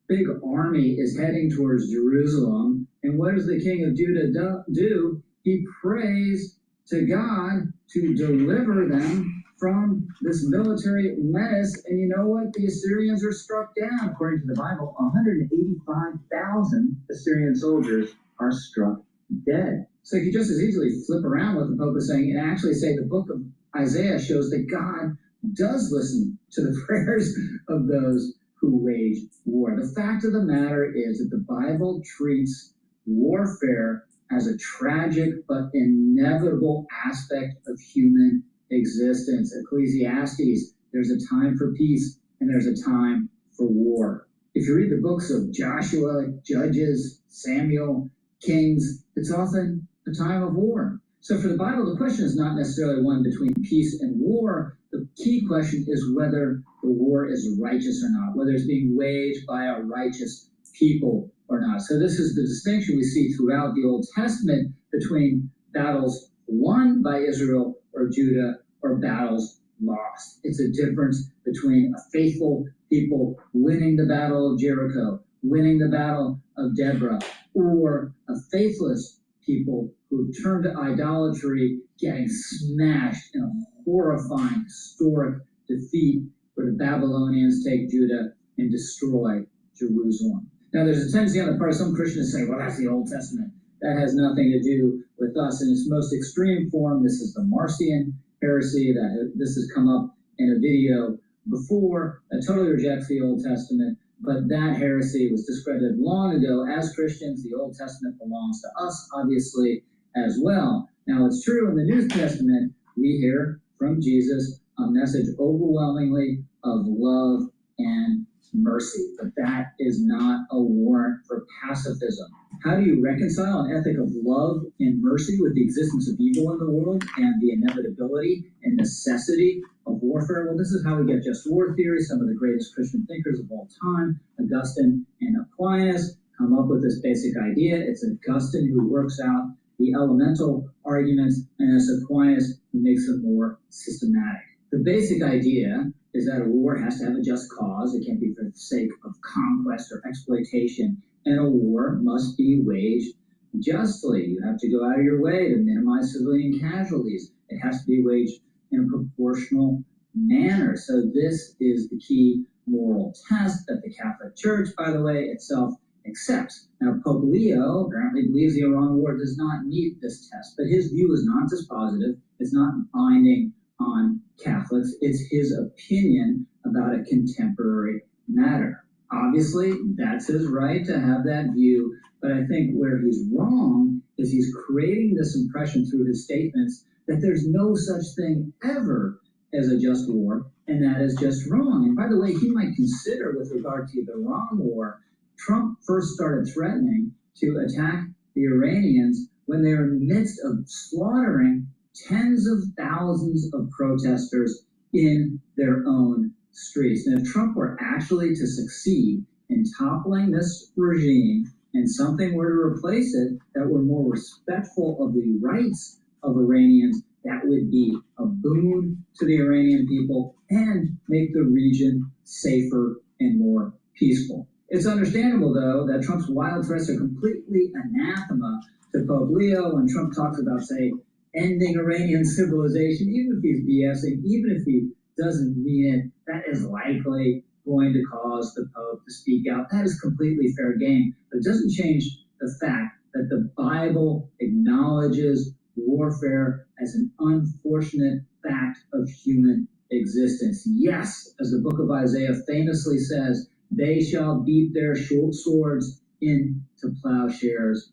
big army is heading towards Jerusalem, and what does the king of Judah do? He prays to God to deliver them from this military menace, and you know what? The Assyrians are struck down. According to the Bible, 185,000 Assyrian soldiers are struck dead. So you could just as easily flip around what the Pope is saying and actually say the book of Isaiah shows that God does listen to the prayers of those who wage war. The fact of the matter is that the Bible treats warfare as a tragic but inevitable aspect of human existence. Ecclesiastes, there's a time for peace and there's a time for war. If you read the books of Joshua, Judges, Samuel, Kings, it's often a time of war. So for the Bible, the question is not necessarily one between peace and war. The key question is whether the war is righteous or not, whether it's being waged by a righteous people or not. So this is the distinction we see throughout the Old Testament between battles won by Israel or Judah or battles lost. It's a difference between a faithful people winning the battle of Jericho, winning the battle of Deborah, or a faithless people who turned to idolatry, getting smashed in a horrifying, historic defeat where the Babylonians take Judah and destroy Jerusalem. Now, there's a tendency on the part of some Christians to say, well, that's the Old Testament. That has nothing to do with us. In its most extreme form, this is the Marcion heresy. This has come up in a video before that totally rejects the Old Testament, but that heresy was discredited long ago. As Christians, the Old Testament belongs to us, obviously, as well. Now, it's true in the New Testament, we hear from Jesus a message overwhelmingly of love and mercy, but that is not a warrant for pacifism. How do you reconcile an ethic of love and mercy with the existence of evil in the world and the inevitability and necessity of warfare? Well, this is how we get just war theory. Some of the greatest Christian thinkers of all time, Augustine and Aquinas, come up with this basic idea. It's Augustine who works out the elemental arguments, and it's Aquinas who makes them more systematic. The basic idea is that a war has to have a just cause. It can't be for the sake of conquest or exploitation, and a war must be waged justly. You have to go out of your way to minimize civilian casualties. It has to be waged in a proportional manner. So this is the key moral test that the Catholic Church, by the way, itself accepts. Now, Pope Leo apparently believes the Iran war does not meet this test, but his view is not dispositive. It's not binding on Catholics. It's his opinion about a contemporary matter. Obviously, that's his right to have that view, but I think where he's wrong is he's creating this impression through his statements that there's no such thing ever as a just war, and that is just wrong. And by the way, he might consider, with regard to the Iran war, Trump first started threatening to attack the Iranians when they were in the midst of slaughtering tens of thousands of protesters in their own streets. And if Trump were actually to succeed in toppling this regime and something were to replace it that were more respectful of the rights of Iranians, that would be a boon to the Iranian people and make the region safer and more peaceful. It's understandable, though, that Trump's wild threats are completely anathema to Pope Leo when Trump talks about, say, ending Iranian civilization. Even if he's BSing, even if he doesn't mean it, that is likely going to cause the Pope to speak out. That is completely fair game, but it doesn't change the fact that the Bible acknowledges warfare as an unfortunate fact of human existence. Yes, as the book of Isaiah famously says, they shall beat their short swords into plowshares,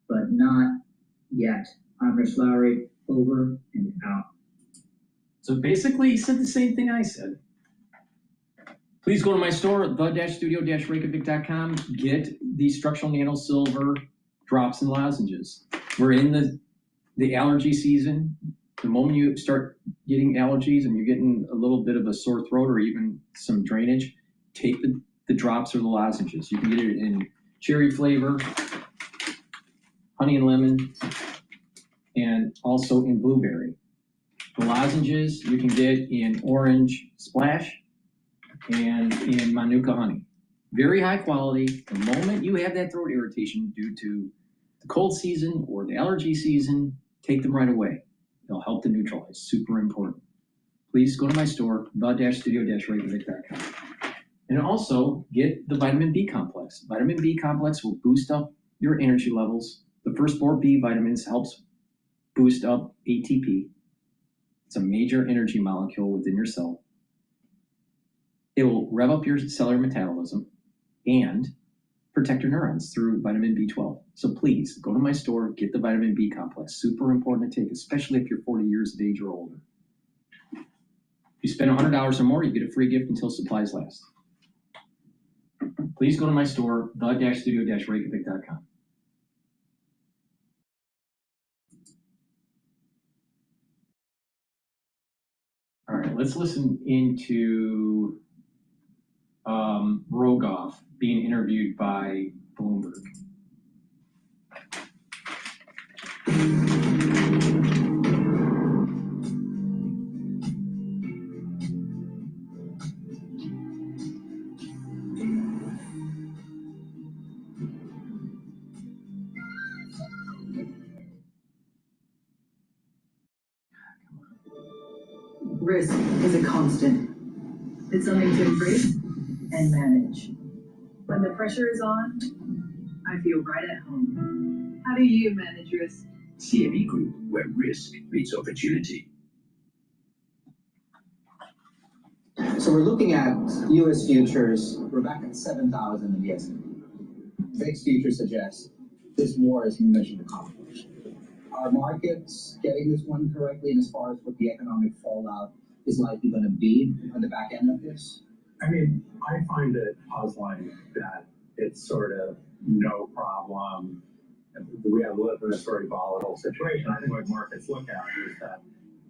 but not yet. I'm Rich Lowry, over and out. So basically, he said the same thing I said. Please go to my store, the-studio-reykjavik.com. Get the structural nano silver drops and lozenges. We're in the allergy season. The moment you start getting allergies and you're getting a little bit of a sore throat or even some drainage, take the drops or the lozenges. You can get it in cherry flavor, honey and lemon, and also in blueberry. The lozenges you can get in orange splash and in Manuka honey. Very high quality. The moment you have that throat irritation due to the cold season or the allergy season, take them right away. They'll help to neutralize. Super important. Please go to my store, the-studio-reykjavik.com. And also get the vitamin B complex. Vitamin B complex will boost up your energy levels. The first 4 B vitamins helps boost up ATP. It's a major energy molecule within your cell. It will rev up your cellular metabolism and protect your neurons through vitamin B12. So please go to my store, get the vitamin B complex. Super important to take, especially if you're 40 years of age or older. If you spend $100 or more, you get a free gift until supplies last. Please go to my store, the-studio-reykjavik.com. All right, let's listen into Rogoff being interviewed by Bloomberg. Risk is a constant. It's something to embrace and manage. When the pressure is on, I feel right at home. How do you manage risk? CME Group, where risk meets opportunity. So we're looking at U.S. futures. We're back at 7,000 in the S&P. VIX futures suggest this war is mission accomplished. Are markets getting this one correctly, and as far as what the economic fallout is likely going to be on the back end of this? I mean, I find it puzzling that it's sort of no problem. We have lived in a very volatile situation. I think what markets look at is that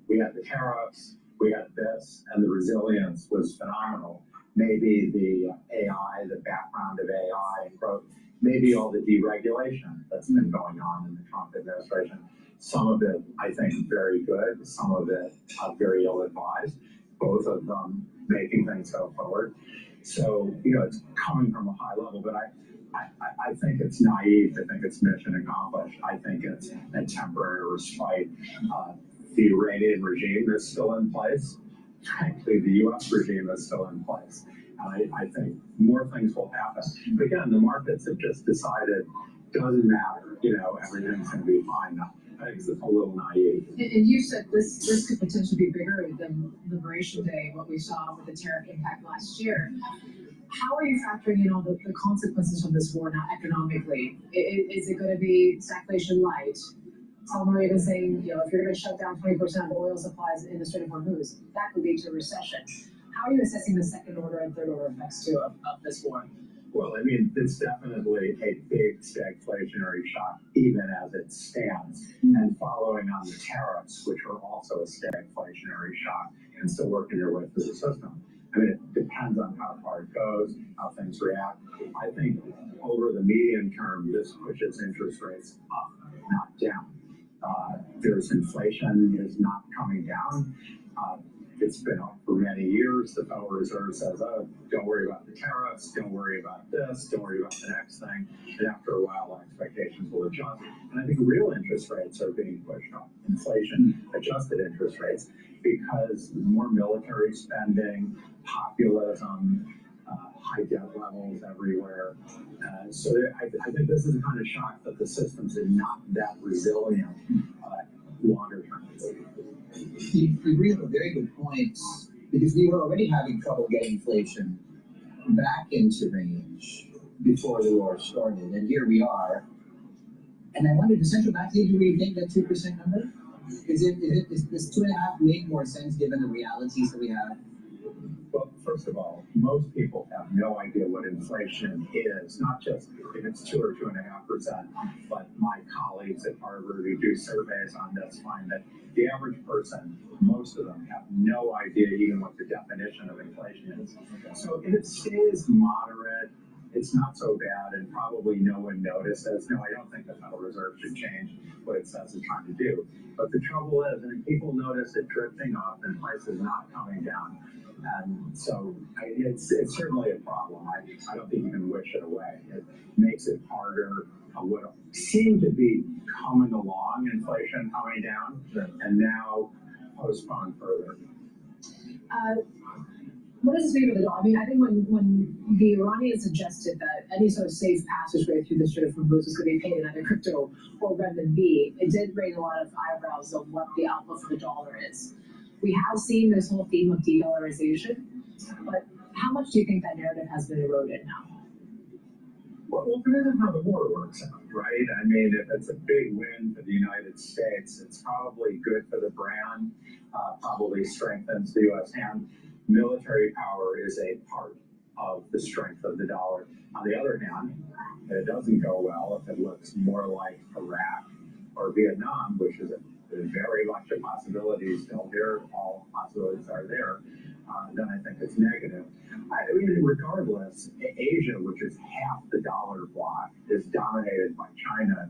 we had the tariffs, we had this, and the resilience was phenomenal. Maybe the AI, the background of AI, and growth, maybe all the deregulation that's been going on in the Trump administration. Some of it, I think, very good. Some of it very ill-advised. Both of them making things go forward. So, it's coming from a high level, but I think it's naive to think it's mission accomplished. I think it's a temporary respite. The Iranian regime is still in place. Frankly, the U.S. regime is still in place. And I think more things will happen. But again, the markets have just decided, doesn't matter, everything's going to be fine. I think it's a little naive. And you said this could potentially be bigger than Liberation Day, what we saw with the tariff impact last year. How are you factoring in all the consequences of this war now economically? Is it going to be stagflation light? Some are even saying, if you're going to shut down 20% of the oil supplies in the Strait of Hormuz, that could lead to a recession. How are you assessing the second order and third order effects too of this war? Well, I mean, it's definitely a big stagflationary shock, even as it stands. And following on the tariffs, which are also a stagflationary shock, and still working their way through the system. I mean, it depends on how far it goes, how things react. I think over the medium term, this pushes interest rates up, not down. There's inflation is not coming down. It's been up for many years. The Federal Reserve says, oh, don't worry about the tariffs, don't worry about this, don't worry about the next thing. And after a while, expectations will adjust. And I think real interest rates are being pushed up, inflation-adjusted interest rates, because more military spending, populism, high debt levels everywhere. So I think this is the kind of shock that the systems are not that resilient longer term. You bring up a very good point, because we were already having trouble getting inflation back into range before the war started, and here we are. And I wonder, does central banks even rethink that 2% number? Does 2.5 make more sense given the realities that we have? Well, first of all, most people have no idea what inflation is, not just if it's 2 or 2.5%, but my colleagues at Harvard who do surveys on this find that the average person, most of them have no idea even what the definition of inflation is. So if it stays moderate, it's not so bad, and probably no one notices. No, I don't think the Federal Reserve should change what it says it's trying to do. But the trouble is, I mean, people notice it drifting up and prices not coming down. And so it's certainly a problem. I don't think you can wish it away. It makes it harder. What seemed to be coming along, inflation coming down, and now postponed further. What does this mean for the dollar? I mean, I think when the Iranians suggested that any sort of safe passageway through the Strait of Hormuz was going to be paid in either crypto or renminbi, it did raise a lot of eyebrows on what the outlook for the dollar is. We have seen this whole theme of de-dollarization, but how much do you think that narrative has been eroded now? Well, it depends on how the war works out, right? I mean, if it's a big win for the United States, it's probably good for the brand, probably strengthens the U.S. hand. Military power is a part of the strength of the dollar. On the other hand, if it doesn't go well, if it looks more like Iraq or Vietnam, which is very much a possibility still here, all possibilities are there, then I think it's negative. I mean, regardless, Asia, which is half the dollar block, is dominated by China.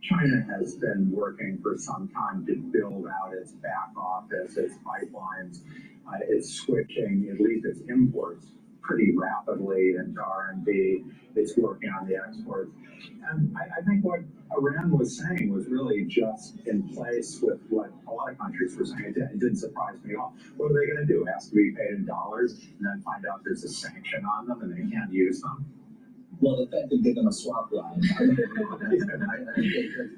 China has been working for some time to build out its back office, its pipelines. It's switching, at least its imports, pretty rapidly into RMB. It's working on the exports. And I think what Iran was saying was really just in place with what a lot of countries were saying. It didn't surprise me at all. What are they going to do? Ask to be paid in dollars and then find out there's a sanction on them and they can't use them? Well, the Fed could give them a swap line. I think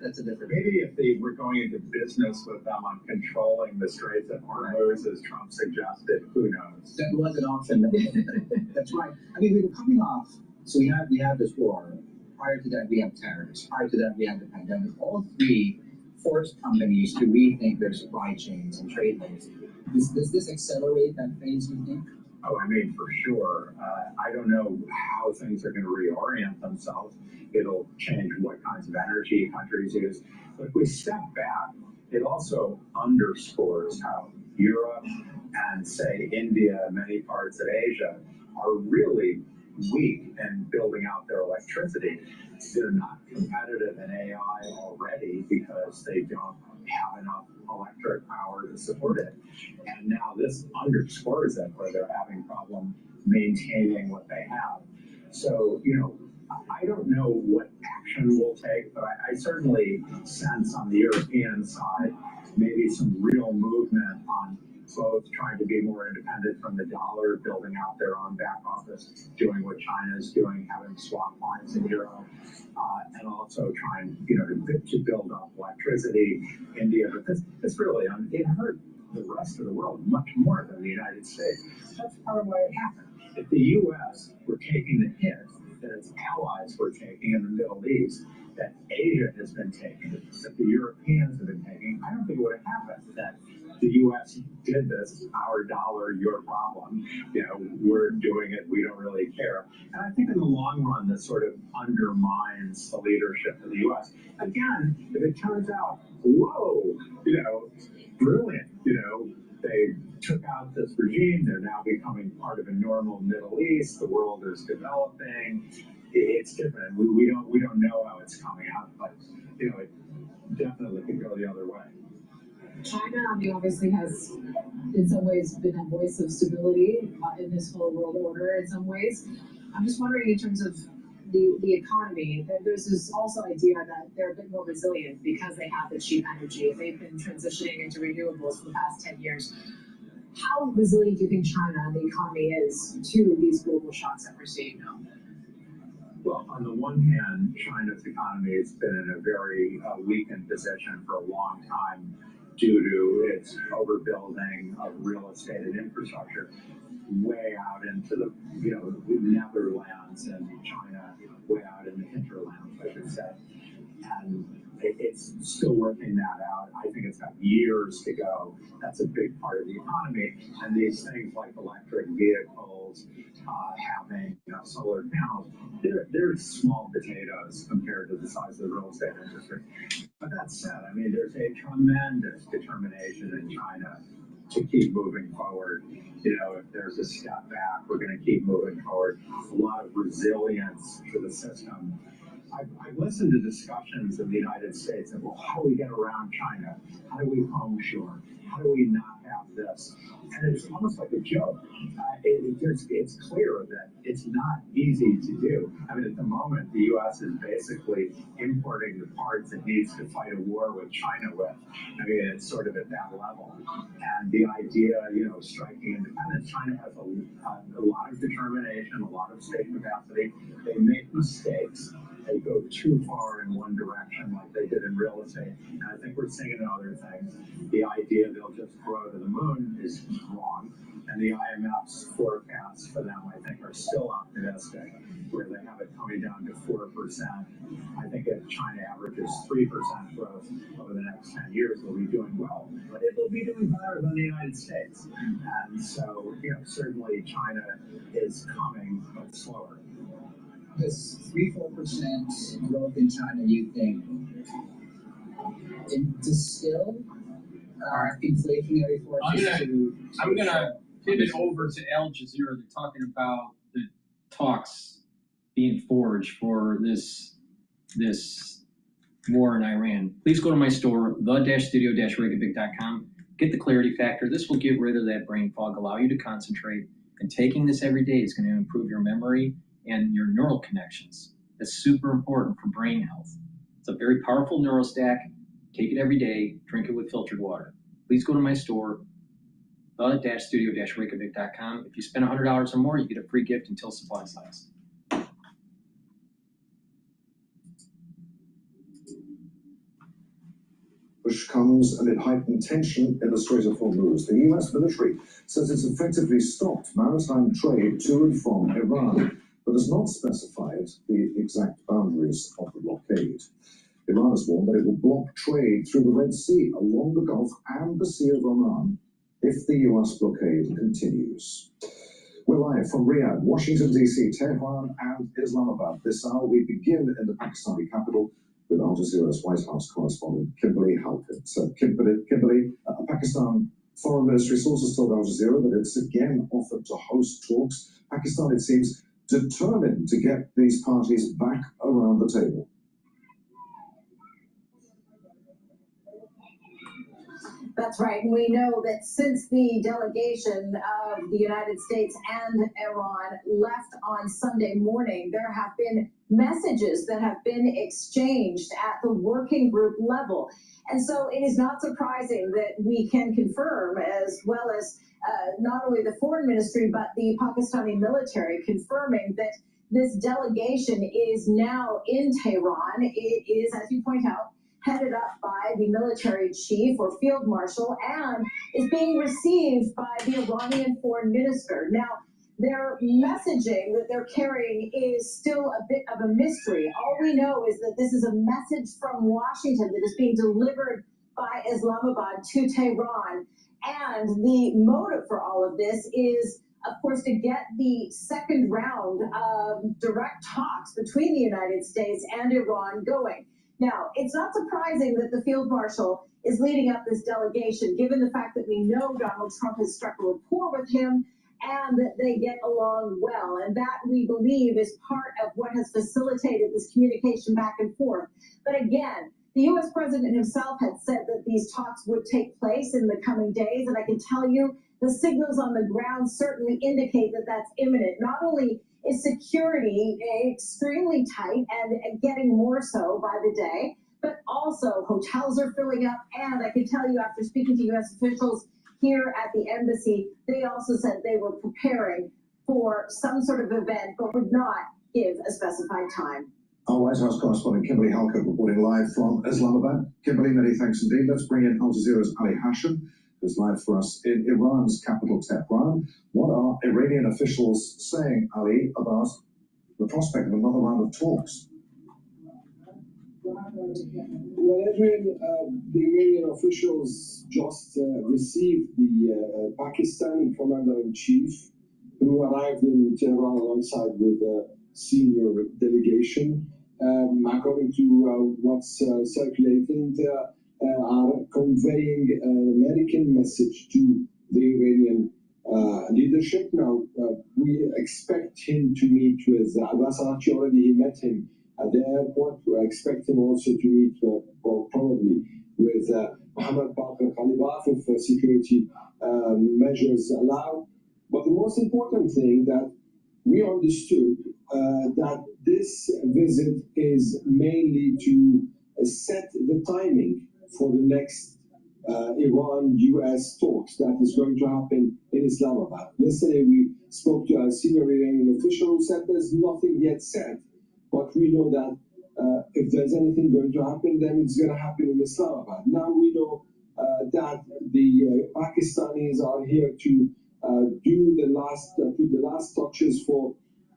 that's a different. Maybe if they were going into business with them on controlling the Straits of Hormuz, as Trump suggested, who knows? That was an option. That's right. I mean, we were coming off. So we had this war. Prior to that, we have terrorists. Prior to that, we had the pandemic. All three forced companies to rethink their supply chains and trade lanes. Does this accelerate that phase, you think? Oh, I mean, for sure. I don't know how things are going to reorient themselves. It'll change what kinds of energy countries use. But if we step back, it also underscores how Europe and, say, India and many parts of Asia are really weak in building out their electricity. They're not competitive in AI already because they don't have enough electric power to support it. And now this underscores it, where they're having problem maintaining what they have. So, I don't know what action we'll take, but I certainly sense on the European side maybe some real movement on both trying to be more independent from the dollar, building out their own back office, doing what China is doing, having swap lines in euro, and also trying, to build up electricity. India, but this really, it hurt the rest of the world much more than the United States. That's part of why it happened. If the U.S. were taking the hit that its allies were taking in the Middle East, that Asia has been taking, that the Europeans have been taking, I don't think it would have happened. That the U.S. did this, our dollar, your problem. We're doing it, we don't really care. And I think in the long run, this sort of undermines the leadership of the U.S. Again, if it turns out, whoa, brilliant, they took out this regime, they're now becoming part of a normal Middle East, the world is developing, it's different. We don't know how it's coming out, but it definitely could go the other way. China, obviously has, in some ways, been a voice of stability in this whole world order in some ways. I'm just wondering, in terms of the economy, there's this also idea that they're a bit more resilient because they have the cheap energy. They've been transitioning into renewables for the past 10 years. How resilient do you think China and the economy is to these global shocks that we're seeing now? Well, on the one hand, China's economy has been in a very weakened position for a long time due to its overbuilding of real estate and infrastructure way out into the Netherlands and China, way out in the hinterlands, I should say. And it It's still working that out. I think it's got years to go. That's a big part of the economy. And these things like electric vehicles, having solar panels, they're small potatoes compared to the size of the real estate industry. But that said, I mean, there's a tremendous determination in China to keep moving forward. You know, if there's a step back, we're going to keep moving forward. A lot of resilience to the system. I've listened to discussions in the United States of, well, how do we get around China? How do we homeshore? How do we not have this? And it's almost like a joke. It's clear that it's not easy to do. I mean, at the moment, the U.S. is basically importing the parts it needs to fight a war with China with. I mean, it's sort of at that level. And the idea, striking independence, China has a lot of determination, a lot of state capacity. They make mistakes. They go too far in one direction like they did in real estate. And I think we're seeing it in other things. The idea they'll just grow to the moon is wrong. And the IMF's forecasts for them, I think, are still optimistic, where they have it coming down to 4%. I think if China averages 3% growth over the next 10 years, they'll be doing well. But it will be doing better than the United States. And so, certainly China is coming, but slower. This 3-4% growth in China, you think, to still inflationary forces I'm gonna pivot over to Al Jazeera. They're talking about the talks being forged for this war in Iran. Please go to my store, the-studio-reykjavik.com. Get the clarity factor. This will get rid of that brain fog, allow you to concentrate. And taking this every day is going to improve your memory and your neural connections. That's super important for brain health. It's a very powerful neurostack. Take it every day. Drink it with filtered water. Please go to my store, the-studio-reykjavik.com. If you spend $100 or more, you get a free gift until supplies last. Which comes amid heightened tension in the Strait of Hormuz. The US military says it's effectively stopped maritime trade to and from Iran, but has not specified the exact boundaries of the blockade. Iran has warned that it will block trade through the Red Sea, along the Gulf and the Sea of Oman if the US blockade continues. We're live from Riyadh, Washington, D.C., Tehran, and Islamabad. This hour we begin in the Pakistani capital with Al Jazeera's White House correspondent Kimberly Halpert. Kimberly, Pakistan Foreign Ministry sources told Al Jazeera that it's again offered to host talks. Pakistan, it seems, determined to get these parties back around the table. That's right. And we know that since the delegation of the United States and Iran left on Sunday morning, there have been messages that have been exchanged at the working group level. And so it is not surprising that we can confirm, as well as not only the foreign ministry, but the Pakistani military, confirming that this delegation is now in Tehran. It is, as you point out, headed up by the military chief or field marshal, and is being received by the Iranian foreign minister. Now, their messaging that they're carrying is still a bit of a mystery. All we know is that this is a message from Washington that is being delivered by Islamabad to Tehran. And the motive for all of this is, of course, to get the second round of direct talks between the United States and Iran going. Now, it's not surprising that the field marshal is leading up this delegation, given the fact that we know Donald Trump has struck a rapport with him and that they get along well. And that, we believe, is part of what has facilitated this communication back and forth. But again, the U.S. president himself had said that these talks would take place in the coming days. And I can tell you, the signals on the ground certainly indicate that that's imminent. Not only is security extremely tight and getting more so by the day, but also hotels are filling up. And I can tell you, after speaking to U.S. officials here at the embassy, they also said they were preparing for some sort of event, but would not give a specified time. Our White House correspondent Kimberly Halpert reporting live from Islamabad. Kimberly, many thanks indeed. Let's bring in Al Jazeera's Ali Hashim, who's live for us in Iran's capital, Tehran. What are Iranian officials saying, Ali, about the prospect of another round of talks? Well, Adrian, the Iranian officials just received the Pakistani commander-in-chief, who arrived in Tehran alongside with a senior delegation. According to what's circulating, they are conveying an American message to the Iranian leadership. Now, we expect him to meet with Abbas Araghchi. Already he met him at the airport. We expect him also to meet, or probably, with Mohammed Bakr Khalibaf if security measures allow. But the most important thing that we understood that this visit is mainly to set the timing for the next Iran-US talks that is going to happen in Islamabad. Yesterday we spoke to a senior Iranian official who said there's nothing yet said, but we know that if there's anything going to happen, then it's going to happen in Islamabad. Now we know that the Pakistanis are here to do the last, put the last touches for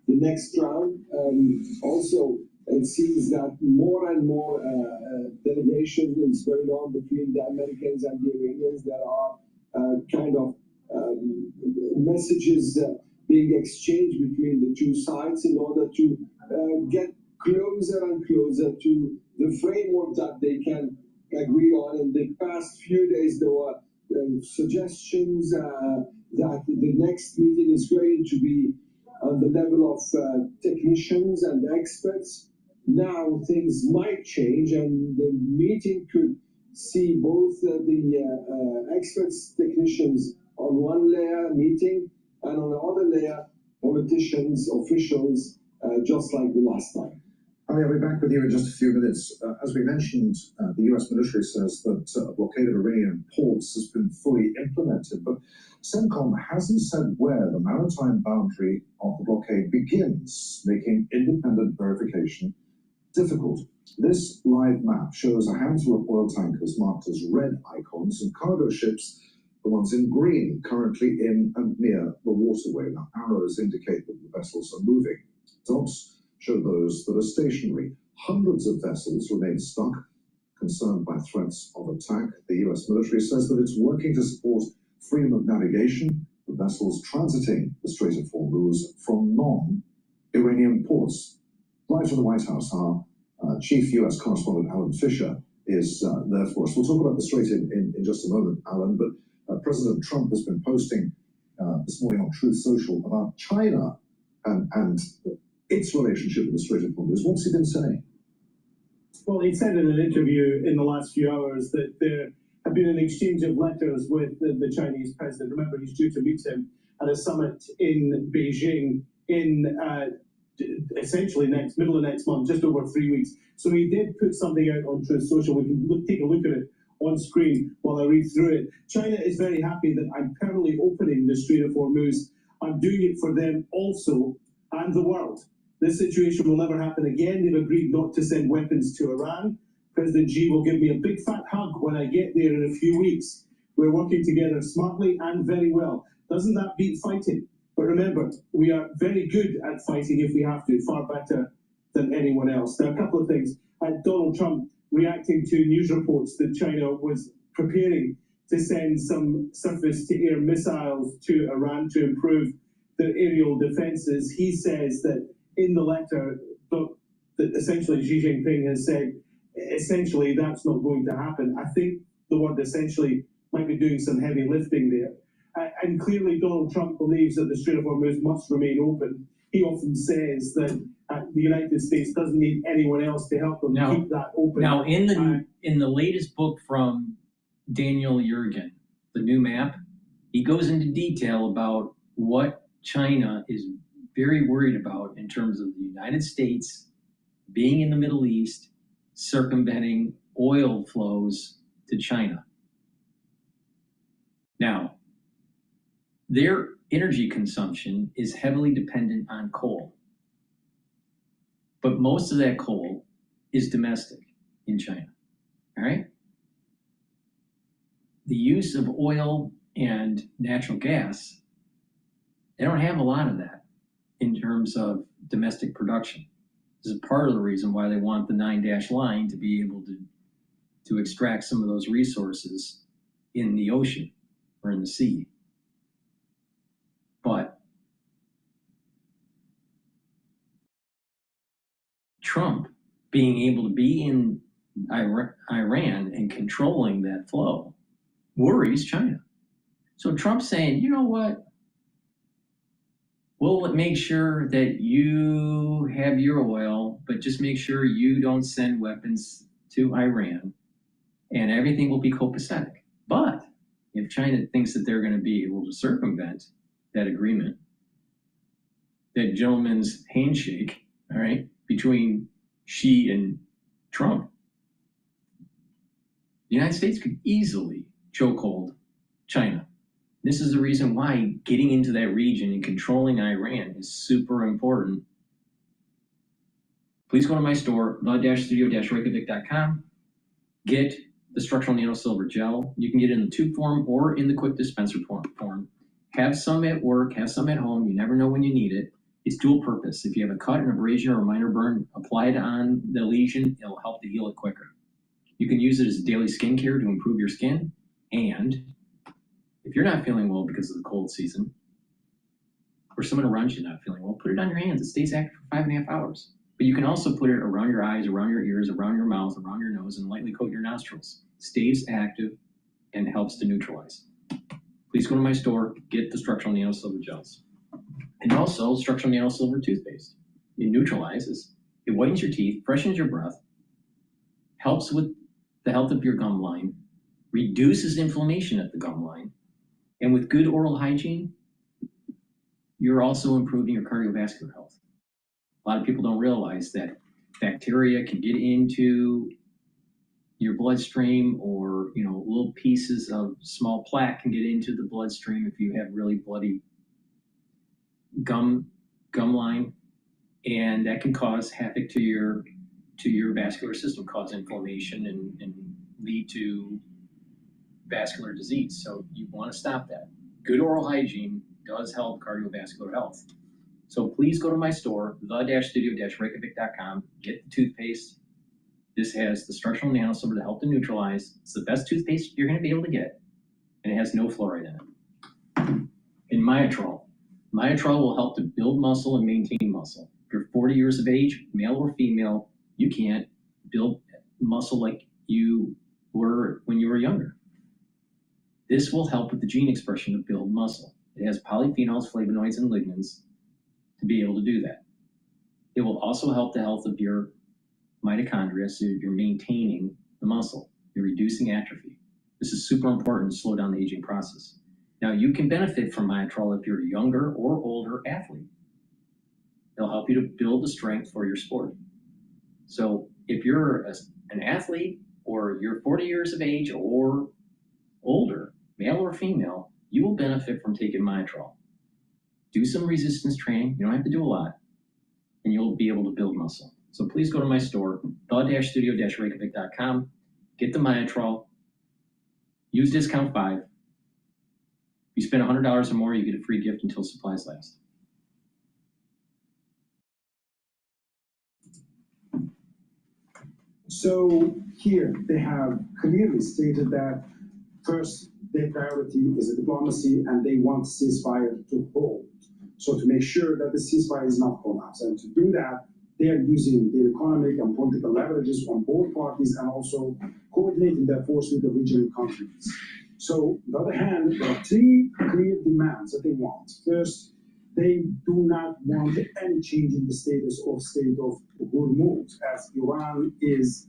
the next round. Also, it seems that more and more delegation is going on between the Americans and the Iranians. There are kind of messages being exchanged between the two sides in order to get closer and closer to the framework that they can agree on. In the past few days, there were suggestions that the next meeting is going to be on the level of technicians and experts. Now things might change, and the meeting could see both the experts, technicians on one layer meeting, and on the other layer, politicians, officials, just like the last time. Ali, I'll be back with you in just a few minutes. As we mentioned, the US military says that a blockade of Iranian ports has been fully implemented, but CENTCOM hasn't said where the maritime boundary of the blockade begins, making independent verification difficult. This live map shows a handful of oil tankers marked as red icons and cargo ships, the ones in green, currently in and near the waterway. Now, arrows indicate that the vessels are moving. Dots show those that are stationary. Hundreds of vessels remain stuck, concerned by threats of attack. The US military says that it's working to support freedom of navigation for vessels transiting the Strait of Hormuz from non-Iranian ports. Live from the White House, our chief US correspondent Alan Fisher is there for us. We'll talk about the Strait in just a moment, Alan, but President Trump has been posting this morning on Truth Social about China and its relationship with the Strait of Hormuz. What's he been saying? Well, he said in an interview in the last few hours that there had been an exchange of letters with the Chinese president. Remember, he's due to meet him at a summit in Beijing in essentially middle of next month, just over 3 weeks. So he did put something out on Truth Social. We can take a look at it on screen while I read through it. China is very happy that I'm permanently opening the Strait of Hormuz. I'm doing it for them also and the world. This situation will never happen again. They've agreed not to send weapons to Iran. President Xi will give me a big fat hug when I get there in a few weeks. We're working together smartly and very well. Doesn't that beat fighting? But remember, we are very good at fighting if we have to, far better than anyone else. Now, a couple of things. Donald Trump reacting to news reports that China was preparing to send some surface-to-air missiles to Iran to improve their aerial defenses. He says that in the letter that essentially Xi Jinping has said, essentially that's not going to happen. I think the word essentially might be doing some heavy lifting there. And clearly Donald Trump believes that the Strait of Hormuz must remain open. He often says that the United States doesn't need anyone else to help them keep that open. Now, in the latest book from Daniel Yergin, The New Map, he goes into detail about what China is very worried about in terms of the United States being in the Middle East, circumventing oil flows to China. Now, their energy consumption is heavily dependent on coal. But most of that coal is domestic in China, all right? The use of oil and natural gas, they don't have a lot of that in terms of domestic production. This is part of the reason why they want the 9-dash line to be able to extract some of those resources in the ocean or in the sea. But Trump being able to be in Iran and controlling that flow worries China. So Trump's saying, you know what? We'll make sure that you have your oil, but just make sure you don't send weapons to Iran, and everything will be copacetic. But if China thinks that they're going to be able to circumvent that agreement, that gentleman's handshake, all right, between Xi and Trump, the United States could easily chokehold China. This is the reason why getting into that region and controlling Iran is super important. Please go to my store, the-studio-reykjavik.com. Get the structural nano silver gel. You can get it in the tube form or in the quick dispenser form. Have some at work, have some at home. You never know when you need it. It's dual purpose. If you have a cut, an abrasion, or a minor burn, apply it on the lesion. It'll help to heal it quicker. You can use it as daily skincare to improve your skin. And if you're not feeling well because of the cold season, or someone around you not feeling well, put it on your hands. It stays active for 5.5 hours. But you can also put it around your eyes, around your ears, around your mouth, around your nose, and lightly coat your nostrils. Stays active and helps to neutralize. Please go to my store, get the structural nano silver gels. And also structural nano silver toothpaste. It neutralizes, it whitens your teeth, freshens your breath, helps with the health of your gum line, reduces inflammation at the gum line, and with good oral hygiene, you're also improving your cardiovascular health. A lot of people don't realize that bacteria can get into your bloodstream, or little pieces of small plaque can get into the bloodstream if you have really bloody gum line, and that can cause havoc to your vascular system, cause inflammation and lead to vascular disease. So you want to stop that. Good oral hygiene does help cardiovascular health. So please go to my store, the-studio-reykjavik.com, get the toothpaste. This has the structural nano silver to help to neutralize. It's the best toothpaste you're going to be able to get, and it has no fluoride in it. And Myotrol. Myotrol will help to build muscle and maintain muscle. If you're 40 years of age, male or female, you can't build muscle like you were when you were younger. This will help with the gene expression to build muscle. It has polyphenols, flavonoids, and lignans to be able to do that. It will also help the health of your mitochondria, so you're maintaining the muscle. You're reducing atrophy. This is super important to slow down the aging process. Now, you can benefit from Myotrol if you're a younger or older athlete. It'll help you to build the strength for your sport. So if you're an athlete, or you're 40 years of age or older, male or female, you will benefit from taking Myotrol. Do some resistance training. You don't have to do a lot, and you'll be able to build muscle. So please go to my store, the-studio-reykjavik.com, get the Myotrol, use discount 5. If you spend $100 or more, you get a free gift until supplies last. So here they have clearly stated that first, their priority is a diplomacy, and they want ceasefire to hold. So to make sure that the ceasefire is not collapsed, and to do that, they are using their economic and political leverages on both parties, and also coordinating their force with the regional countries. So on the other hand, there are 3 clear demands that they want. First, they do not want any change in the status of state of Hormuz, as Iran is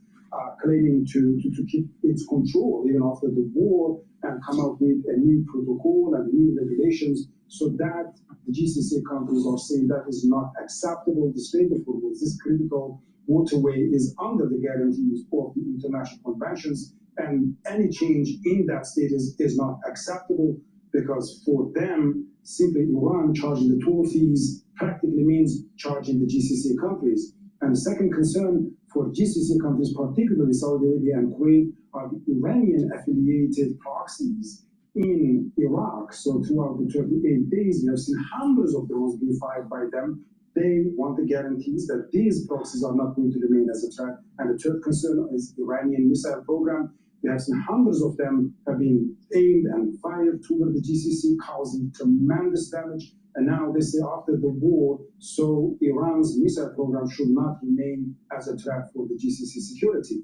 claiming to keep its control even after the war, and come up with a new protocol and new regulations, so that the GCC countries are saying that is not acceptable. The state of Hormuz, this critical waterway, is under the guarantees of the international conventions, and any change in that status is not acceptable, because for them, simply Iran charging the toll fees practically means charging the GCC countries. And the second concern for GCC countries, particularly Saudi Arabia and Kuwait, are the Iranian-affiliated proxies in Iraq. So throughout the 38 days, we have seen hundreds of drones being fired by them. They want the guarantees that these proxies are not going to remain as a threat. And the third concern is the Iranian missile program. We have seen hundreds of them have been aimed and fired toward the GCC, causing tremendous damage. And now they say after the war, so Iran's missile program should not remain as a threat for the GCC security.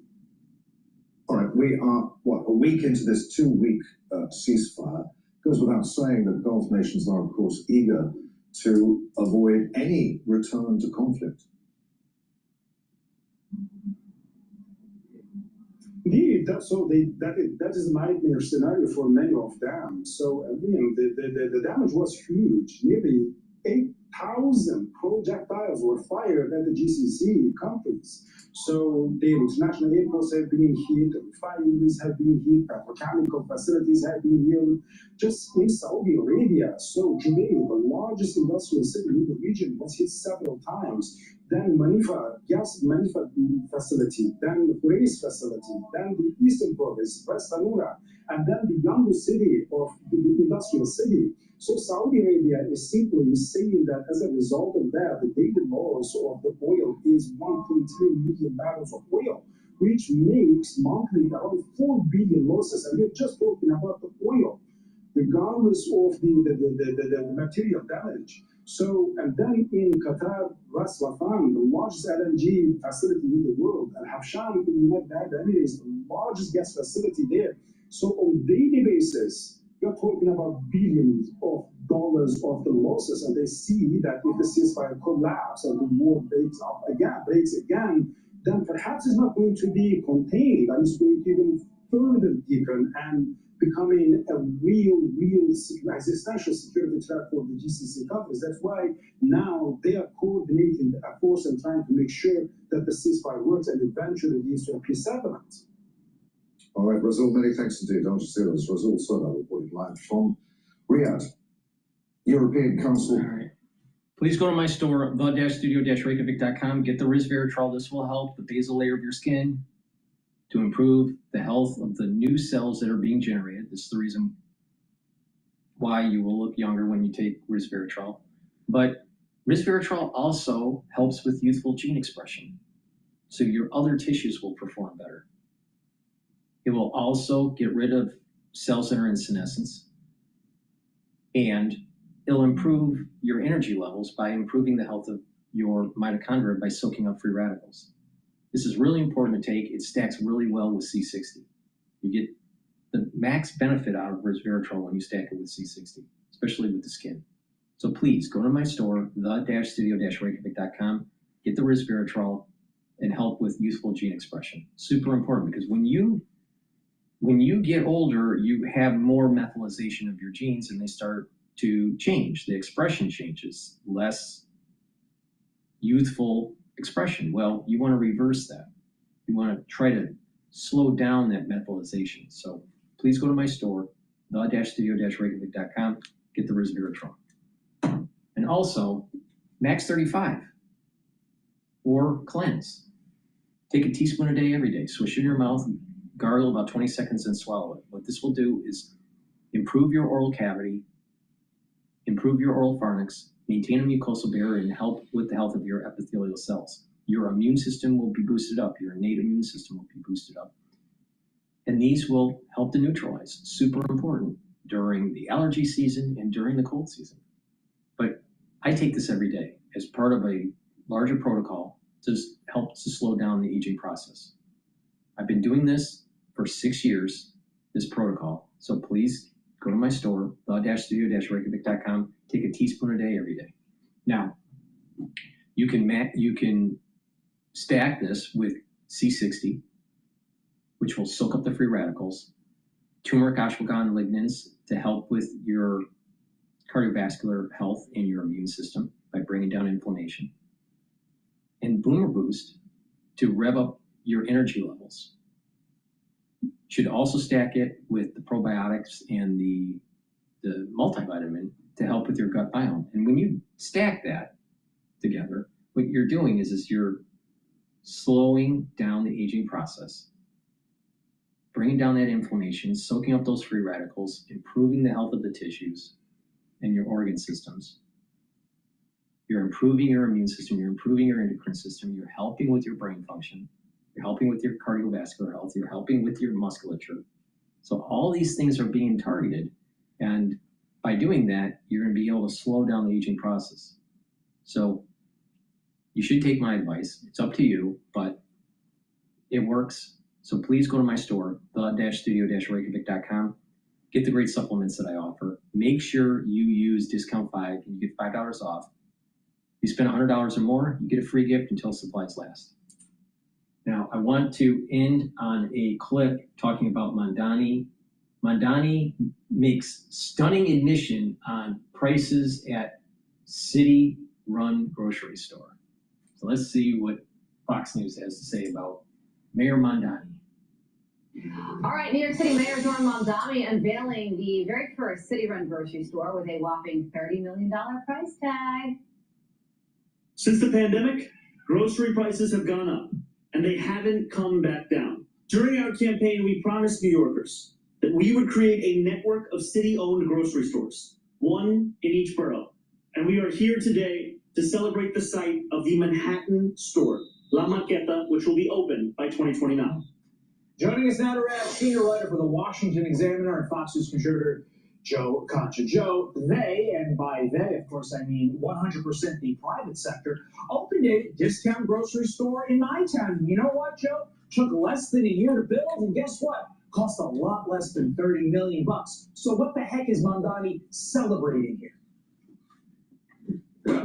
All right, we are, what, a week into this 2-week ceasefire. Goes without saying that Gulf nations are, of course, eager to avoid any return to conflict. Indeed, that is a nightmare scenario for many of them. So again, the damage was huge. Nearly 8,000 projectiles were fired at the GCC countries. So the international airports have been hit, refineries have been hit, petrochemical facilities have been hit. Just in Saudi Arabia, so Jubail, the largest industrial city in the region, was hit several times. Then Manifa, gas Manifa facility, then the Quraysh facility, then the Eastern Province, West Anura, and then the younger city of the industrial city. So Saudi Arabia is simply saying that as a result of that, the daily loss of the oil is 1.3 million barrels of oil, which makes monthly around 4 billion losses. And we're just talking about the oil, regardless of the material damage. So, and then in Qatar, Ras Laffan, the largest LNG facility in the world, and Habshan in the United Arab Emirates, the largest gas facility there. So on daily basis, you're talking about billions of dollars of the losses, and they see that if the ceasefire collapses and the war breaks again, then perhaps it's not going to be contained, and it's going to even further deepen and becoming a real existential security threat for the GCC countries. That's why now they are coordinating the efforts and trying to make sure that the ceasefire works and eventually leads to a peace settlement. All right, Rasul, many thanks indeed. Al Jazeera's Rasul Soda reporting live from Riyadh, European Council. All right. Please go to my store, the-studio-reykjavik.com. Get the resveratrol. This will help the basal layer of your skin to improve the health of the new cells that are being generated. This is the reason why you will look younger when you take resveratrol. But resveratrol also helps with youthful gene expression, so your other tissues will perform better. It will also get rid of cells that are in senescence, and it'll improve your energy levels by improving the health of your mitochondria by soaking up free radicals. This is really important to take. It stacks really well with C60. You get the max benefit out of resveratrol when you stack it with C60, especially with the skin. So please go to my store, the-studio-reykjavik.com, get the resveratrol, and help with youthful gene expression. Super important, because when you get older, you have more methylization of your genes and they start to change. The expression changes, less youthful expression. Well, you want to reverse that. You want to try to slow down that methylization. So please go to my store, the-studio-reykjavik.com, get the resveratrol. And also, Max 35 or cleanse. Take a teaspoon a day every day. Swish in your mouth, gargle about 20 seconds and swallow it. What this will do is improve your oral cavity, improve your oral pharynx, maintain a mucosal barrier, and help with the health of your epithelial cells. Your immune system will be boosted up. Your innate immune system will be boosted up. And these will help to neutralize. Super important during the allergy season and during the cold season. But I take this every day as part of a larger protocol to help to slow down the aging process. I've been doing this for 6 years, this protocol. So please go to my store, the-studio-reykjavik.com, take a teaspoon a day every day. Now, you can stack this with C60, which will soak up the free radicals, turmeric ashwagandha lignans to help with your cardiovascular health and your immune system by bringing down inflammation, and Boomer Boost to rev up your energy levels. Should also stack it with the probiotics and the multivitamin to help with your gut biome. And when you stack that together, what you're doing is you're slowing down the aging process, bringing down that inflammation, soaking up those free radicals, improving the health of the tissues and your organ systems. you're improving your immune system, you're improving your endocrine system, you're helping with your brain function, you're helping with your cardiovascular health, you're helping with your musculature. So all these things are being targeted, and by doing that, you're going to be able to slow down the aging process. So you should take my advice. It's up to you, but it works. So please go to my store, the-studio-reykjavik.com. Get the great supplements that I offer. Make sure you use discount 5 and you get $5 off. If you spend $100 or more, you get a free gift until supplies last. Now, I want to end on a clip talking about Mamdani. Mamdani makes stunning admission on prices at city-run grocery store. So let's see what Fox News has to say about Mayor Mamdani. All right, New York City Mayor Zohran Mamdani unveiling the very first city-run grocery store with a whopping $30 million price tag. Since the pandemic, grocery prices have gone up, and they haven't come back down. During our campaign, we promised New Yorkers that we would create a network of city-owned grocery stores, one in each borough. And we are here today to celebrate the site of the Manhattan store, La Maqueta, which will be open by 2029. Joining us now to wrap, senior writer for the Washington Examiner and Fox News contributor Joe Concha. Joe, they, and by they, of course, I mean 100% the private sector, opened a discount grocery store in my town. You know what, Joe? Took less than a year to build, and guess what? Cost a lot less than $30 million. So what the heck is Mamdani celebrating here?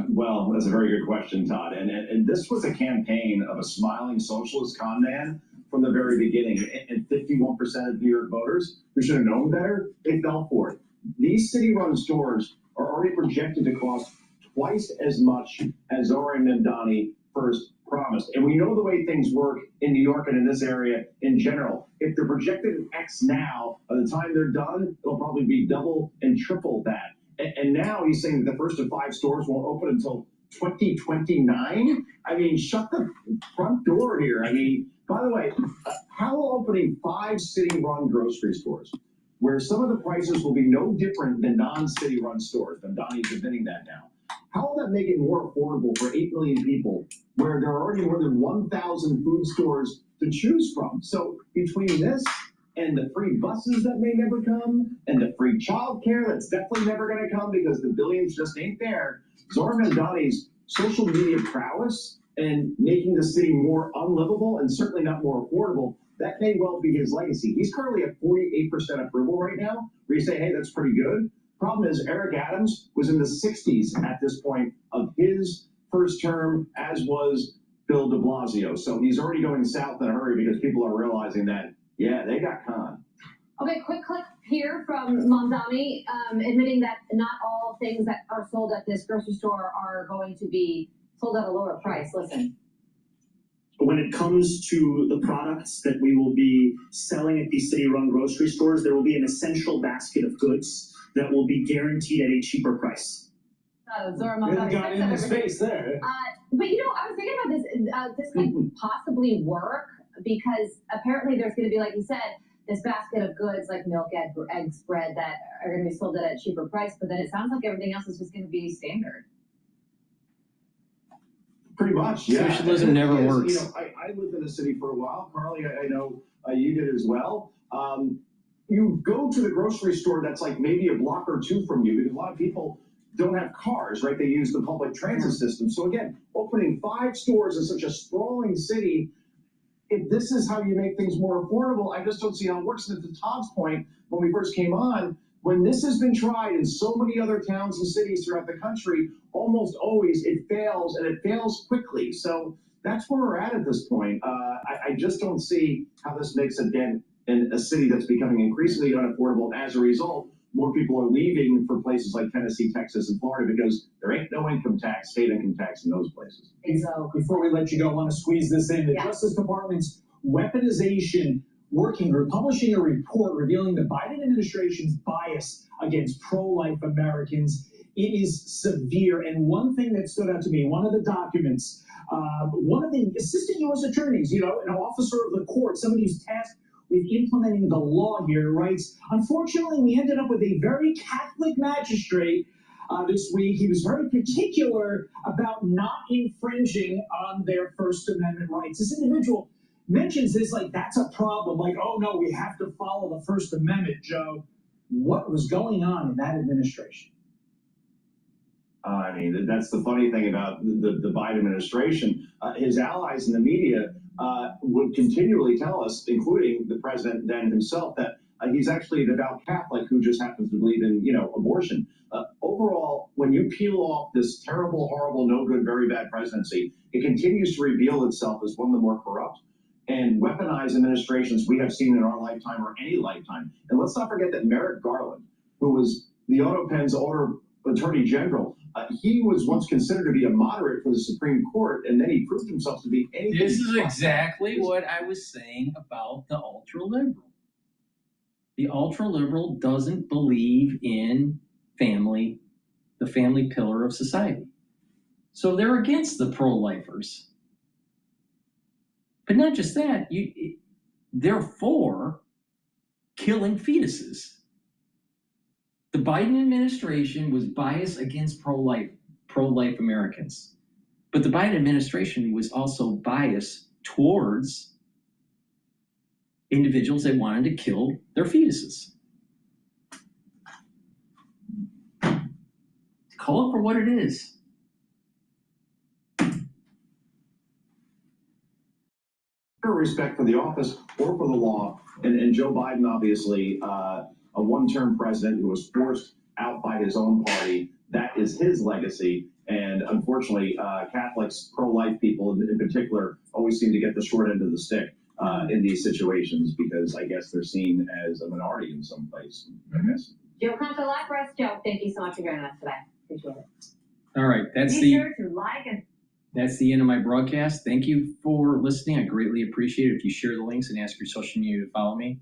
Well, that's a very good question, Todd. And this was a campaign of a smiling socialist con man from the very beginning. And 51% of New York voters who should have known better, they fell for it. These city-run stores are already projected to cost twice as much as Zohran Mamdani first promised. And we know the way things work in New York and in this area in general. If they're projected at X now, by the time they're done, it'll probably be double and triple that. And now he's saying that the first of 5 stores won't open until 2029? I mean, shut the front door here. I mean, by the way, how will opening 5 city-run grocery stores, where some of the prices will be no different than non-city-run stores, Mamdani's admitting that now, how will that make it more affordable for 8 million people, where there are already more than 1,000 food stores to choose from? So between this and the free buses that may never come, and the free childcare that's definitely never going to come because the billions just ain't there, Zohran Mamdani's social media prowess and making the city more unlivable and certainly not more affordable, that may well be his legacy. He's currently at 48% approval right now, where you say, hey, that's pretty good. Problem is, Eric Adams was in the 60s at this point of his first term, as was Bill de Blasio. So he's already going south in a hurry because people are realizing that, yeah, they got con. Okay, quick clip here from Mamdani admitting that not all things that are sold at this grocery store are going to be sold at a lower price. Listen. When it comes to the products that we will be selling at these city-run grocery stores, there will be an essential basket of goods that will be guaranteed at a cheaper price. Zohran got in his face there. But you know, I was thinking about this. This could possibly work because apparently there's going to be, like you said, this basket of goods like milk, eggs, bread that are going to be sold at a cheaper price. But then it sounds like everything else is just going to be standard. Pretty much, yeah. Socialism never works. You know, I lived in the city for a while. Carly, I know you did as well. You go to the grocery store that's like maybe a block or 2 from you because a lot of people don't have cars, right? They use the public transit system. So again, opening 5 stores in such a sprawling city, if this is how you make things more affordable, I just don't see how it works. And to Todd's point, when we first came on, when this has been tried in so many other towns and cities throughout the country, almost always it fails, and it fails quickly. So that's where we're at this point. I just don't see how this makes a dent in a city that's becoming increasingly unaffordable. As a result, more people are leaving for places like Tennessee, Texas, and Florida because there ain't no income tax, state income tax in those places. So before we let you go, I want to squeeze this in. The Justice Department's weaponization working group publishing a report revealing the Biden administration's bias against pro-life Americans. It is severe. And one thing that stood out to me, one of the documents, one of the assistant U.S. attorneys, you know, an officer of the court, somebody who's tasked with implementing the law here, writes, unfortunately, we ended up with a very Catholic magistrate this week. He was very particular about not infringing on their First Amendment rights. This individual mentions this like that's a problem. Like, oh no, we have to follow the First Amendment, Joe. What was going on in that administration? I mean, that's the funny thing about the Biden administration. His allies in the media would continually tell us, including the president then himself, that he's actually a devout Catholic who just happens to believe in, abortion. Overall, when you peel off this terrible, horrible, no good, very bad presidency, it continues to reveal itself as one of the more corrupt and weaponized administrations we have seen in our lifetime or any lifetime. And let's not forget that Merrick Garland, who was the Autopenn's Attorney General, he was once considered to be a moderate for the Supreme Court, and then he proved himself to be anything. This is exactly what I was saying about the ultra-liberal. The ultra-liberal doesn't believe in family, the family pillar of society. So they're against the pro-lifers. But not just that, they're for killing fetuses. The Biden administration was biased against pro-life Americans. But the Biden administration was also biased towards individuals that wanted to kill their fetuses. Call it for what it is. Respect for the office or for the law. And Joe Biden, obviously, a one-term president who was forced out by his own party. That is his legacy. And unfortunately, Catholics, pro-life people in particular, always seem to get the short end of the stick in these situations because I guess they're seen as a minority in some place. I guess. Joe Concha, live for us, Joe. Thank you so much for joining us today. Appreciate it. All right, Be sure to like and that's the end of my broadcast. Thank you for listening. I greatly appreciate it if you share the links and ask your social media to follow me.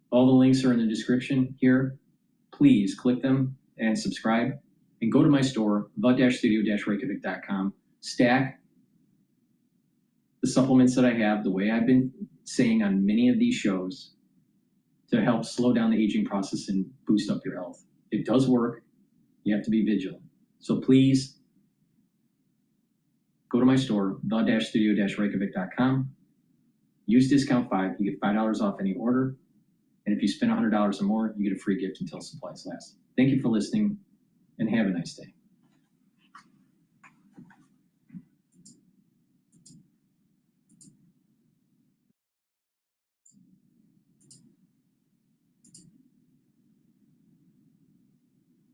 All the links are in the description here. Please click them and subscribe. And go to my store, the-studio-reykjavik.com. Stack the supplements that I have, the way I've been saying on many of these shows, to help slow down the aging process and boost up your health. It does work. You have to be vigilant. So please, go to my store, the-studio-reykjavik.com. Use discount 5. You get $5 off any order. And if you spend $100 or more, you get a free gift until supplies last. Thank you for listening, and have a nice day.